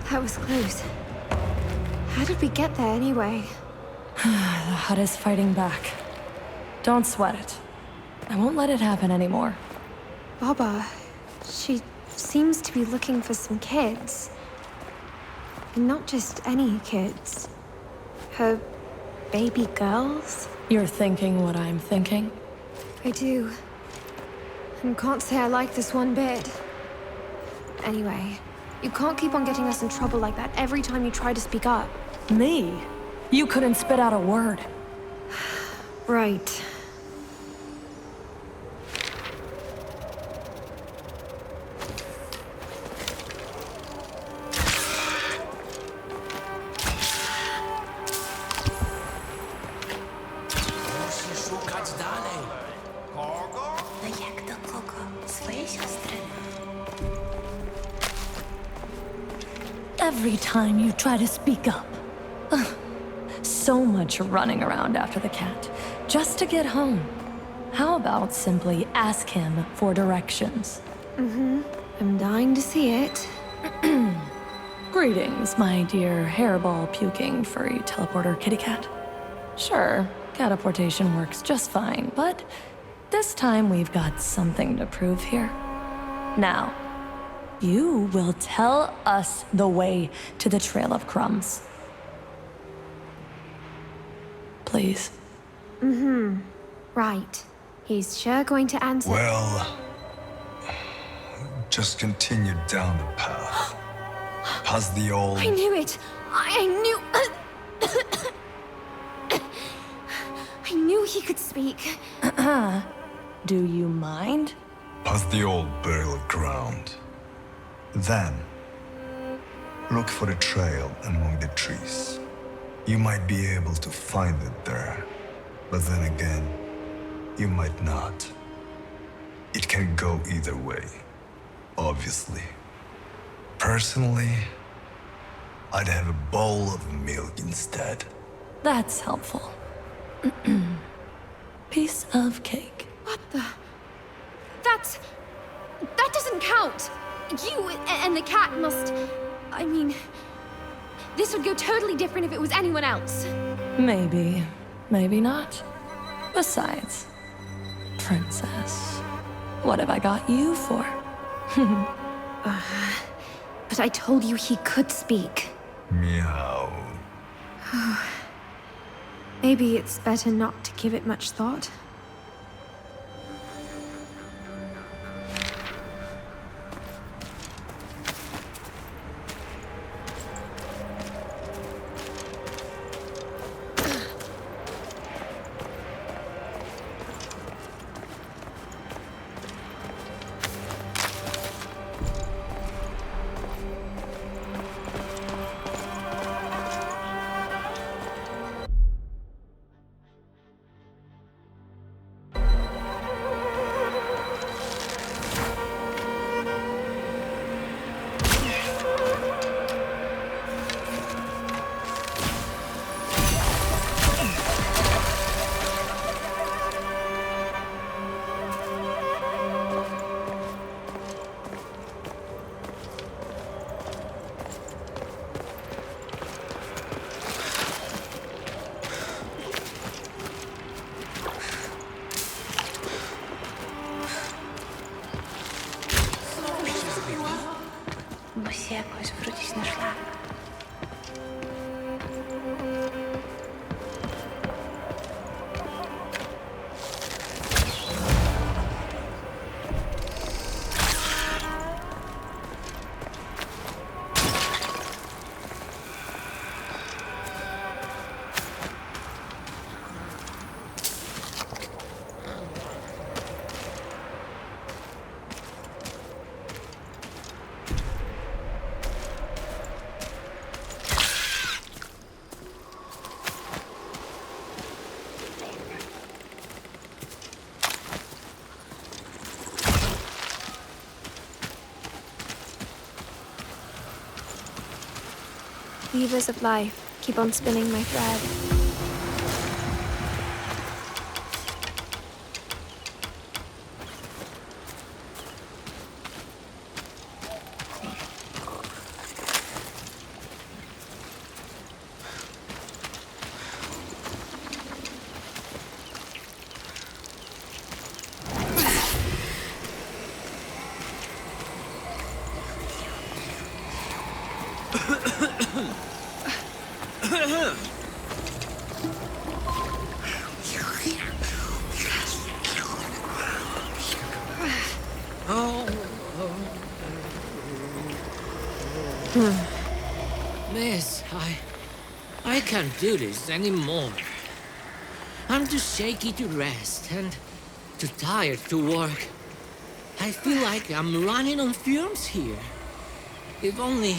That was close. How did we get there anyway? The hut is fighting back. Don't sweat it. I won't let it happen anymore. Baba, she seems to be looking for some kids. And not just any kids. Her baby girls? You're thinking what I'm thinking? I do. And can't say I like this one bit. Anyway, you can't keep on getting us in trouble like that every time you try to speak up. Me? You couldn't spit out a word. Right. Every time you try to speak up. Ugh. So much running around after the cat, just to get home. How about simply ask him for directions? I'm dying to see it. Greetings, my dear hairball puking furry teleporter kitty cat. Sure, catapultation works just fine, but this time we've got something to prove here. Now, you will tell us the way to the Trail of Crumbs. Please. Right. He's sure going to answer. Well, just continue down the path. Past the old... I knew it! I knew... I knew he could speak. Do you mind? Past the old burial ground. Then, look for the trail among the trees. You might be able to find it there, but then again, you might not. It can go either way, obviously. Personally, I'd have a bowl of milk instead. That's helpful. Piece of cake. What the... That doesn't count! You and the cat must... I mean... This would go totally different if it was anyone else. Maybe. Maybe not. Besides, Princess, what have I got you for? But I told you he could speak. Meow. Maybe it's better not to give it much thought. Musi jakoś wrócić na szlak. Weavers of life, keep on spinning my thread. Miss, I can't do this anymore. I'm too shaky to rest and too tired to work. I feel like I'm running on fumes here. If only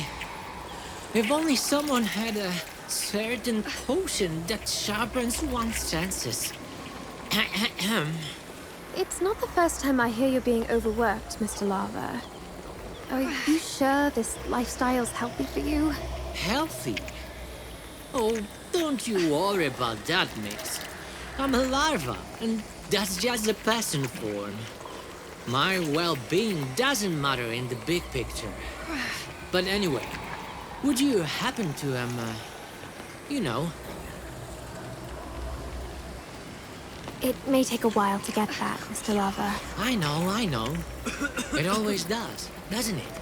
someone had a certain potion that sharpens one's senses. It's not the first time I hear you're being overworked, Mr. Lava. Are you sure this lifestyle's healthy for you? Healthy? Oh, don't you worry about that, Mix. I'm a larva, and that's just a passing form. My well-being doesn't matter in the big picture. But anyway, would you happen to, you know... It may take a while to get that, Mr. Lava. I know. It always does, doesn't it?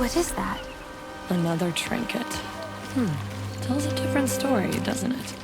What is that? Another trinket. Tells a different story, doesn't it?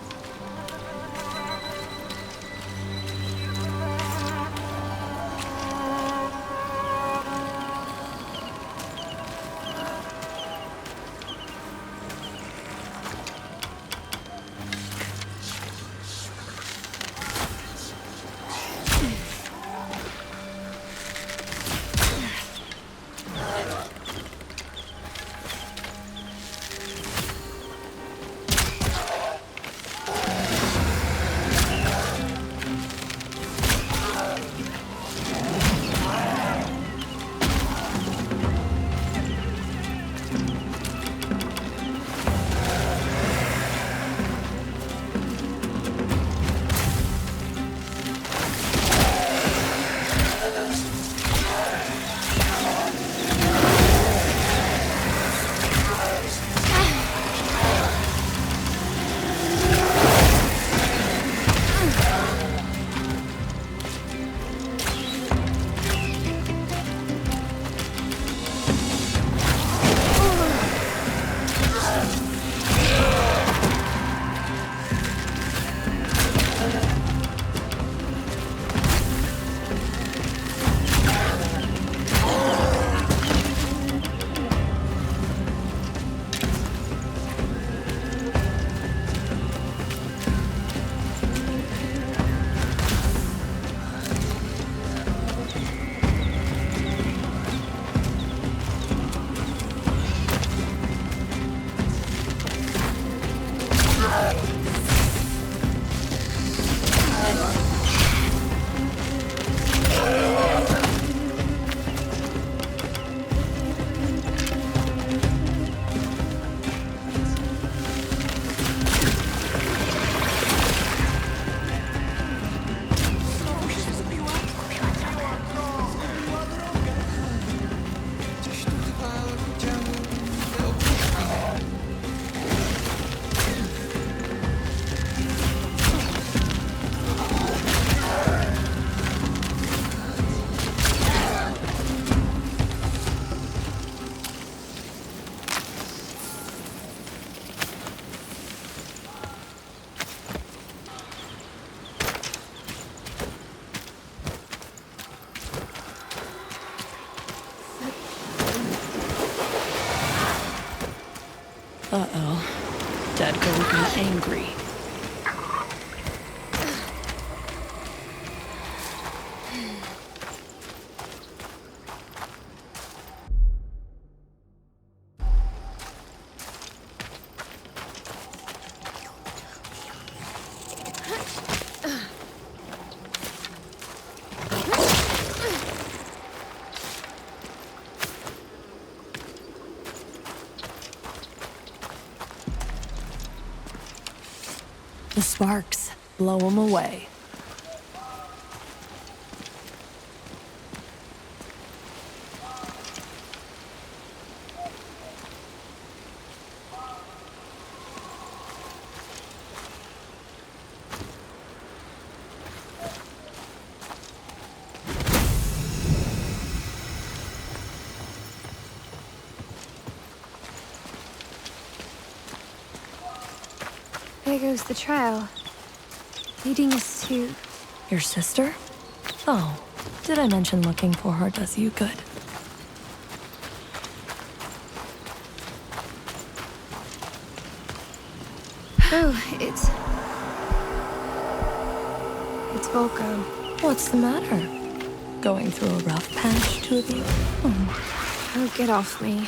Uh-oh. Dad got angry. The sparks blow them away. There goes the trail, leading us to... Your sister? Oh, did I mention looking for her does you good? Oh, it's Volko. What's the matter? Going through a rough patch, two of you? Oh, get off me.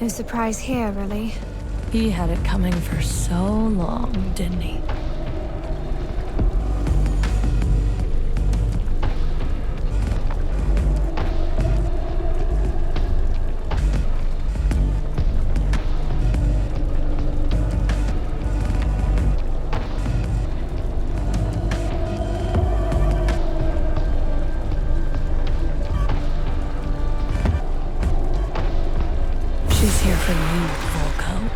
No surprise here, really. He had it coming for so long, didn't he? She's here for you, Volko.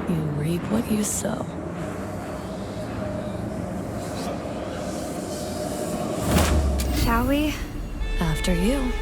You reap what you sow. Shall we? After you.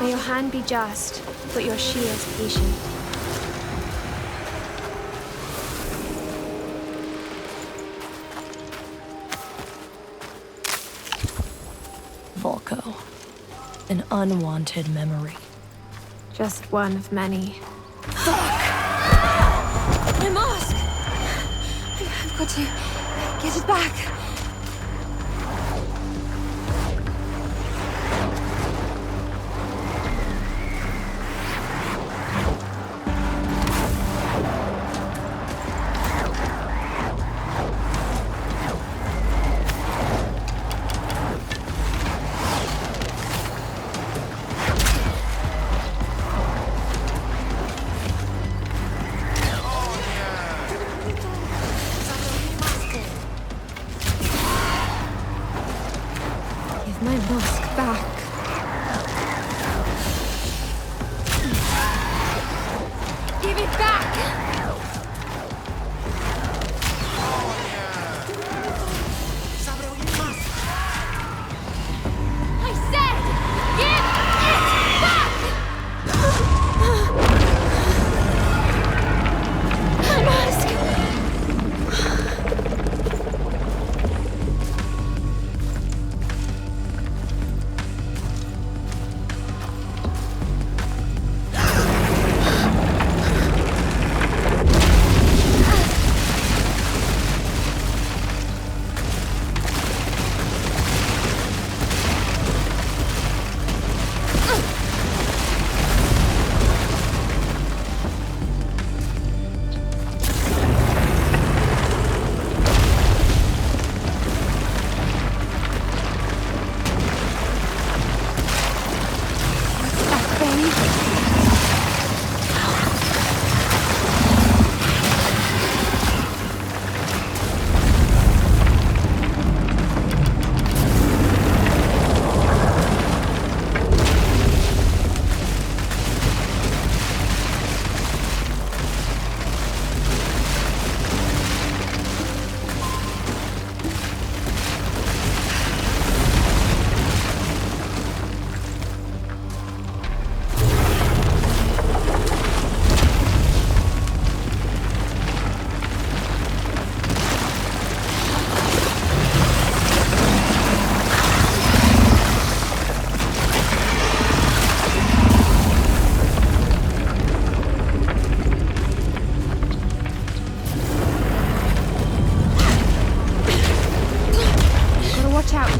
May your hand be just, but your shield patient. Volko. An unwanted memory. Just one of many. My mask! I've got to get it back. My mask back. Give it back! I said, give it back! My mask! Watch out.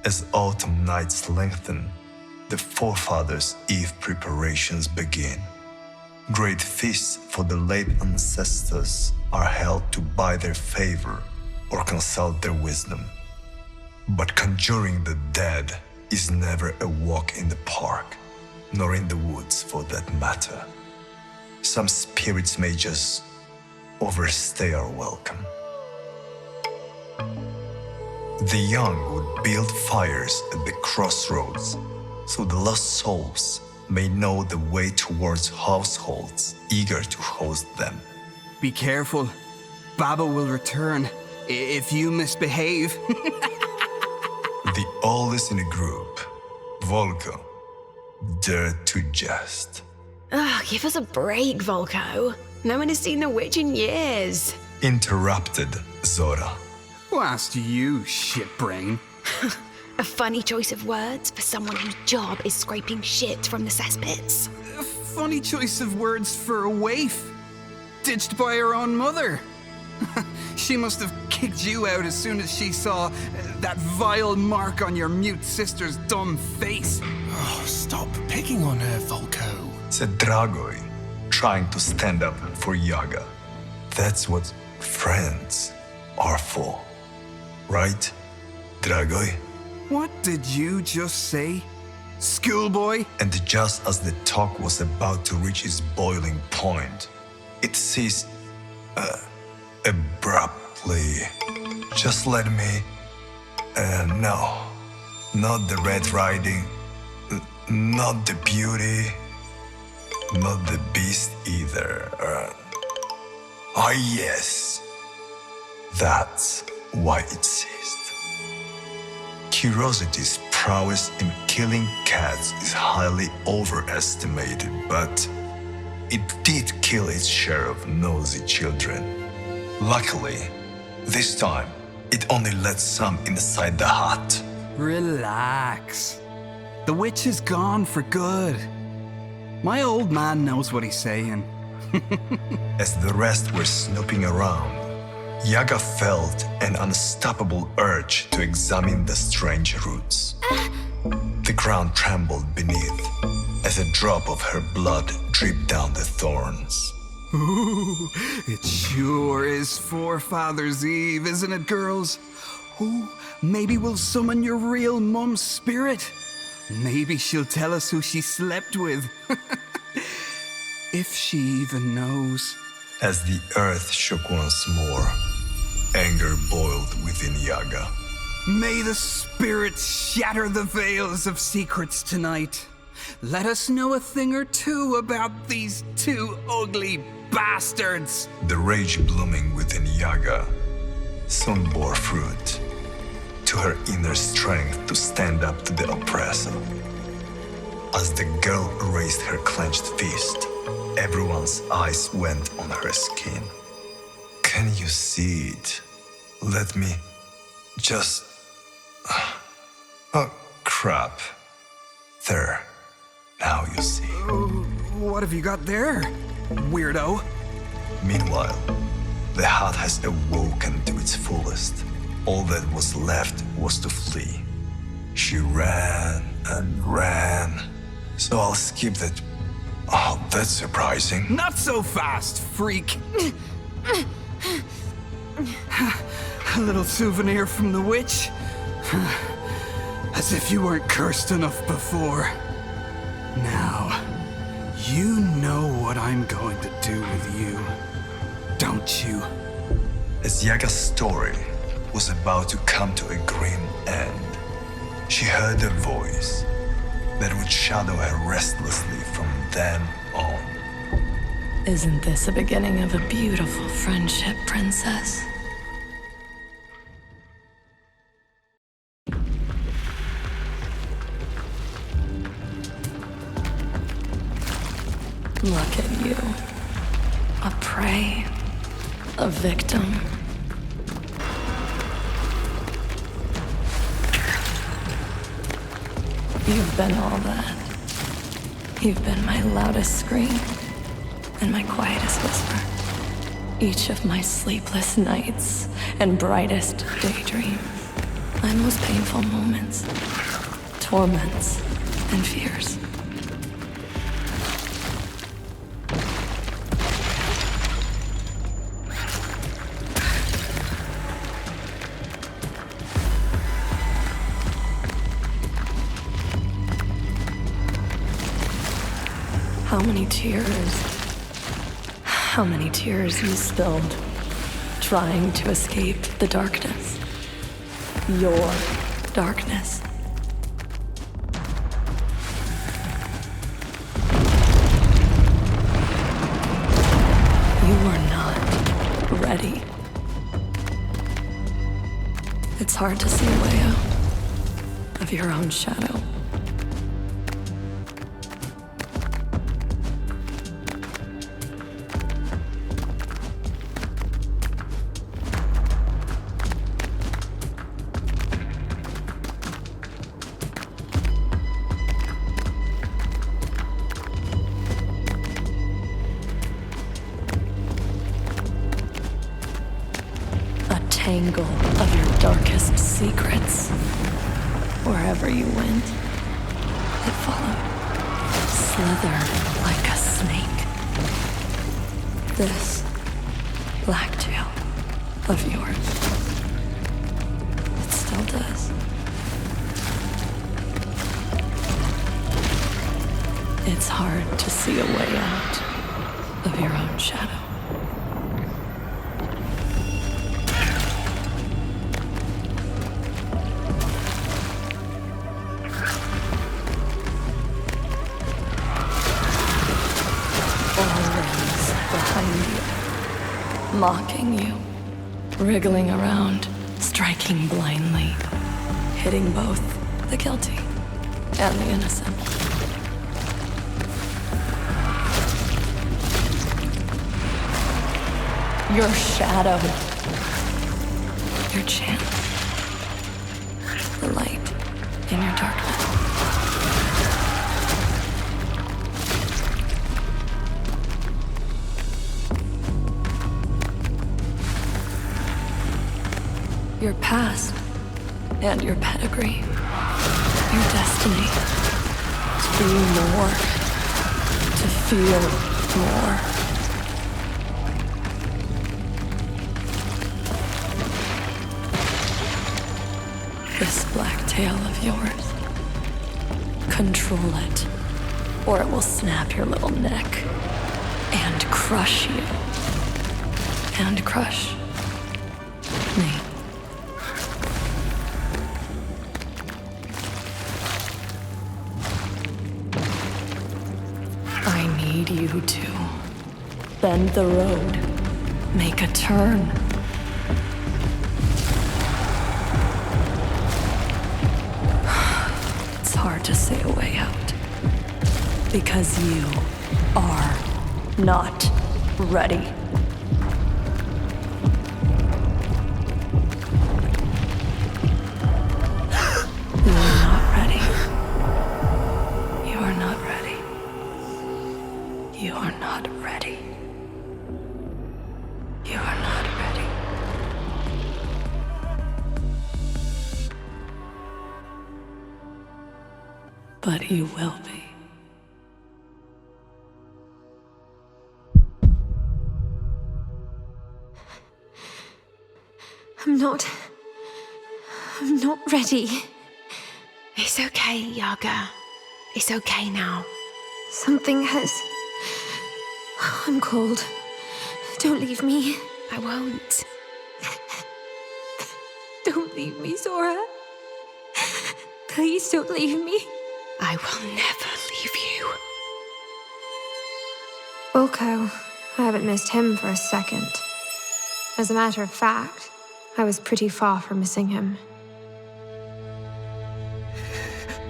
As autumn nights lengthen, the forefathers' eve preparations begin. Great feasts for the late ancestors are held to buy their favor or consult their wisdom. But conjuring the dead is never a walk in the park, nor in the woods for that matter. Some spirits may just overstay our welcome. The young would build fires at the crossroads so the lost souls may know the way towards households eager to host them. Be careful. Baba will return if you misbehave. The oldest in the group, Volko, dared to jest. Ugh, give us a break, Volko. No one has seen the witch in years. Interrupted Zora. Who asked you, shitbrain? A funny choice of words for someone whose job is scraping shit from the cesspits. A funny choice of words for a waif. Ditched by her own mother. She must have kicked you out as soon as she saw that vile mark on your mute sister's dumb face. Oh, stop picking on her, Volko, said Dragoi, trying to stand up for Yaga. That's what friends are for. Right, Dragoi? What did you just say? Schoolboy? And just as the talk was about to reach its boiling point, it ceased abruptly. Just let me... no. Not the Red Riding. Not the beauty. Not the beast either. Yes. That's why it ceased. Curiosity's prowess in killing cats is highly overestimated, but it did kill its share of nosy children. Luckily, this time, it only let some inside the hut. Relax. The witch is gone for good. My old man knows what he's saying. As the rest were snooping around, Yaga felt an unstoppable urge to examine the strange roots. The ground trembled beneath as a drop of her blood dripped down the thorns. Ooh, it sure is Forefathers' Eve, isn't it, girls? Ooh, maybe we'll summon your real mum's spirit. Maybe she'll tell us who she slept with. If she even knows. As the earth shook once more, anger boiled within Yaga. May the spirits shatter the veils of secrets tonight. Let us know a thing or two about these two ugly bastards. The rage blooming within Yaga soon bore fruit to her inner strength to stand up to the oppressor. As the girl raised her clenched fist, everyone's eyes went on her skin. Can you see it? Let me just... Oh, crap. There. Now you see. What have you got there, weirdo? Meanwhile, the hut has awoken to its fullest. All that was left was to flee. She ran and ran. So I'll skip that. Oh, that's surprising. Not so fast, freak. A little souvenir from the witch. As if you weren't cursed enough before. Now, you know what I'm going to do with you, don't you? As Yaga's story was about to come to a grim end, she heard a voice that would shadow her restlessly from then on. Isn't this the beginning of a beautiful friendship, princess? Look at you. A prey. A victim. You've been all that. You've been my loudest scream and my quietest whisper. Each of my sleepless nights and brightest daydream. my most painful moments, torments, and fears. How many tears you spilled, trying to escape the darkness. Your darkness. You are not ready. It's hard to see a way out of your own shadow. Tangle of your darkest secrets. Wherever you went, it followed. Slither like a snake. This blacktail of yours. It still does. It's hard to see a way out of your own shadow. Mocking you, wriggling around, striking blindly, hitting both the guilty and the innocent. Your shadow, your chance, the light in your darkness. Your past and your pedigree, your destiny to be more, to feel more. This black tail of yours, control it, or it will snap your little neck and crush you, and crush me. You to bend the road, make a turn. It's hard to see a way out because you are not ready. You are not ready. You are not ready. You are not ready. You are not ready. But you will be. I'm not ready. It's okay, Yaga. It's okay now. Something has... I'm cold. Don't leave me. I won't. Don't leave me, Zora. Please don't leave me. I will never leave you. Volko. I haven't missed him for a second. As a matter of fact, I was pretty far from missing him.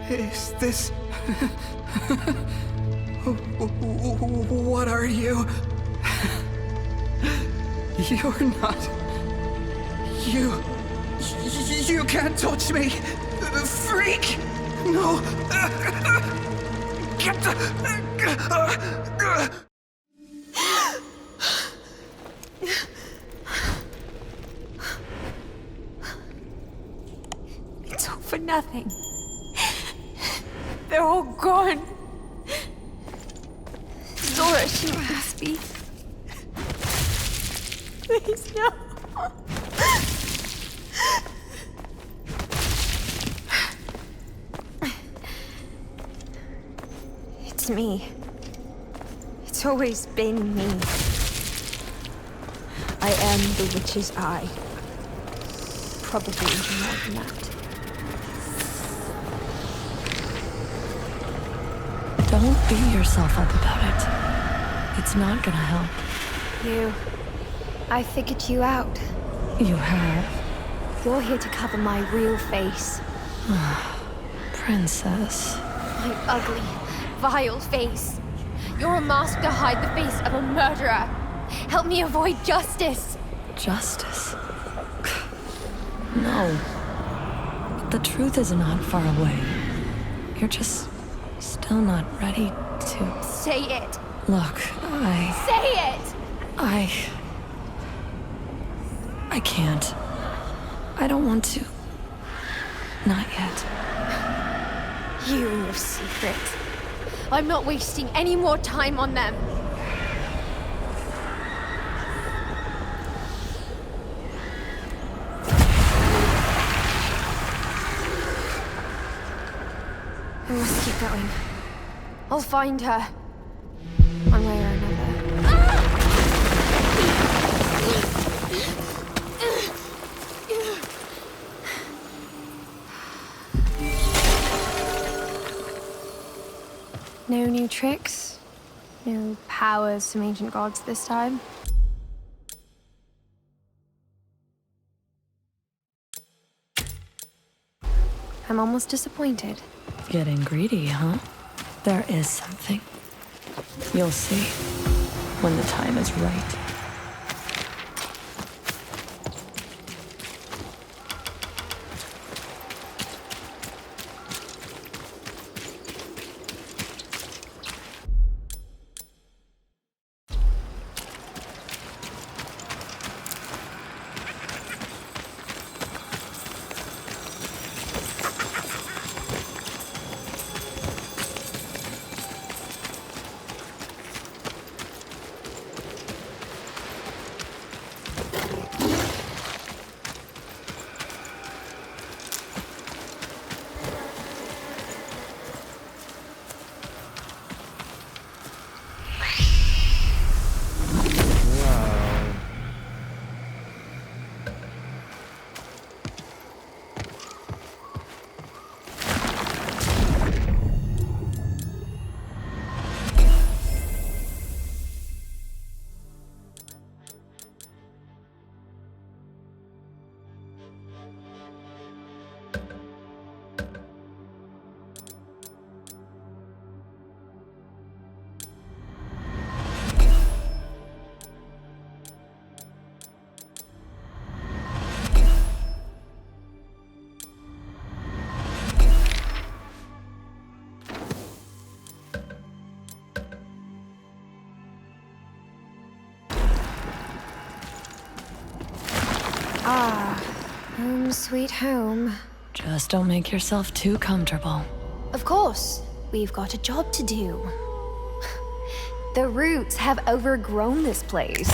Is this... What are you? You're not... You can't touch me! Freak! No! Get the... nothing. They're all gone. Zora, she must be. Please, no. It's me. It's always been me. I am the witch's eye. Probably even more than that. Don't beat yourself up about it. It's not gonna help. I figured you out. You have? You're here to cover my real face. Princess. My ugly, vile face. You're a mask to hide the face of a murderer. Help me avoid justice. Justice? No. But the truth is not far away. You're just still not ready to... Say it. Look, Say it! I can't. I don't want to. Not yet. You and your secrets. I'm not wasting any more time on them. I must keep going. I'll find her. One way or another. No new tricks? No powers from ancient gods this time? I'm almost disappointed. Getting greedy, huh? There is something. You'll see when the time is right. Home sweet home. Just don't make yourself too comfortable. Of course, we've got a job to do. The roots have overgrown this place.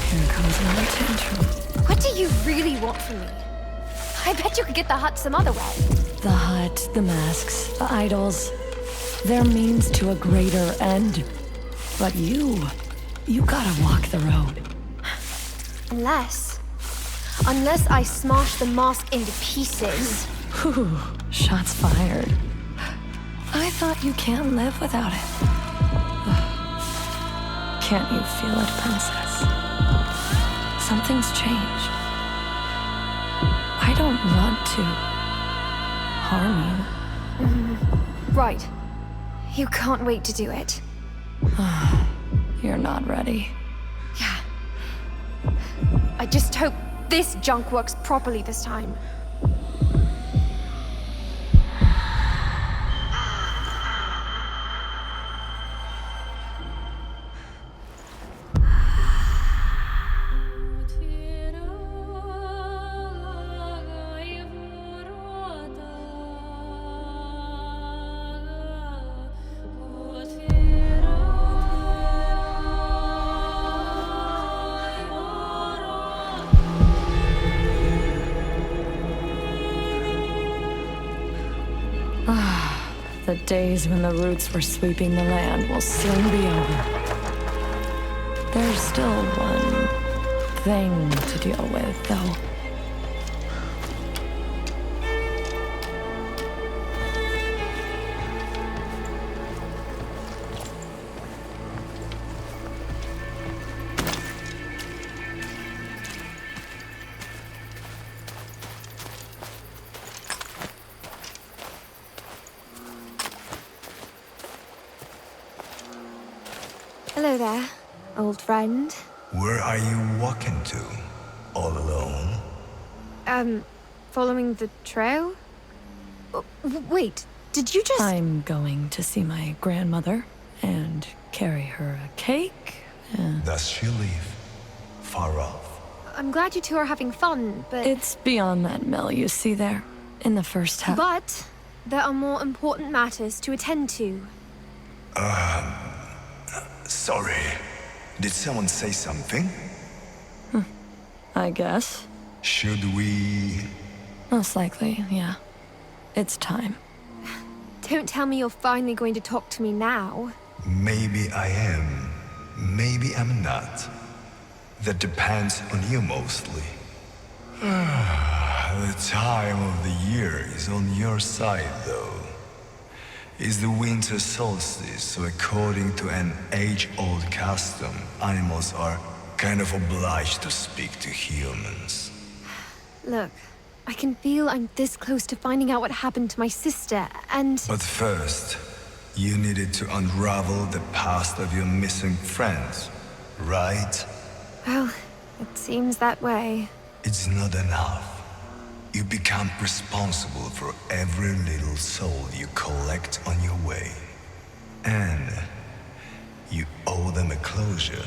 Here comes another tantrum. What do you really want from me? I bet you could get the hut some other way. The hut, the masks, the idols. They're means to a greater end. But you gotta walk the road. Unless I smash the mask into pieces. Whew, shots fired. I thought you can't live without it. Can't you feel it, princess? Something's changed. I don't want to harm you. Right. You can't wait to do it. You're not ready. Yeah. I just hope this junk works properly this time. The days when the roots were sweeping the land will soon be over. There's still one thing to deal with, though. Hello there, old friend. Where are you walking to? All alone? Following the trail? Wait, did you just... I'm going to see my grandmother and carry her a cake. Does she live far off? I'm glad you two are having fun, but... It's beyond that mill you see there, in the first half. But there are more important matters to attend to. Sorry. Did someone say something? I guess. Should we... Most likely, yeah. It's time. Don't tell me you're finally going to talk to me now. Maybe I am. Maybe I'm not. That depends on you mostly. The time of the year is on your side, though. It's the winter solstice, so according to an age-old custom, animals are kind of obliged to speak to humans. Look, I can feel I'm this close to finding out what happened to my sister, and... But first, you needed to unravel the past of your missing friends, right? Well, it seems that way. It's not enough. You become responsible for every little soul you collect on your way. And you owe them a closure.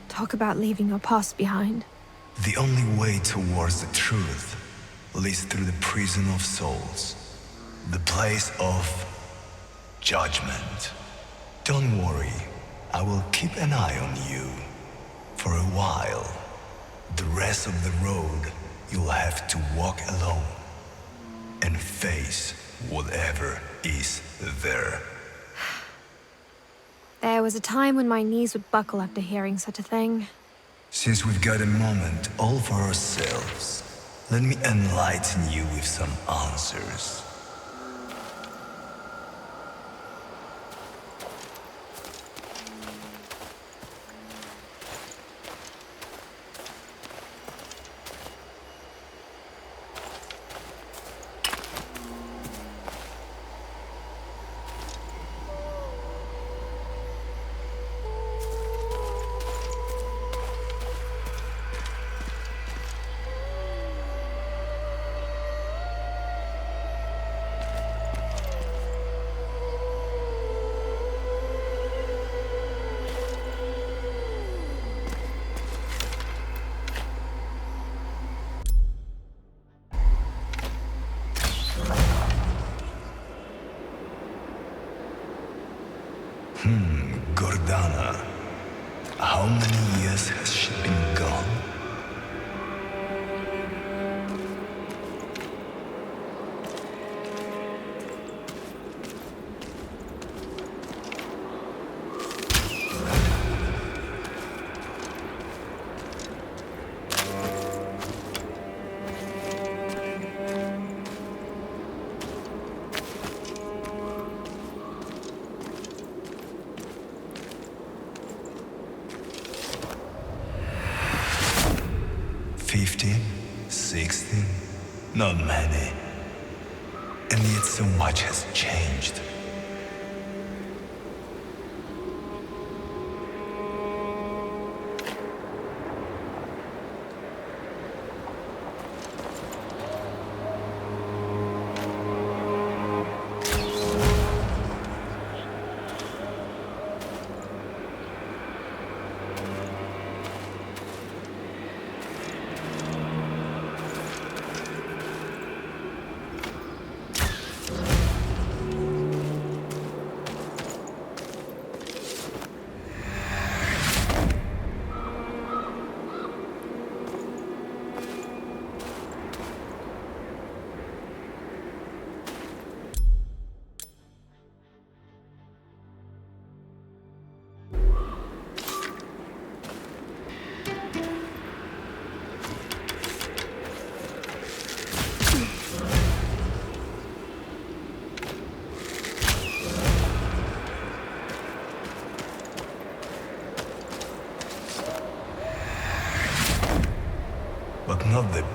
Talk about leaving your past behind. The only way towards the truth leads through the prison of souls. The place of judgment. Don't worry, I will keep an eye on you. For a while. The rest of the road you'll have to walk alone and face whatever is there. There was a time when my knees would buckle after hearing such a thing. Since we've got a moment all for ourselves, let me enlighten you with some answers. Gordana. How many years has she been gone? Not many. And yet so much has changed.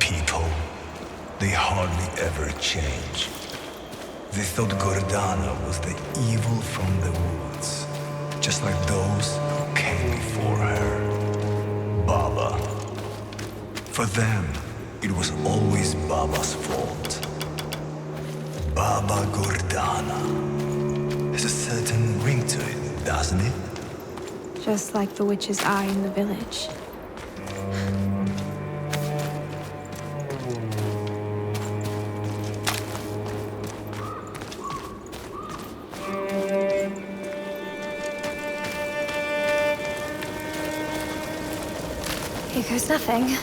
people, they hardly ever change. They thought Gordana was the evil from the woods, just like those who came before her. Baba. For them, it was always Baba's fault. Baba Gordana. There's a certain ring to it, doesn't it? Just like the witch's eye in the village. Here goes nothing.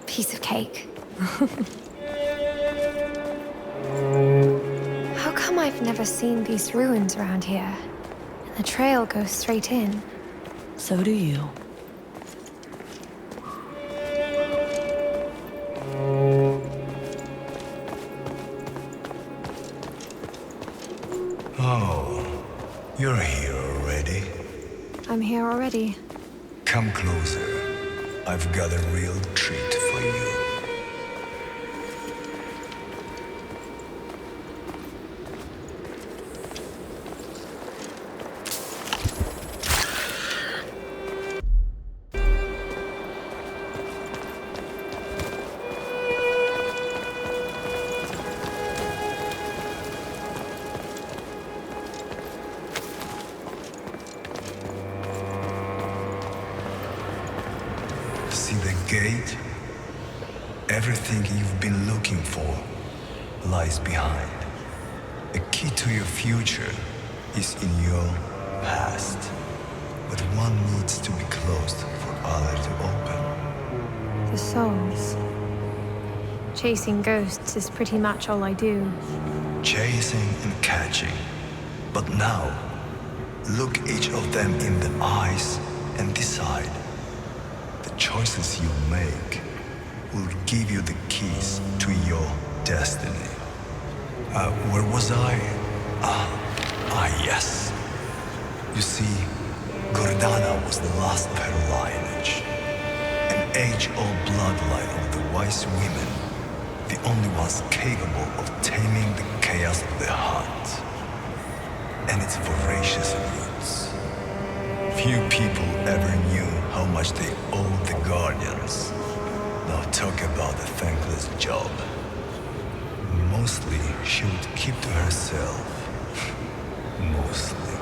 Piece of cake. How come I've never seen these ruins around here? And the trail goes straight in. So do you. Oh, you're here already? I'm here already. Come closer. I've got a real treat for you. See the gate? Everything you've been looking for lies behind. The key to your future is in your past. But one needs to be closed for other to open. The souls. Chasing ghosts is pretty much all I do. Chasing and catching. But now, look each of them in the eyes and decide. The choices you make will give you the keys to your destiny. Where was I? Yes. You see, Gordana was the last of her lineage. An age-old bloodline of the wise women, the only ones capable of taming the chaos of the heart and its voracious roots. Few people ever knew how much they owed the Guardians. Now talk about a thankless job. Mostly, she would keep to herself. Mostly.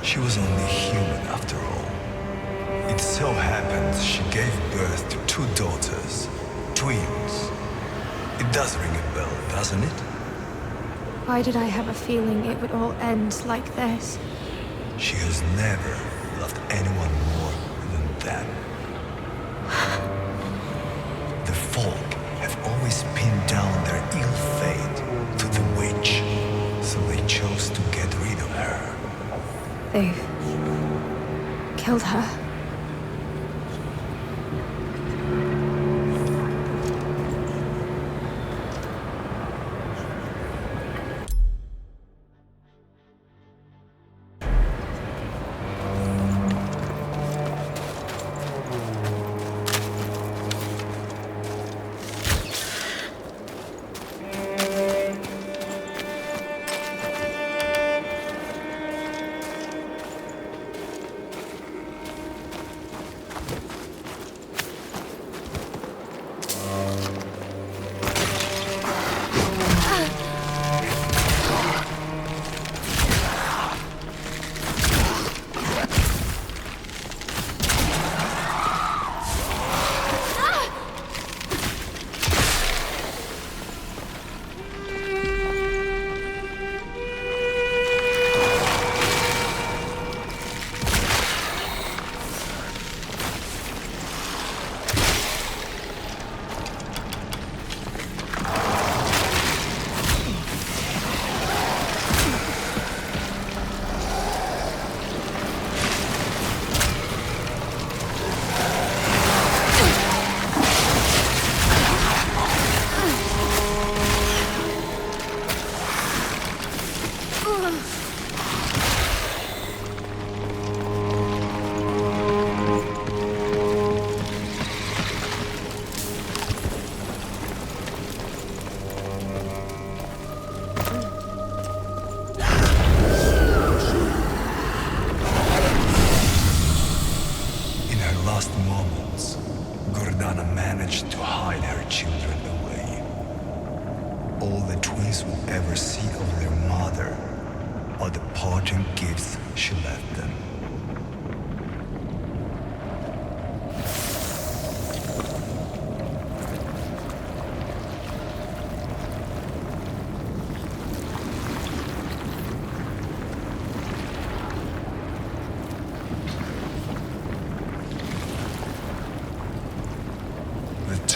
She was only human after all. It so happened she gave birth to 2 daughters, twins. It does ring a bell, doesn't it? Why did I have a feeling it would all end like this? She has never loved anyone more than them. The folk have always pinned down their ill fate to the witch, so they chose to get rid of her. They've killed her.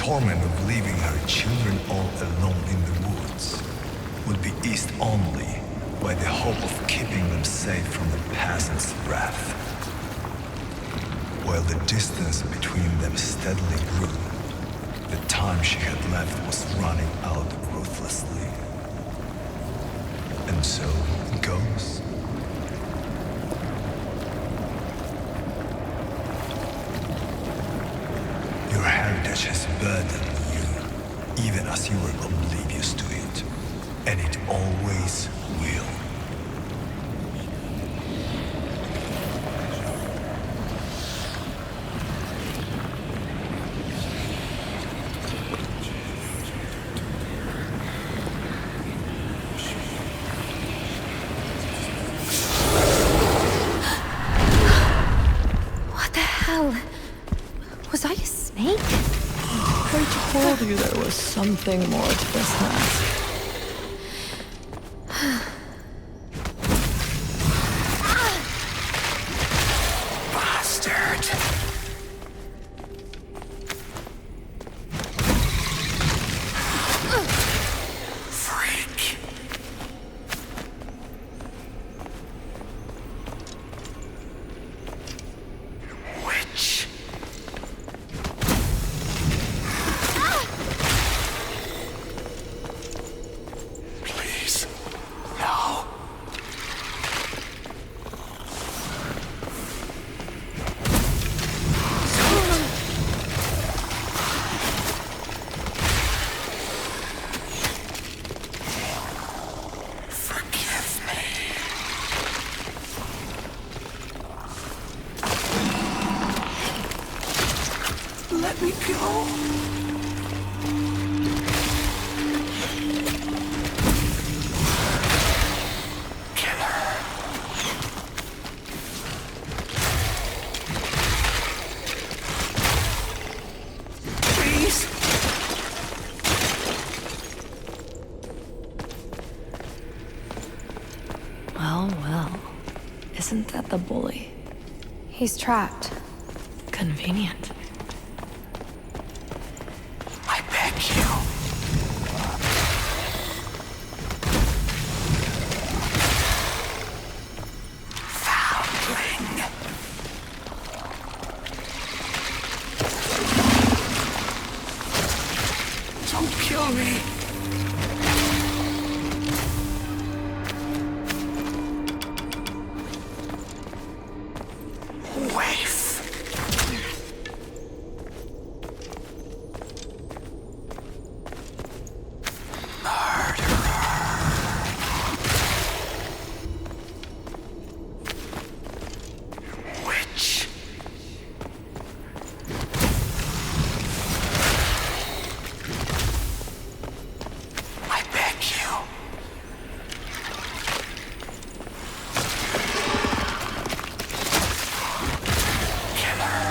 torment of leaving her children all alone in the woods would be eased only by the hope of keeping them safe from the peasants' wrath. While the distance between them steadily grew, the time she had left was running out ruthlessly. And so it goes. Your heritage has burdened you, even as you were oblivious to it, and it always will. What the hell? Was I a snake? I told you there was something more to this mask. Bastard! Freak! Witch! Please, no. Forgive me. Let me go. Please. Well, well. Isn't that the bully? He's trapped. Convenient. I beg you. Foundling. Don't kill me. Waif. Witch. I beg you. Killer.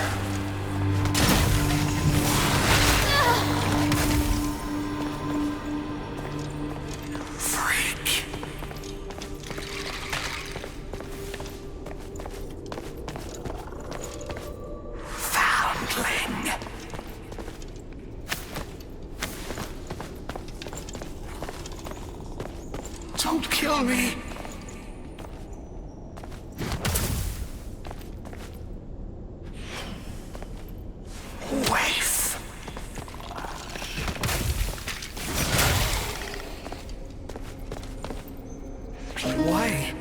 Freak. Foundling. Don't kill me. Waif. Why?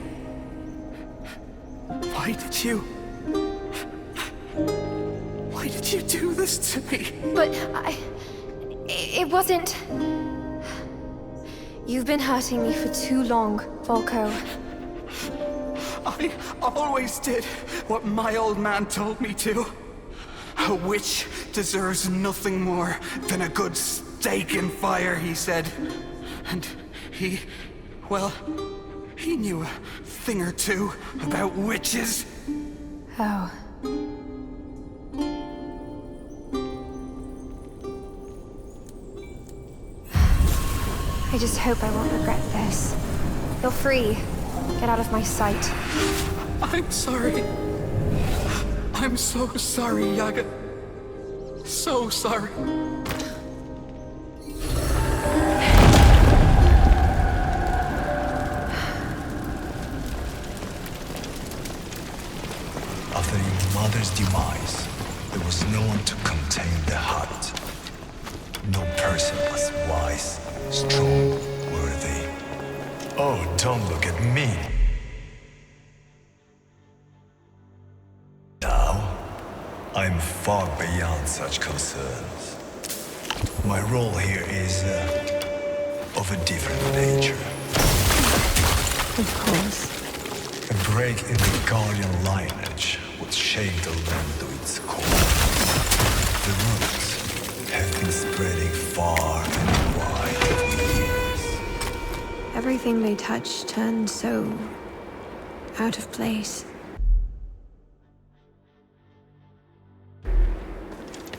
Why did you? Why did you do this to me? But it wasn't... You've been hurting me for too long, Volko. I always did what my old man told me to. A witch deserves nothing more than a good stake in fire, he said. And he knew a thing or two about witches. Oh. I just hope I won't regret this. You're free. Get out of my sight. I'm sorry. I'm so sorry, Yaga. So sorry. After your mother's demise, there was no one to contain the hut. No person as wise, strong, worthy. Oh, don't look at me. Now, I'm far beyond such concerns. My role here is of a different nature. Of course. A break in the Guardian lineage would shake the land to its core. The roots have been spreading far and wide for years. Everything they touch turns so out of place.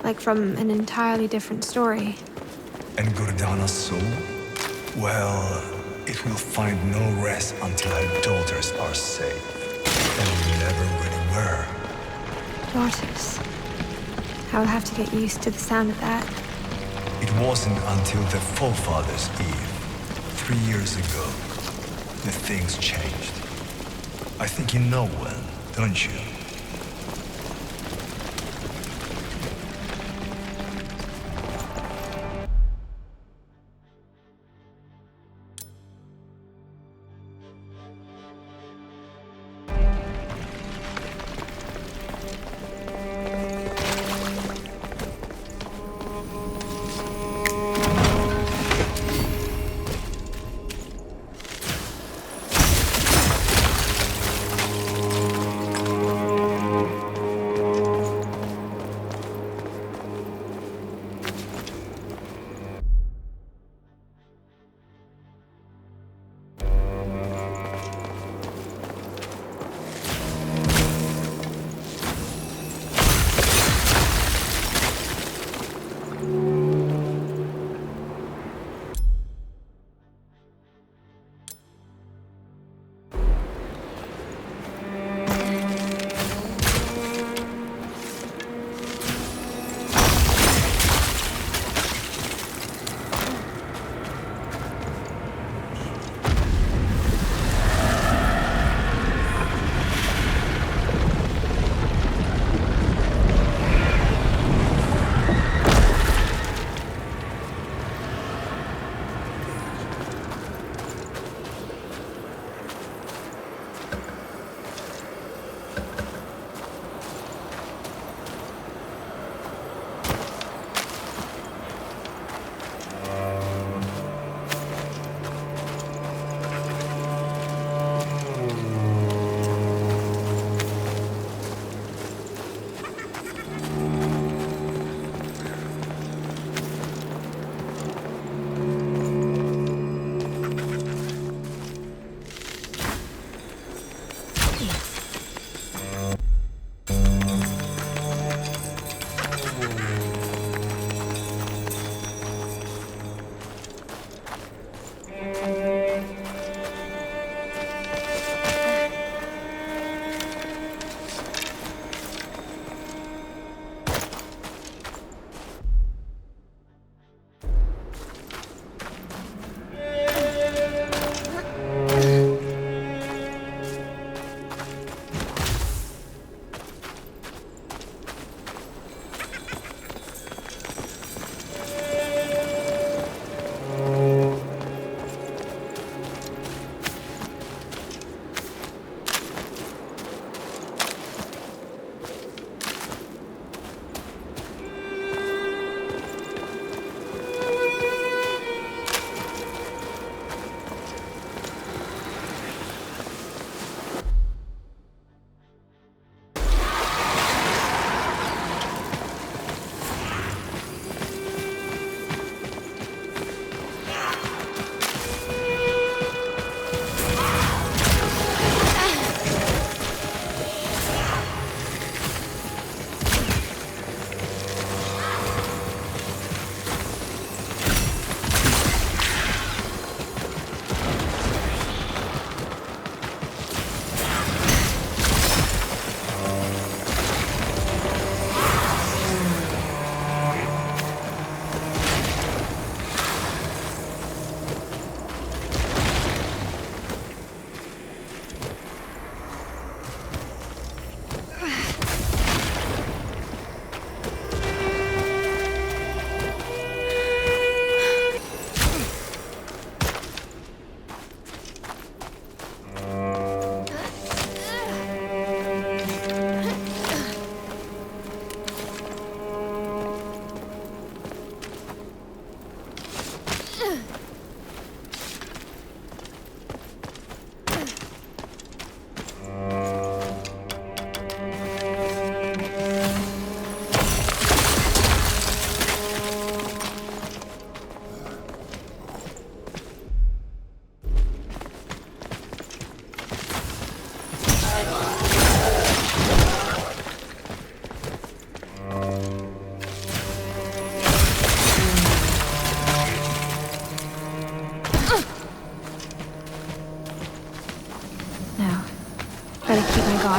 Like from an entirely different story. And Gordana's soul? Well, it will find no rest until her daughters are safe. And never really were. Daughters. I will have to get used to the sound of that. It wasn't until the forefathers' Eve, 3 years ago, that things changed. I think you know when, don't you?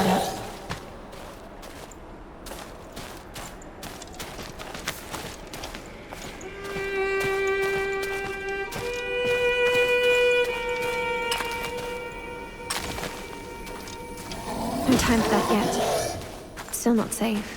guard up. No time for that yet. Still not safe.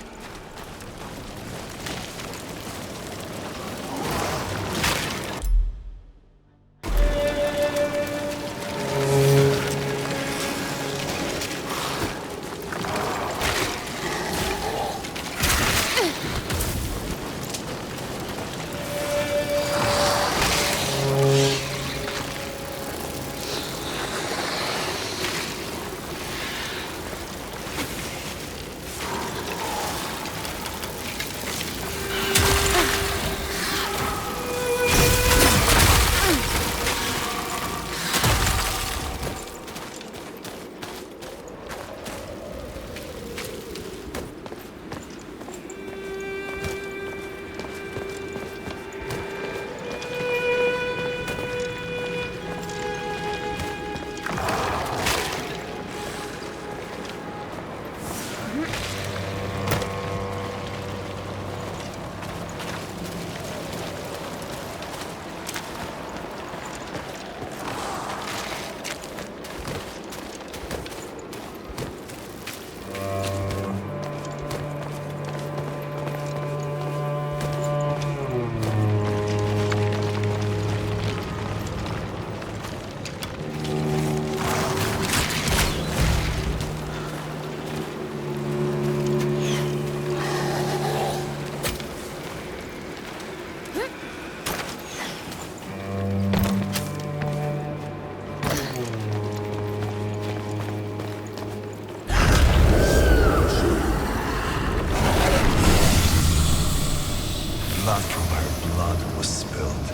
Blood from her blood was spilled.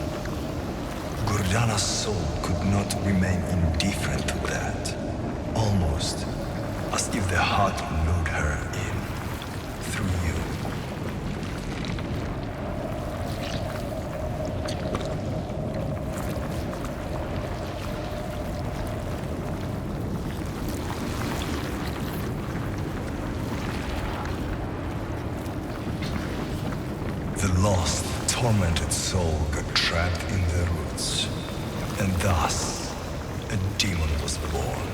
Gordana's soul could not remain indifferent to that. Almost as if the heart lured her in through you. The lost, tormented soul got trapped in the roots, and thus a demon was born.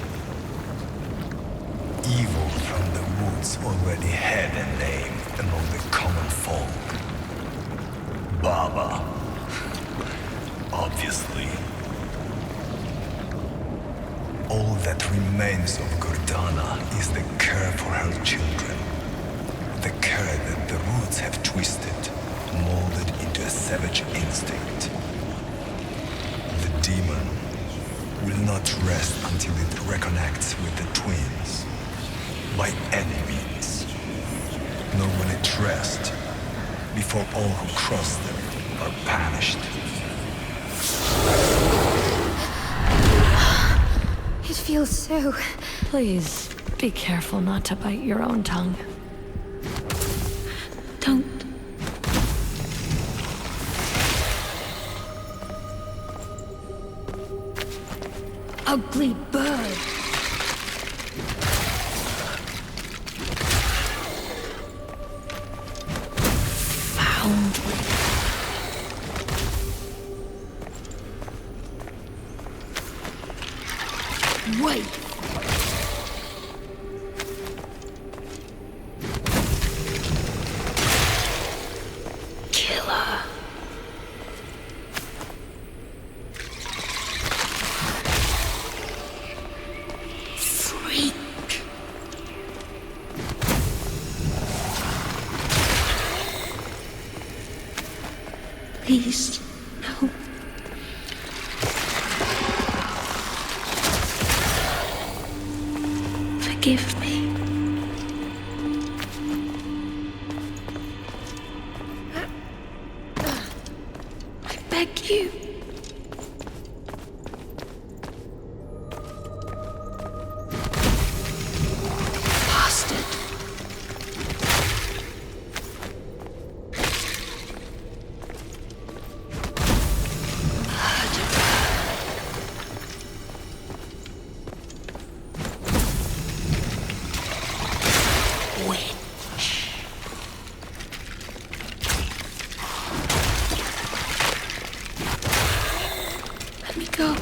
Evil from the woods already had a name among the common folk. Baba. Obviously. All that remains of Gordana is the care for her children. The care that the roots have twisted, molded into a savage instinct. The demon will not rest until it reconnects with the twins, by any means. Nor will it rest before all who cross them are punished. It feels so... Please, be careful not to bite your own tongue. Don't. Ugly bird! Wait! Killer. Freak. Please, no. Forgive me. I beg you. Bastard. witch. Let me go.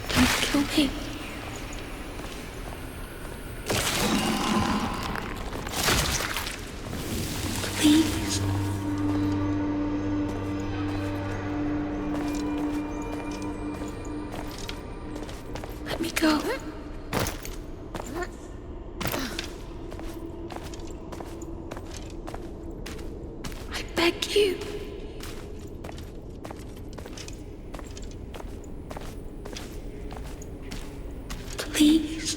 Don't kill me. Please. Let me go. I beg you. Please.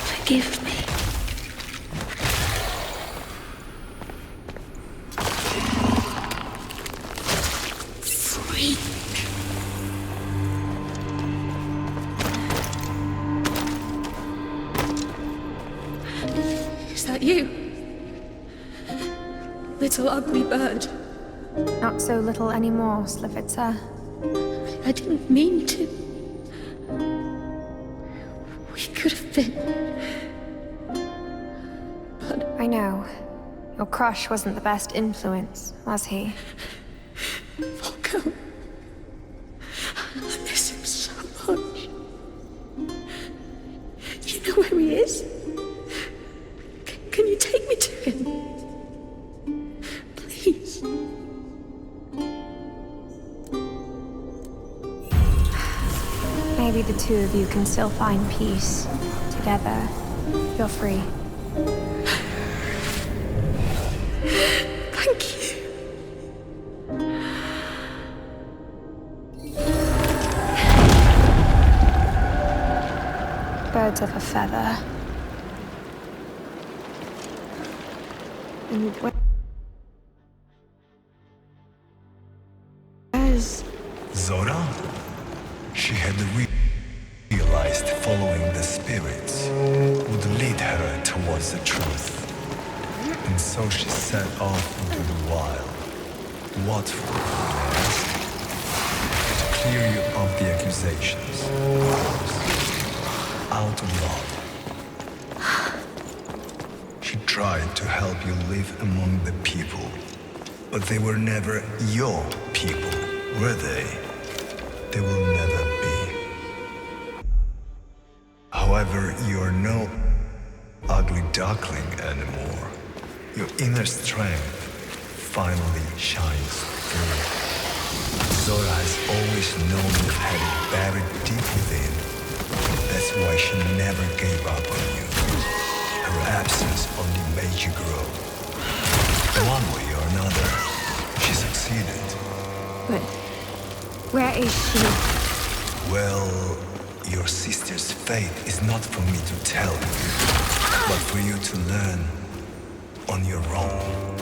Forgive me. Freak. Is that you? Little ugly bird. Not so little anymore, Slivitzer. I didn't mean to. We could have been. But I know. Your crush wasn't the best influence, was he? Volko. I miss him so much. You know where he is? Can you take me to him? Please. Maybe the two of you can still find peace. Together. You're free. Thank you. Birds of a feather. And where's Zora? She had realized following the spirits would lead her towards the truth. And so she set off into the wild. What for, may I ask? To clear you of the accusations. Out of love. She tried to help you live among the people. But they were never your people, were they? They will never be. However, you are no ugly duckling anymore. Your inner strength finally shines through. Zora has always known you had it buried deep within. That's why she never gave up on you. Her absence only made you grow. One way or another, she succeeded. But where is she? Well, your sister's fate is not for me to tell you, but for you to learn on your own.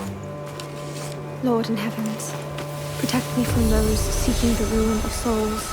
Lord in heavens, protect me from those seeking the ruin of souls.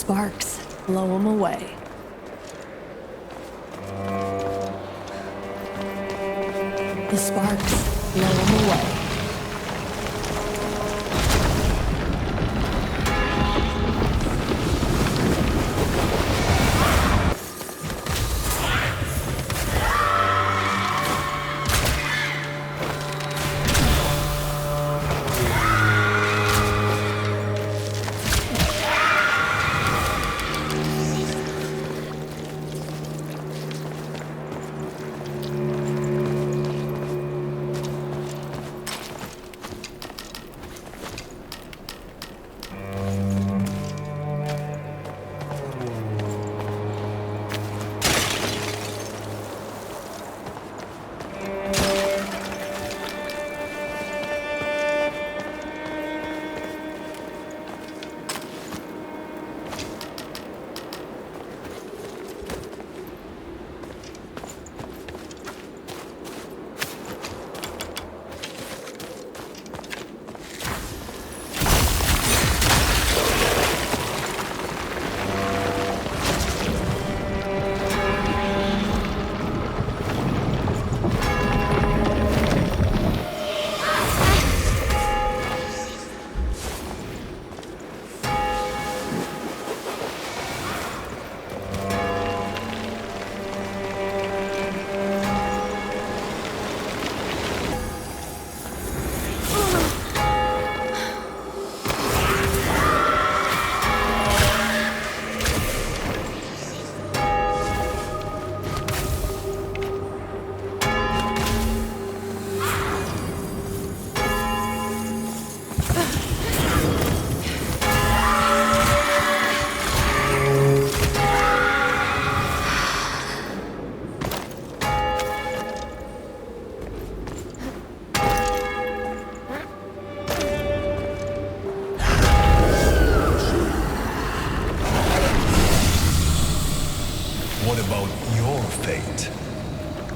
sparks, blow them away. The sparks, blow them away.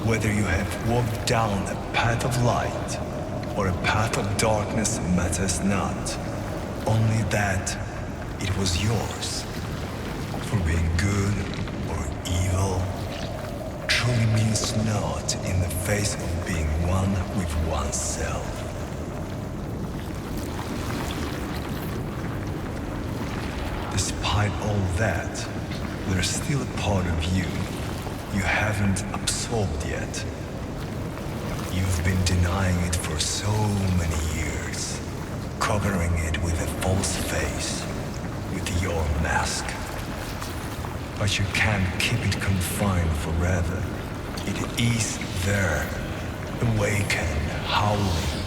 Whether you have walked down a path of light or a path of darkness matters not. Only that it was yours. For being good or evil truly means naught in the face of being one with oneself. Despite all that, there's still a part of you haven't absorbed yet. You've been denying it for so many years, covering it with a false face, with your mask. But you can't keep it confined forever. It is there, awakened, howling,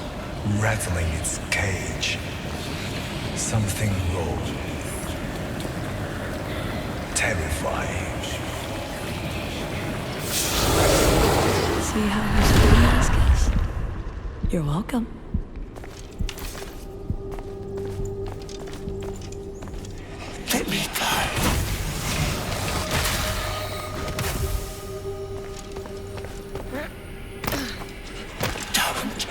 rattling its cage. Something raw, terrifying. See how easy the mask is? You're welcome. Let me go. Don't.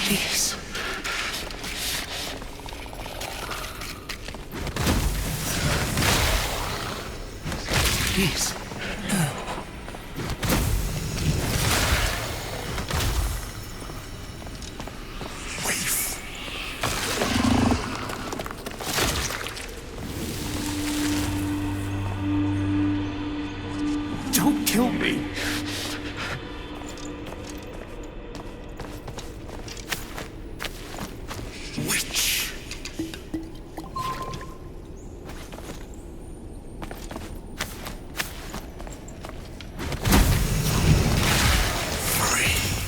Please. Please. No. Don't kill me. Free.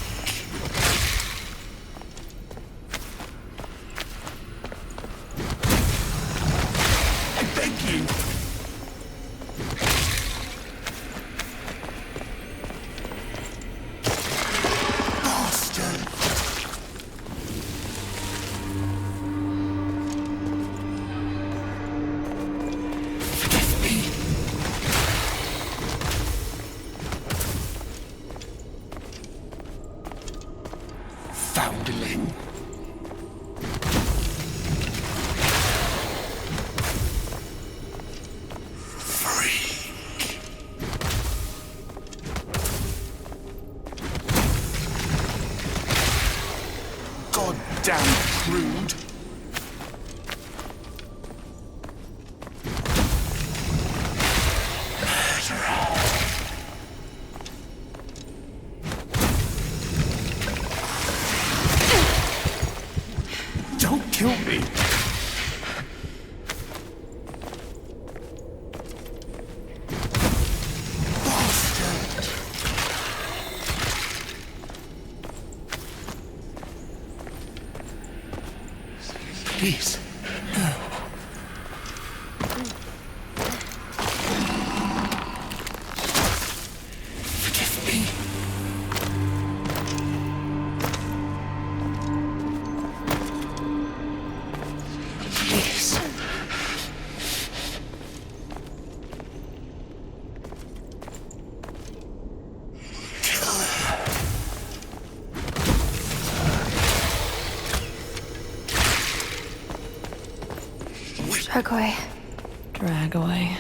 Please. Forgive me. Please. Drag away.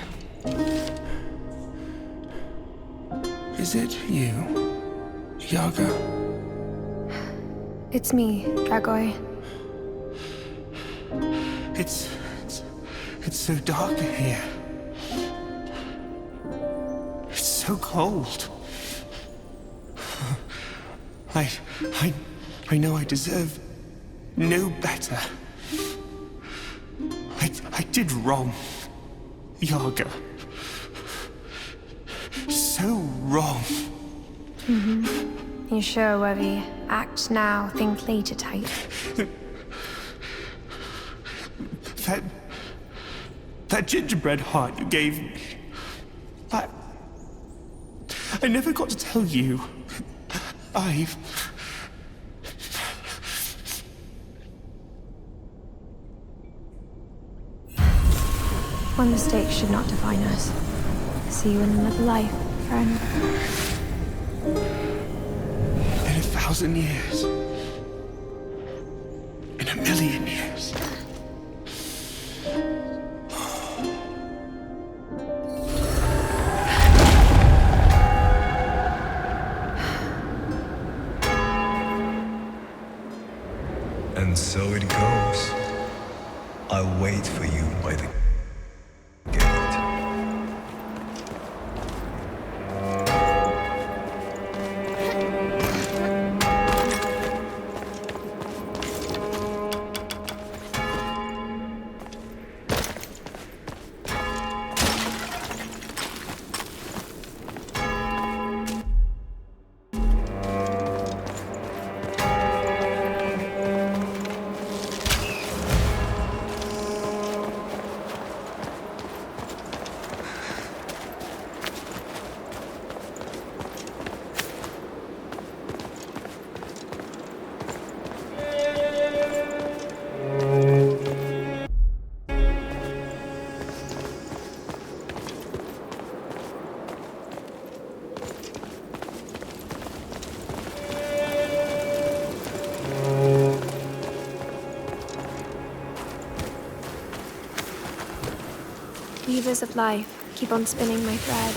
Is it you, Yaga? It's me, Dragoi. It's so dark here. It's so cold. I know I deserve no better. I did wrong, Yaga. So wrong. You sure where we act now, think later type? That gingerbread heart you gave me. I never got to tell you. One mistake should not define us. See you in another life, friend. In 1,000 years. In 1,000,000 years. And so it goes. I'll wait for you by the gate. Weavers of life, keep on spinning my thread.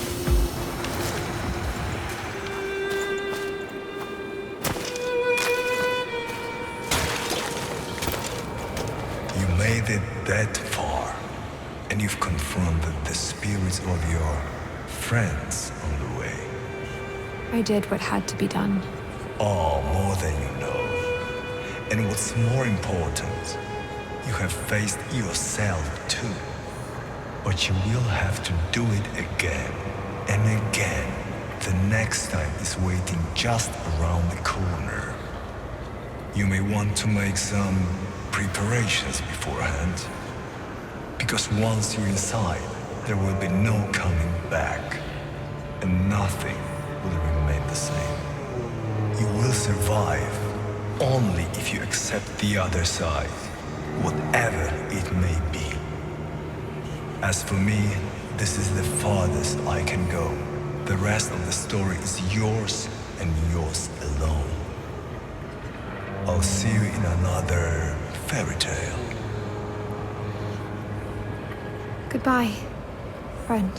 You made it that far, and you've confronted the spirits of your friends on the way. I did what had to be done. Oh, more than you know. And what's more important, you have faced yourself too. But you will have to do it again and again. The next time is waiting just around the corner. You may want to make some preparations beforehand. Because once you're inside, there will be no coming back. And nothing will remain the same. You will survive only if you accept the other side, whatever it may be. As for me, this is the farthest I can go. The rest of the story is yours and yours alone. I'll see you in another fairy tale. Goodbye, friend.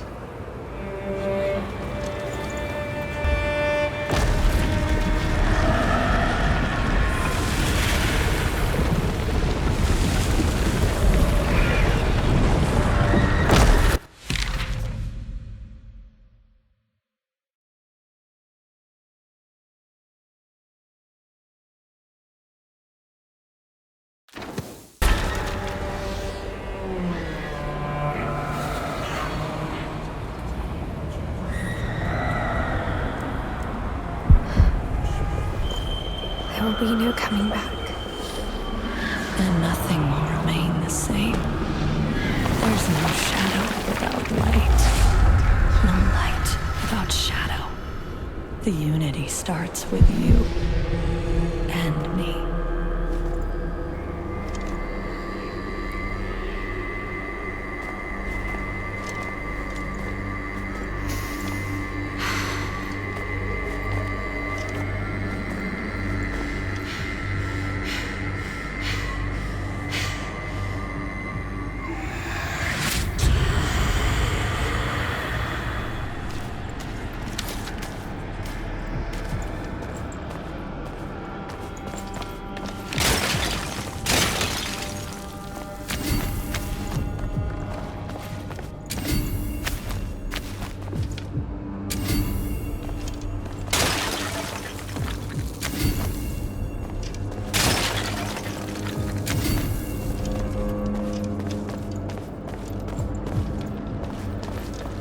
There will be no coming back. And nothing will remain. the same. There's no shadow without light. No light without shadow. The unity starts with you and me.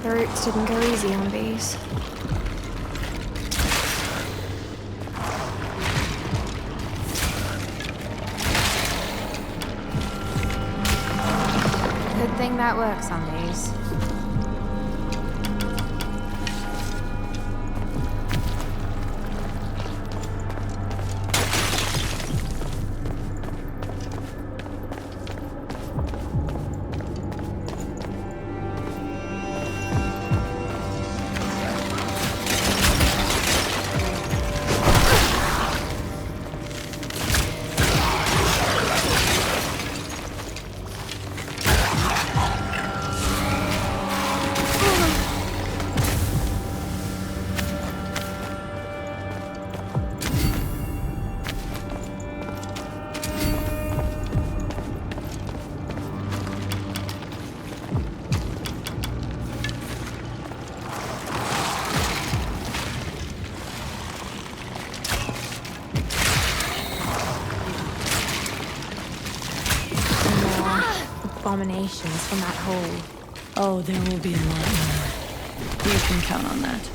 The roots didn't go easy on these. Good thing that works on these. Abominations from that hole. Oh, there will be a lot more. You can count on that.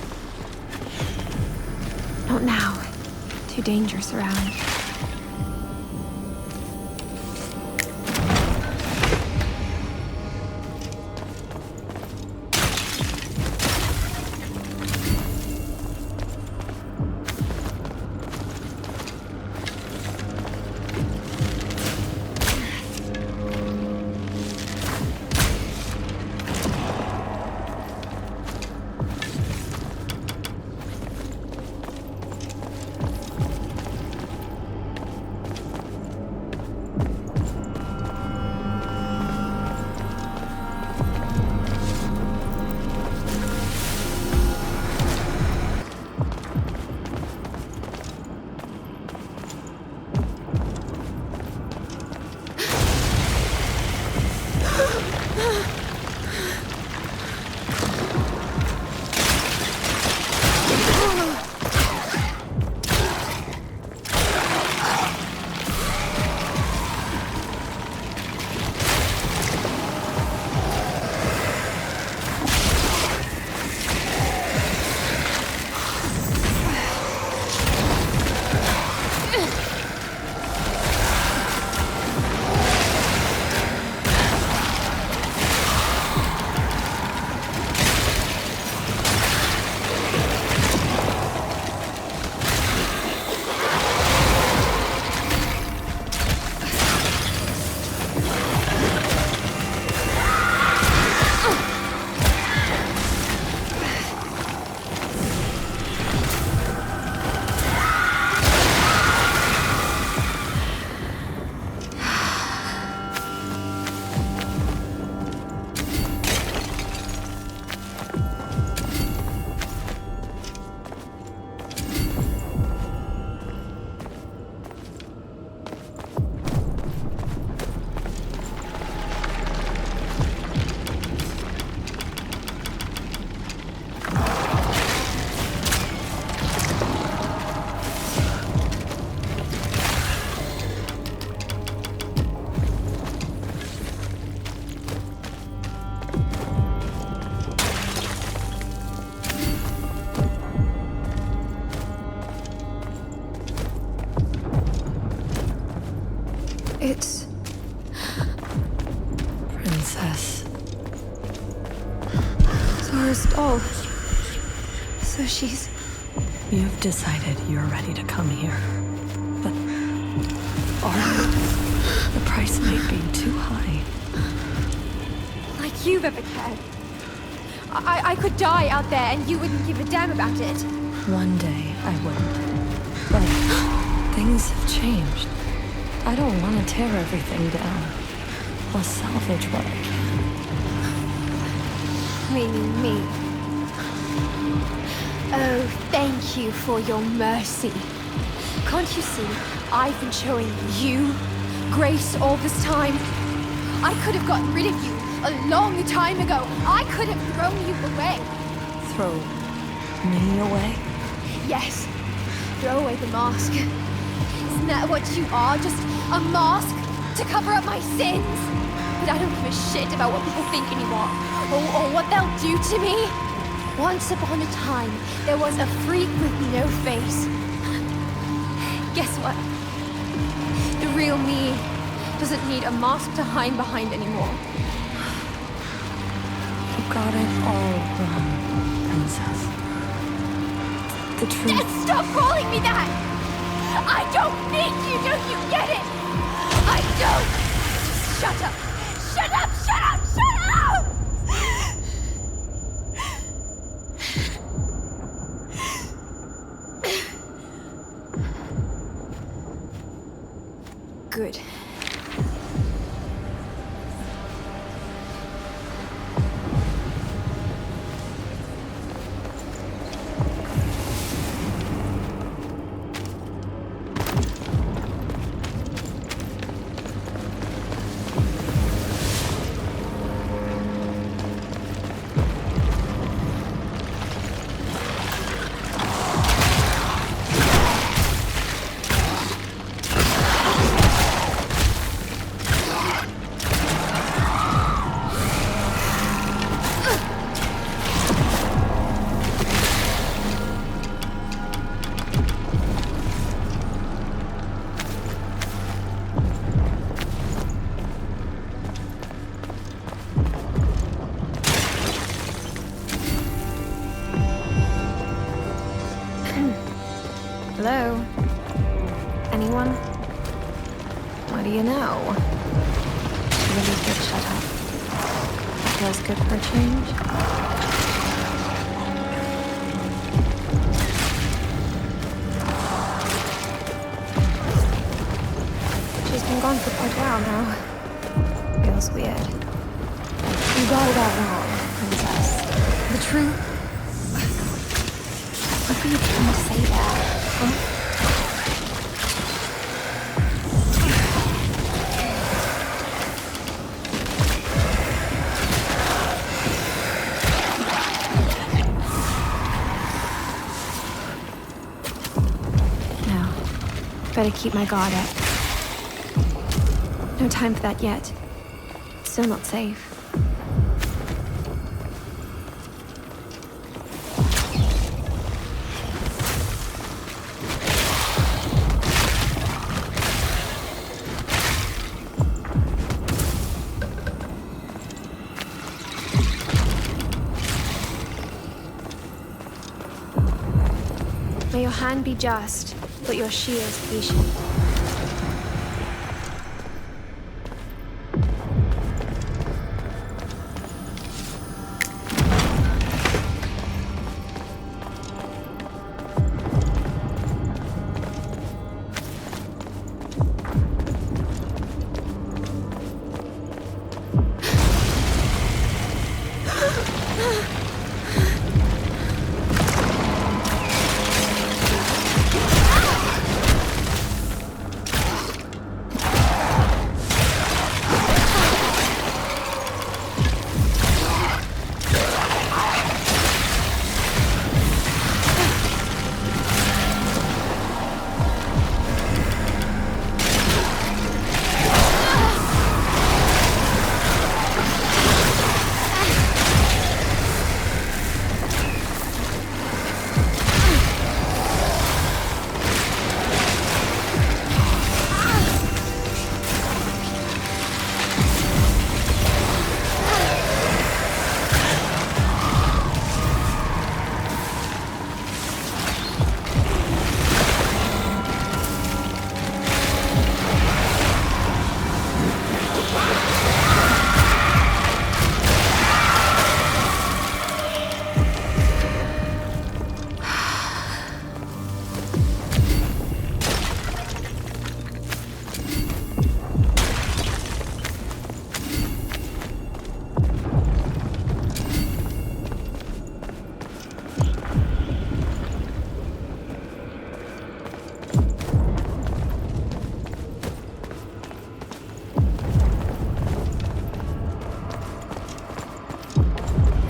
Not now. Too dangerous around. Princess. Zora's doll. So she's... You've decided you're ready to come here. But... the price might be too high. Like you've ever cared. I could die out there and you wouldn't give a damn about it. One day I wouldn't. But things have changed. I don't want to tear everything down. I'll salvage what I can. Meaning me. Oh, thank you for your mercy. Can't you see, I've been showing you grace all this time? I could have gotten rid of you a long time ago. I could have thrown you away. Throw me away? Yes. Throw away the mask. Isn't that what you are? Just a mask to cover up my sins? But I don't give a shit about what people think anymore. Or what they'll do to me. Once upon a time, there was a freak with no face. Guess what? The real me doesn't need a mask to hide behind anymore. You got it all wrong, Princess. The truth... Dad, stop calling me that! I don't need you, don't you get it? I don't! Shut up! Shut up! Shut up! Shut up! Good. Hello? Anyone? What do you know? Really good, shut up. Feels good for a change. She's been gone for quite a while now. Feels weird. You got it all wrong, Princess. The truth... What were you trying to say there? Huh? No. Better keep my guard up. No time for that yet. Still not safe. May your hand be just, but your shield patient.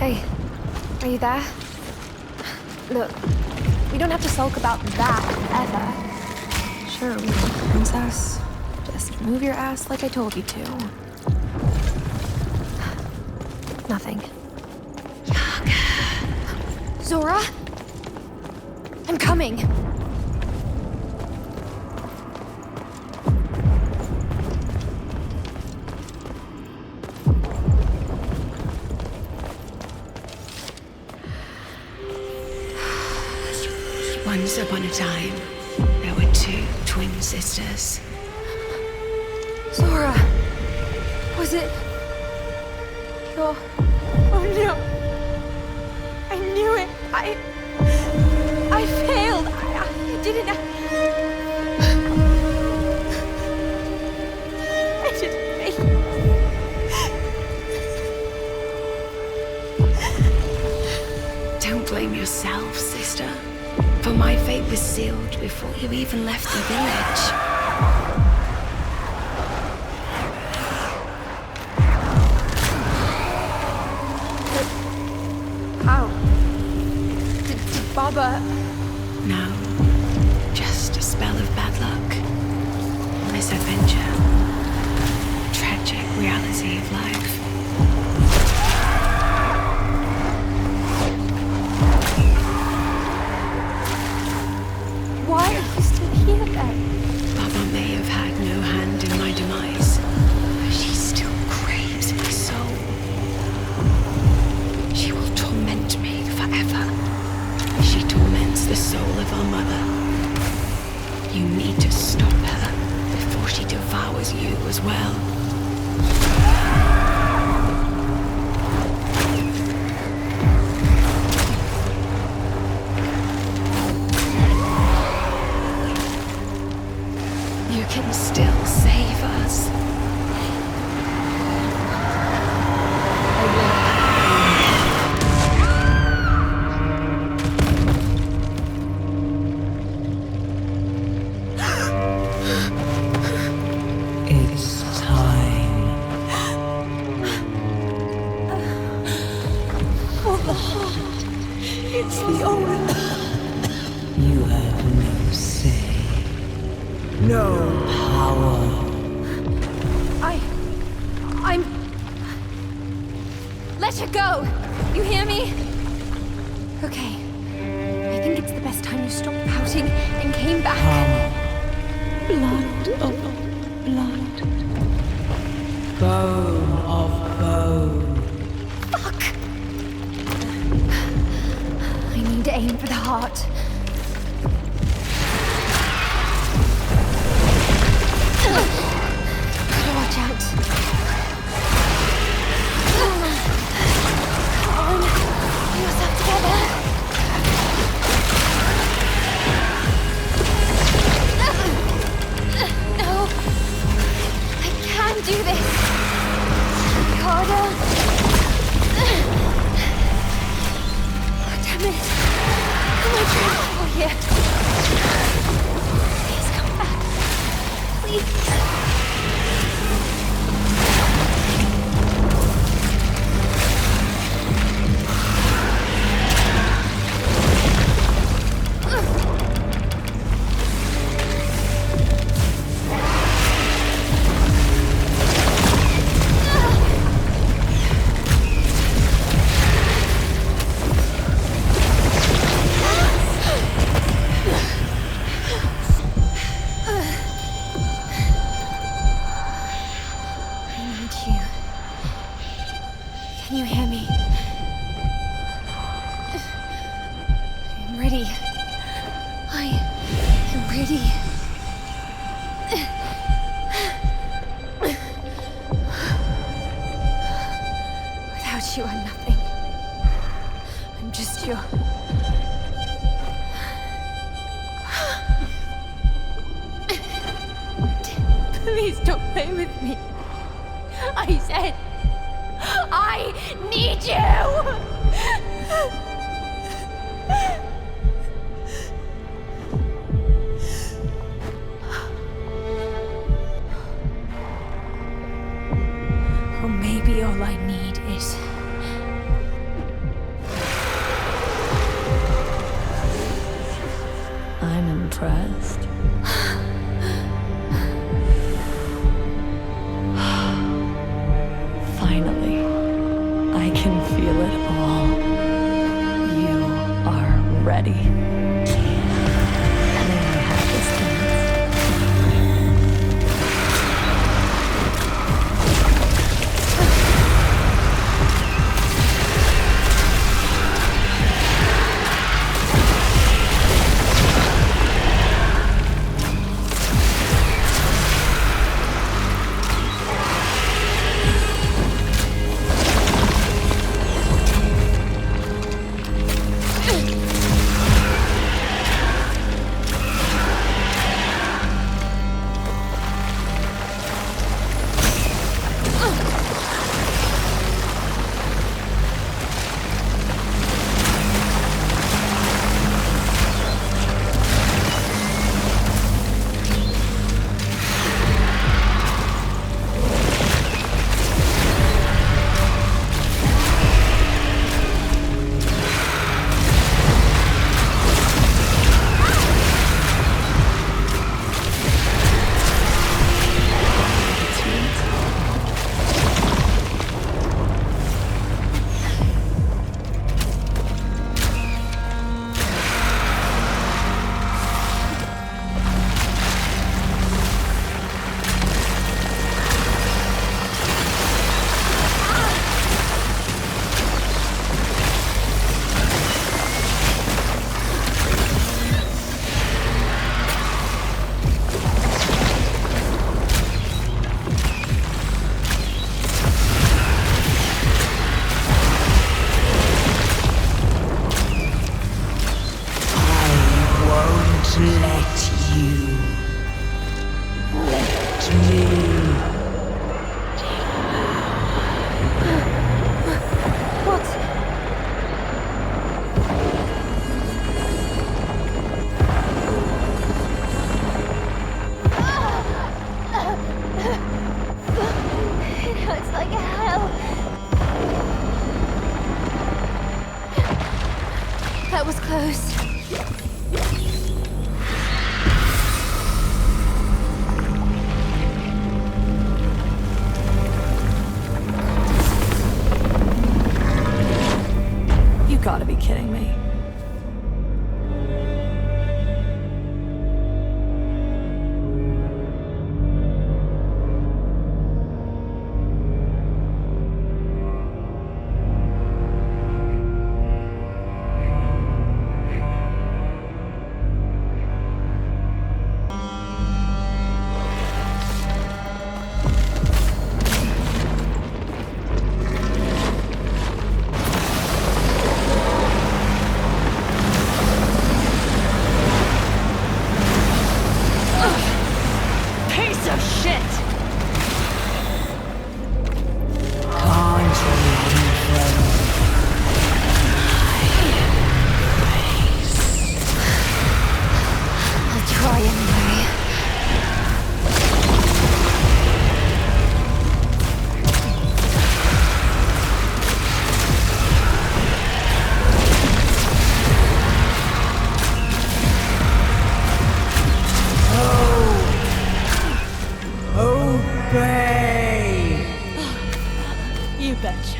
Hey, are you there? Look, we don't have to sulk about that ever. Sure, we want the princess. Just move your ass like I told you to. Nothing. Zora? I'm coming. Once upon a time, there were two twin sisters. Zora! Was it... your... Oh no! I knew it! I failed! I didn't... I didn't make it. Don't blame yourself, sister. For my fate was sealed before you even left the village. How? Did Baba... No. Just a spell of bad luck. Misadventure. Tragic reality of life. Why are you still here then? Baba may have had no hand in my demise, but she still craves my soul. She will torment me forever. She torments the soul of our mother. You need to stop her before she devours you as well. You can still save us. It's time. For the heart. It's the only... You have no say. No power. I'm... Let her go! You hear me? Okay. I think it's the best time you stopped pouting and came back. Blood of blood. Bone of bone. Fuck! I need to aim for the heart. Gotta watch out. Come on. Pull yourself together. No. I can do this. Harder. Oh, damn it. How am I trying here? Please come back. Please. Can you hear me? I'm ready. I am ready. Without you, I'm nothing. I'm just your... Please don't play with me. I said... I need you! Or maybe all I need is impressed? Finally, I can feel it all. You are ready. May I have this dance? That was close. You gotta be kidding me. You betcha.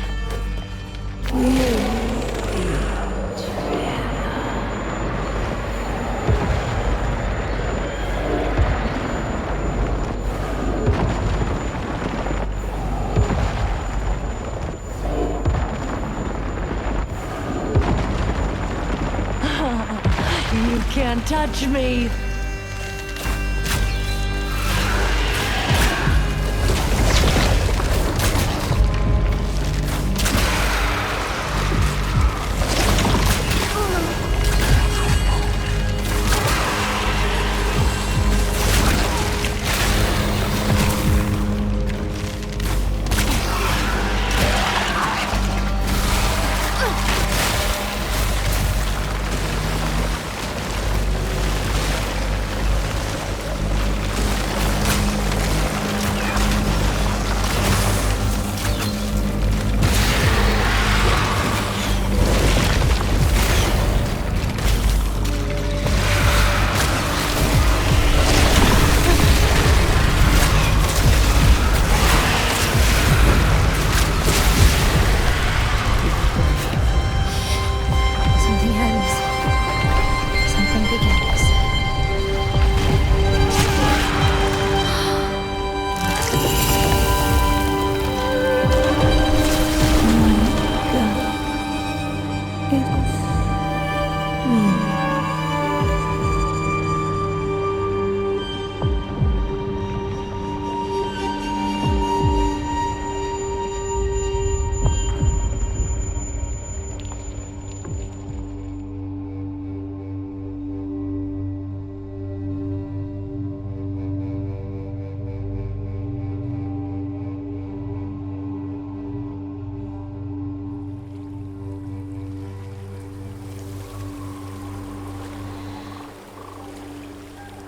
You can't touch me.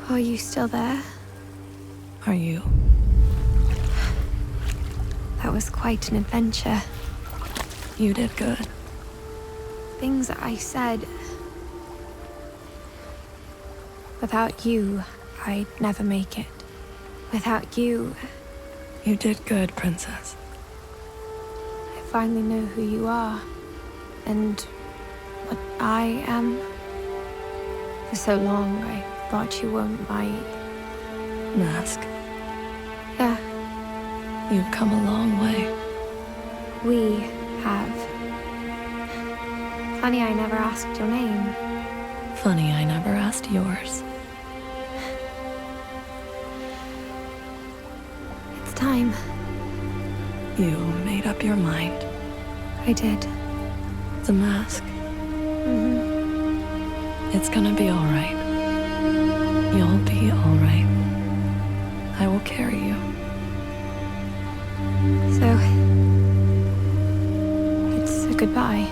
Are you still there? Are you? That was quite an adventure. You did good. Things I said... Without you, I'd never make it. Without you... You did good, Princess. I finally know who you are. And what I am. For so long, I thought you were my... Mask. Yeah. You've come a long way. We have. Funny I never asked your name. Funny I never asked yours. It's time. You made up your mind. I did. The mask. It's gonna be all right. You'll be all right. I will carry you. So... it's a goodbye.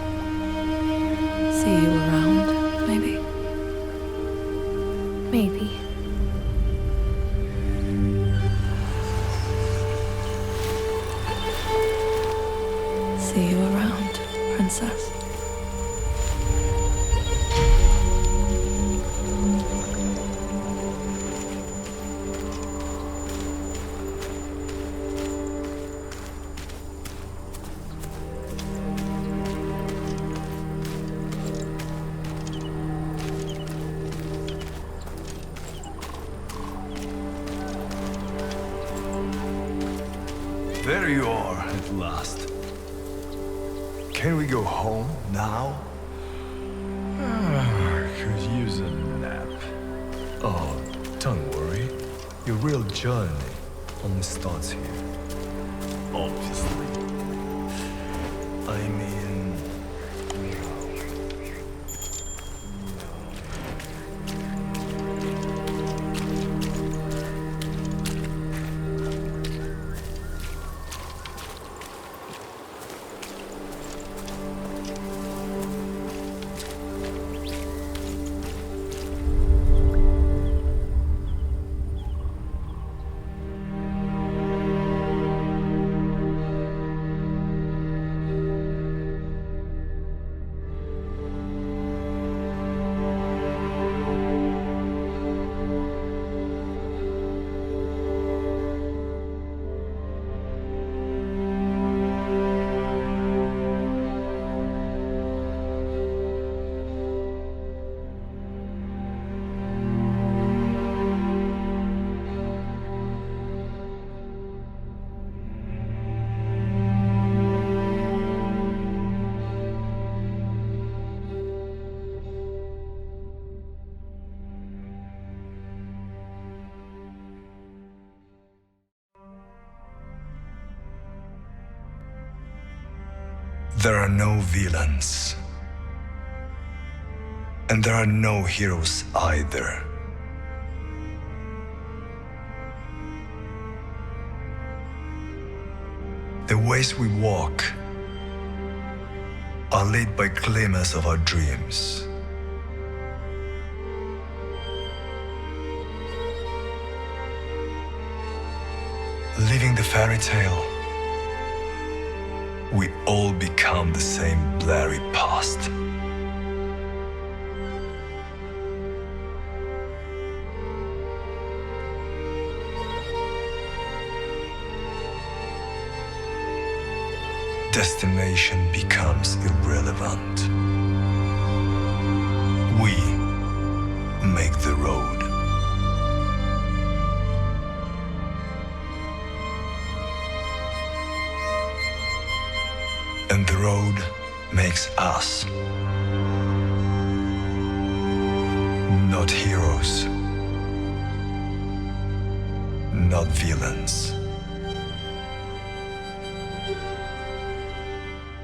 See you around, maybe? Maybe. See you around, Princess. There you are, at last. Can we go home now? Could use a nap. Oh, don't worry. Your real journey only starts here. Obviously. I mean... There are no villains. And there are no heroes either. The ways we walk are lit by glimmers of our dreams. Living the fairy tale, we all become the same blurry past. Destination becomes irrelevant. We make the road. And the road makes us. Not heroes. Not villains.